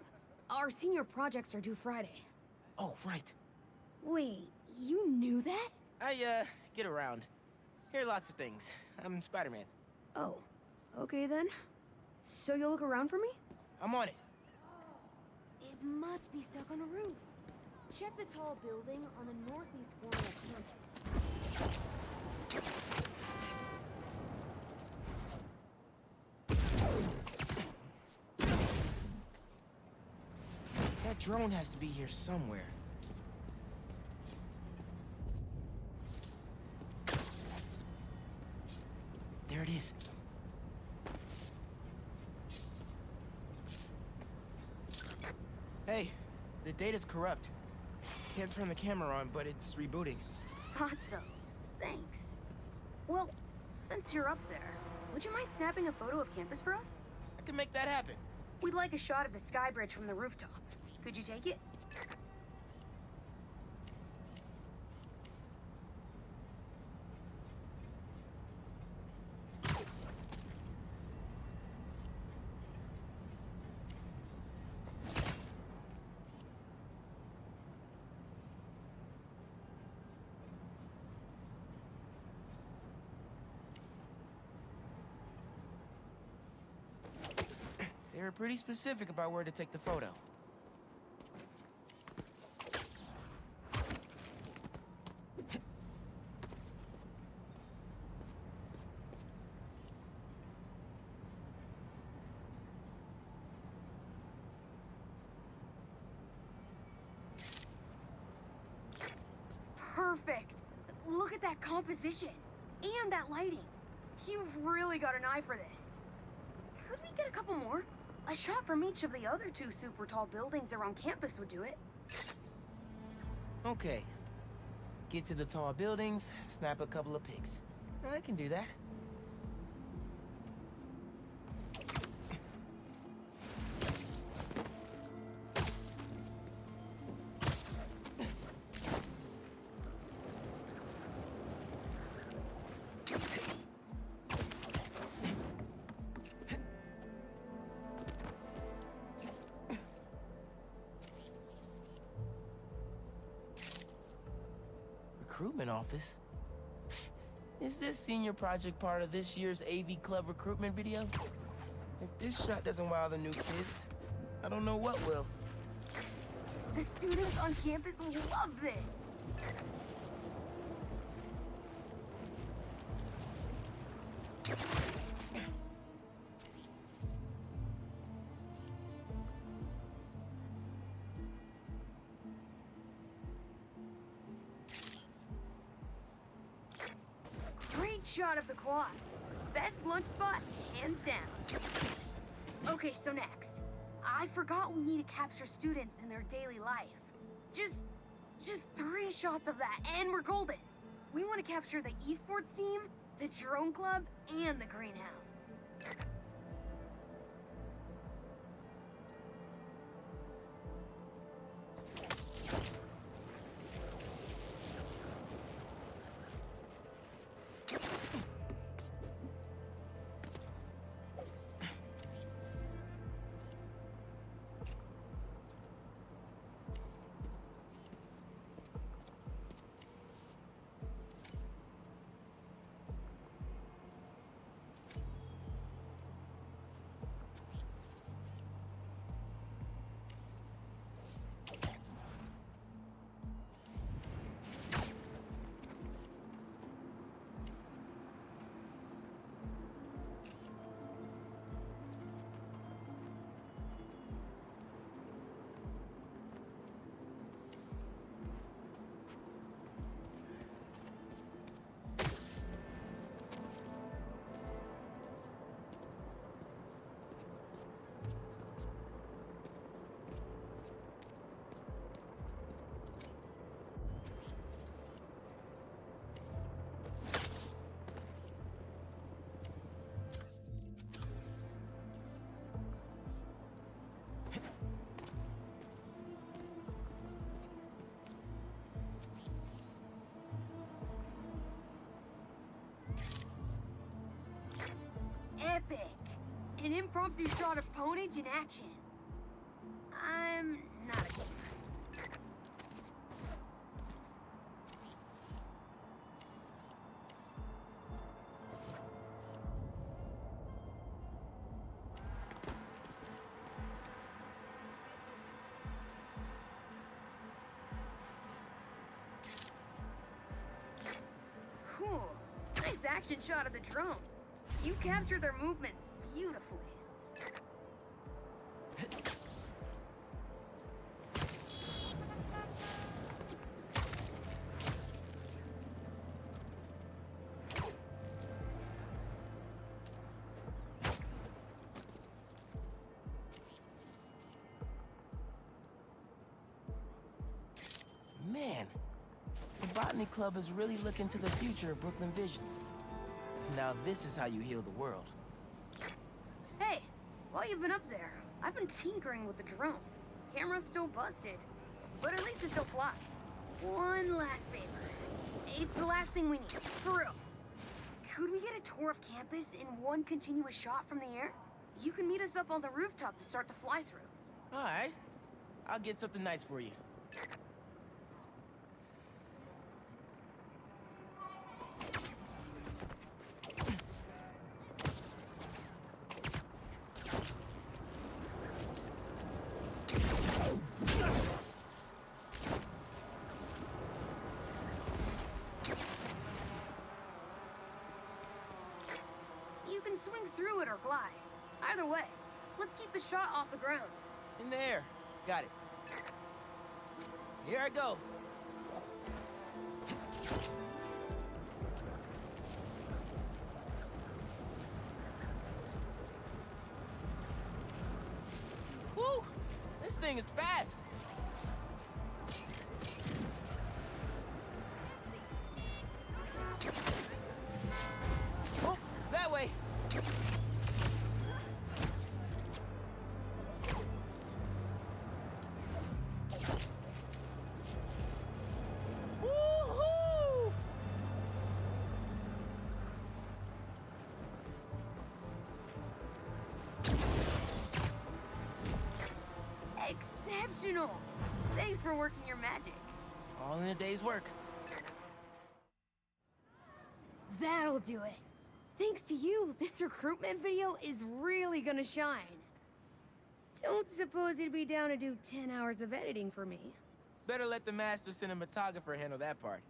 Our senior projects are due Friday. Oh, right. Wait, you knew that? I, get around. Hear lots of things. I'm Spider-Man. Oh, okay then. So you'll look around for me? I'm on it. It must be stuck on a roof. Check the tall building on the northeast corner of campus. That drone has to be here somewhere. There it is. Hey, the data's corrupt. Can't turn the camera on, but it's rebooting. Thought so. Thanks. Well, since you're up there, would you mind snapping a photo of campus for us? I can make that happen. We'd like a shot of the sky bridge from the rooftop. Could you take it? They were pretty specific about where to take the photo. Perfect. Look at that composition and that lighting. You've really got an eye for this. Could we get a couple more? A shot from each of the other 2 super tall buildings around campus would do it. Okay. Get to the tall buildings, snap a couple of pics. I can do that. Recruitment office? Is this senior project part of this year's AV Club recruitment video? If this shot doesn't wow the new kids, I don't know what will. The students on campus love this. Great shot of the quad. Best lunch spot, hands down. Okay, so next. I forgot we need to capture students in their daily life. Just 3 shots of that, and we're golden. We want to capture the esports team, the drone club, and the greenhouse. Epic! An impromptu shot of Ponage in action. I'm not a gamer. Whew. Nice action shot of the drones. You captured their movements beautifully. Man, the Botany Club is really looking to the future of Brooklyn Visions. Now this is how you heal the world. Hey, while you've been up there, I've been tinkering with the drone. Camera's still busted, but at least it still flies. One last favor. It's the last thing we need, for real. Could we get a tour of campus in one continuous shot from the air? You can meet us up on the rooftop to start the fly-through. All right. I'll get something nice for you. You can swing through it or glide. Either way, let's keep the shot off the ground. In the air. Got it. Here I go. Woo! This thing is fast. Oh, that way. Woohoo! Exceptional! Thanks for working your magic. All in a day's work. That'll do it. Thanks to you, this recruitment video is really gonna shine. Don't suppose you'd be down to do 10 hours of editing for me. Better let the master cinematographer handle that part.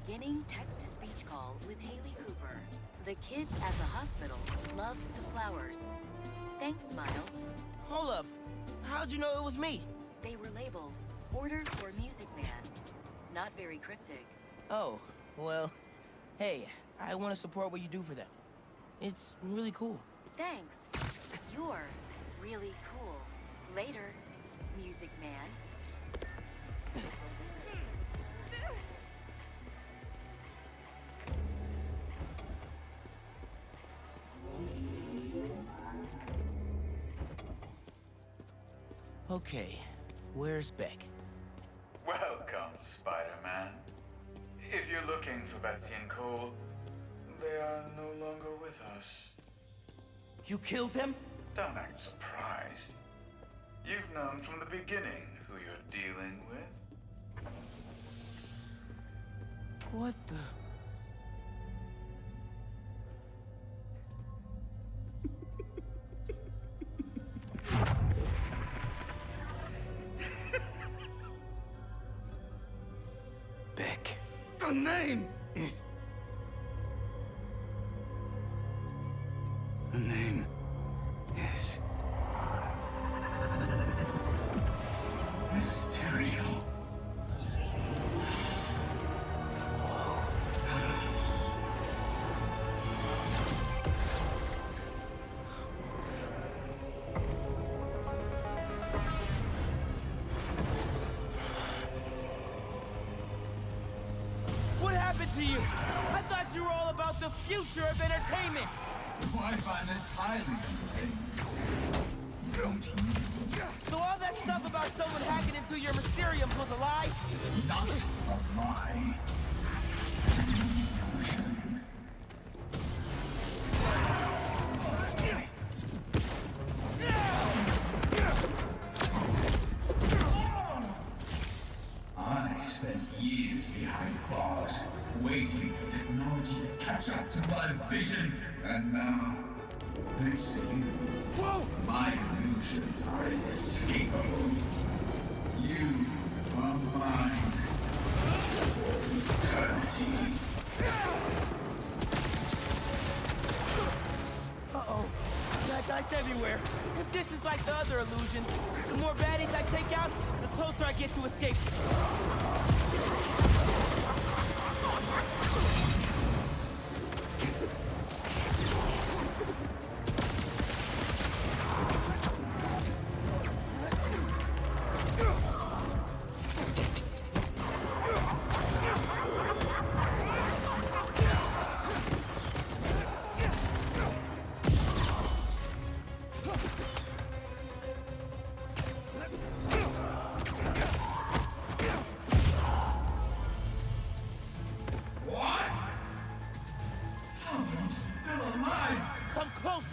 Beginning text-to-speech call with Haley Cooper. The kids at the hospital loved the flowers. Thanks, Miles. Hold up. How'd you know it was me? They were labeled Order for Music Man. Not very cryptic. Oh, well, hey, I want to support what you do for them. It's really cool. Thanks. You're really cool. Later, Music Man. Okay, where's Beck? Welcome, Spider-Man. If you're looking for Betsy and Cole, they are no longer with us. You killed them? Don't act surprised. You've known from the beginning who you're dealing with. What the... Beck. The name is... The name is... Mysterio. What happened to you? I thought you were all about the future of entertainment. I find this highly entertaining. Don't you? So all that stuff about someone hacking into your Mysteriums was a lie? Not a lie. An illusion. waiting for technology to catch up to my vision, and now, thanks to you, my illusions are inescapable. You are mine for eternity. Uh-oh. Bad guys everywhere. If this is like the other illusions, the more baddies I take out, the closer I get to escape.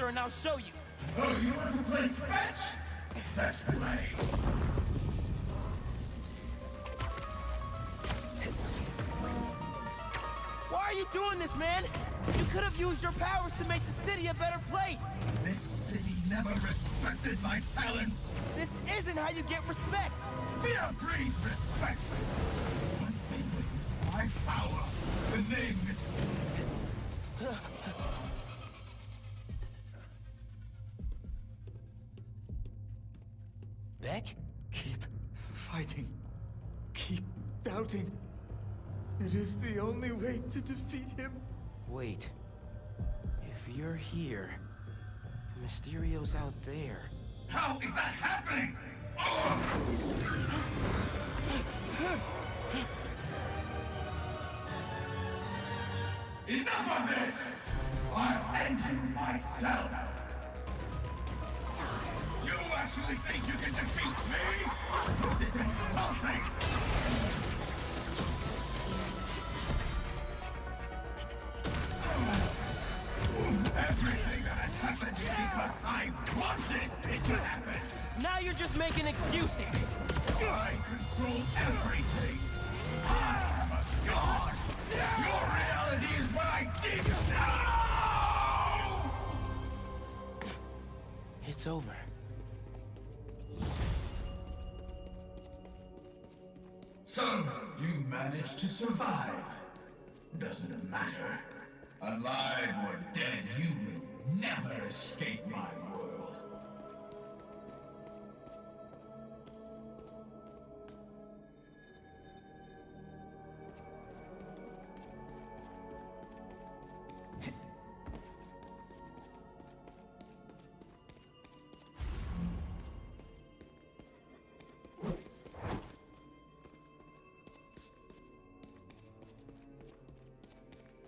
And I'll show you. Oh, you want to play fetch? Let's play. Why are you doing this, man? You could have used your powers to make the city a better place. This city never respected my talents. This isn't how you get respect. Fear breeds respect. One thing is my power. The name is... Beck? Keep fighting. Keep doubting. It is the only way to defeat him. Wait. If you're here, Mysterio's out there. How is that happening? Enough of this! I'll end you myself! You actually think you can defeat me? This is insulting! Everything that has happened is because I wanted it to happen! Now you're just making excuses! I control everything! I am a god! Your reality is what I did now! It's over. So, you managed to survive. Doesn't matter. Alive or dead, you will never escape my world.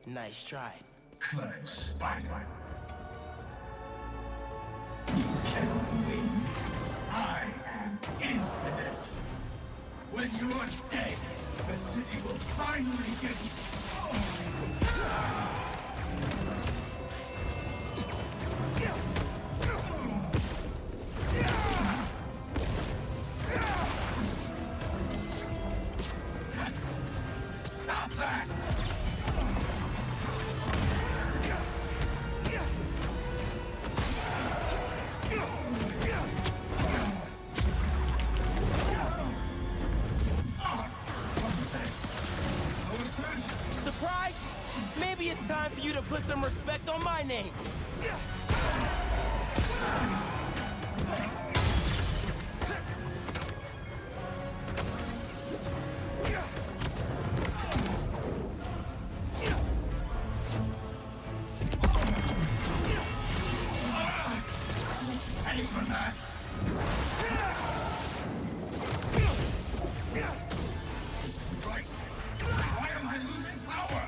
Nice try. Clever spider. You cannot win. I am infinite. When you are dead, the city will finally get... Stop that! Surprise? Maybe it's time for you to put some respect on my name. Ready for that? Right. Why am I losing power?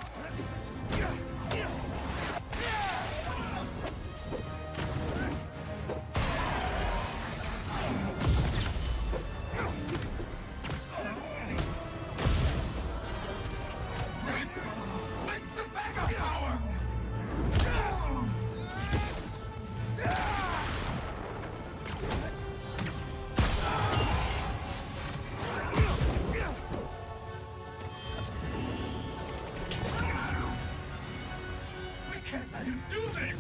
can't let him do this!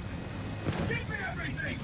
Give me everything!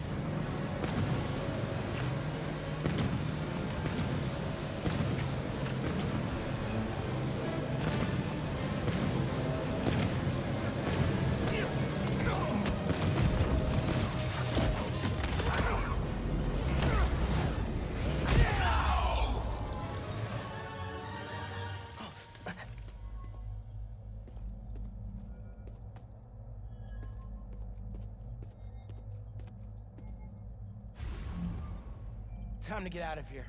Time to get out of here.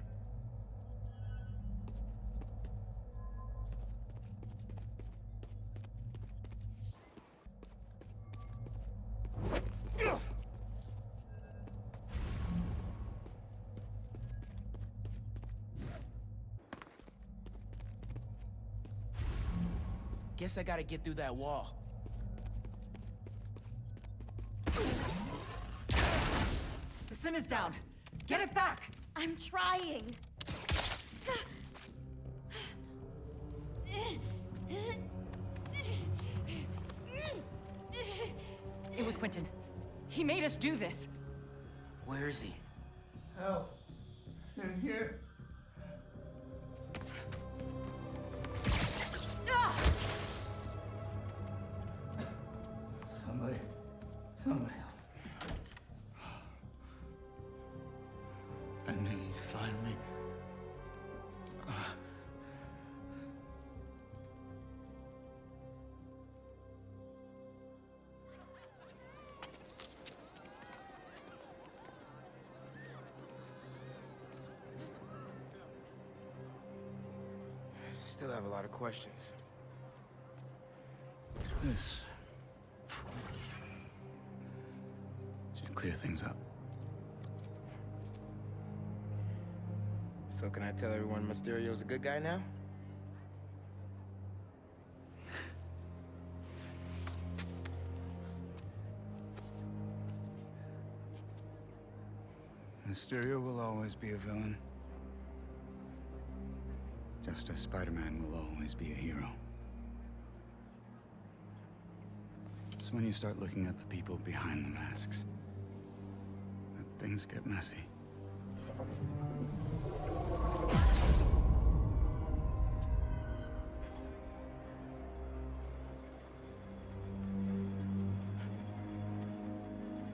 Guess I gotta get through that wall. The sim is down. Get it back! I'm trying. It was Quentin. He made us do this. Where is he? Help. In here. Somebody help. I knew you'd find me. Still have a lot of questions. This should clear things up. So can I tell everyone Mysterio's a good guy now? Mysterio will always be a villain. Just as Spider-Man will always be a hero. It's when you start looking at the people behind the masks that things get messy.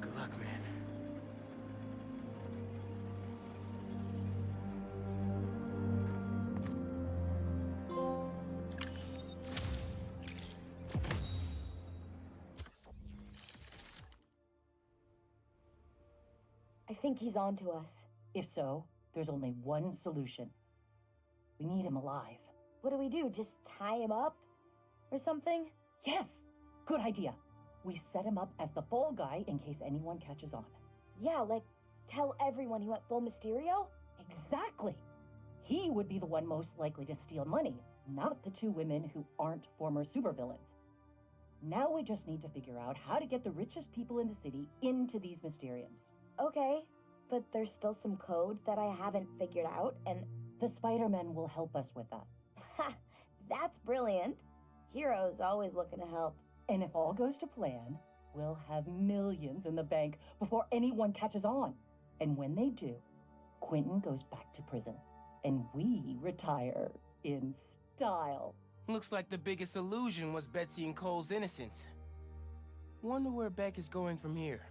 Good luck, man. I think he's on to us. If so, there's only one solution. We need him alive. What do? Just tie him up? Or something? Yes! Good idea. We set him up as the fall guy in case anyone catches on. Yeah, like, tell everyone he went full Mysterio? Exactly! He would be the one most likely to steal money, not the two women who aren't former supervillains. Now we just need to figure out how to get the richest people in the city into these Mysteriums. Okay, but there's still some code that I haven't figured out, and... The Spider-Men will help us with that. Ha! That's brilliant. Heroes always looking to help. And if all goes to plan, we'll have millions in the bank before anyone catches on. And when they do, Quentin goes back to prison, and we retire in style. Looks like the biggest illusion was Betsy and Cole's innocence. Wonder where Beck is going from here.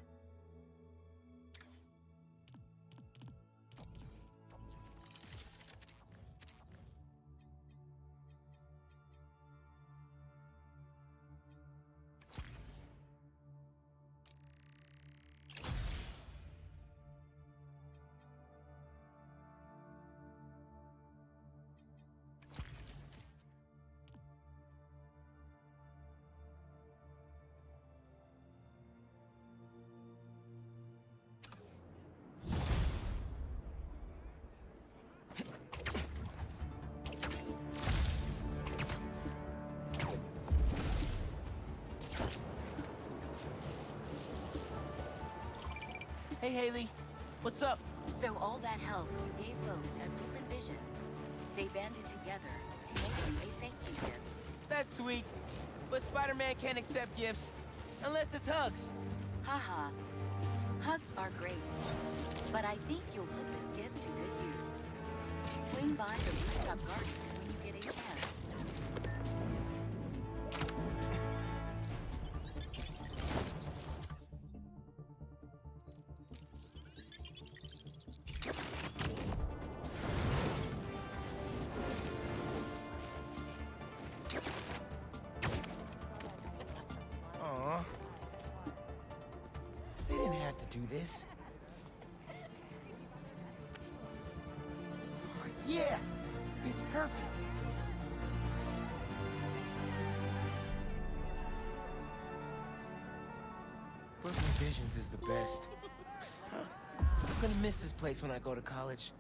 Hey, Haley. What's up? So all that help you gave folks at Woodland Visions, they banded together to make you a thank you gift. That's sweet. But Spider-Man can't accept gifts. Unless it's hugs. Haha. Hugs are great, but I think you'll put this gift to good use. Swing by the rooftop garden when you get a chance. Aw. They didn't have to do this. Yeah! It's perfect. Brooklyn Visions is the best. I'm gonna miss this place when I go to college.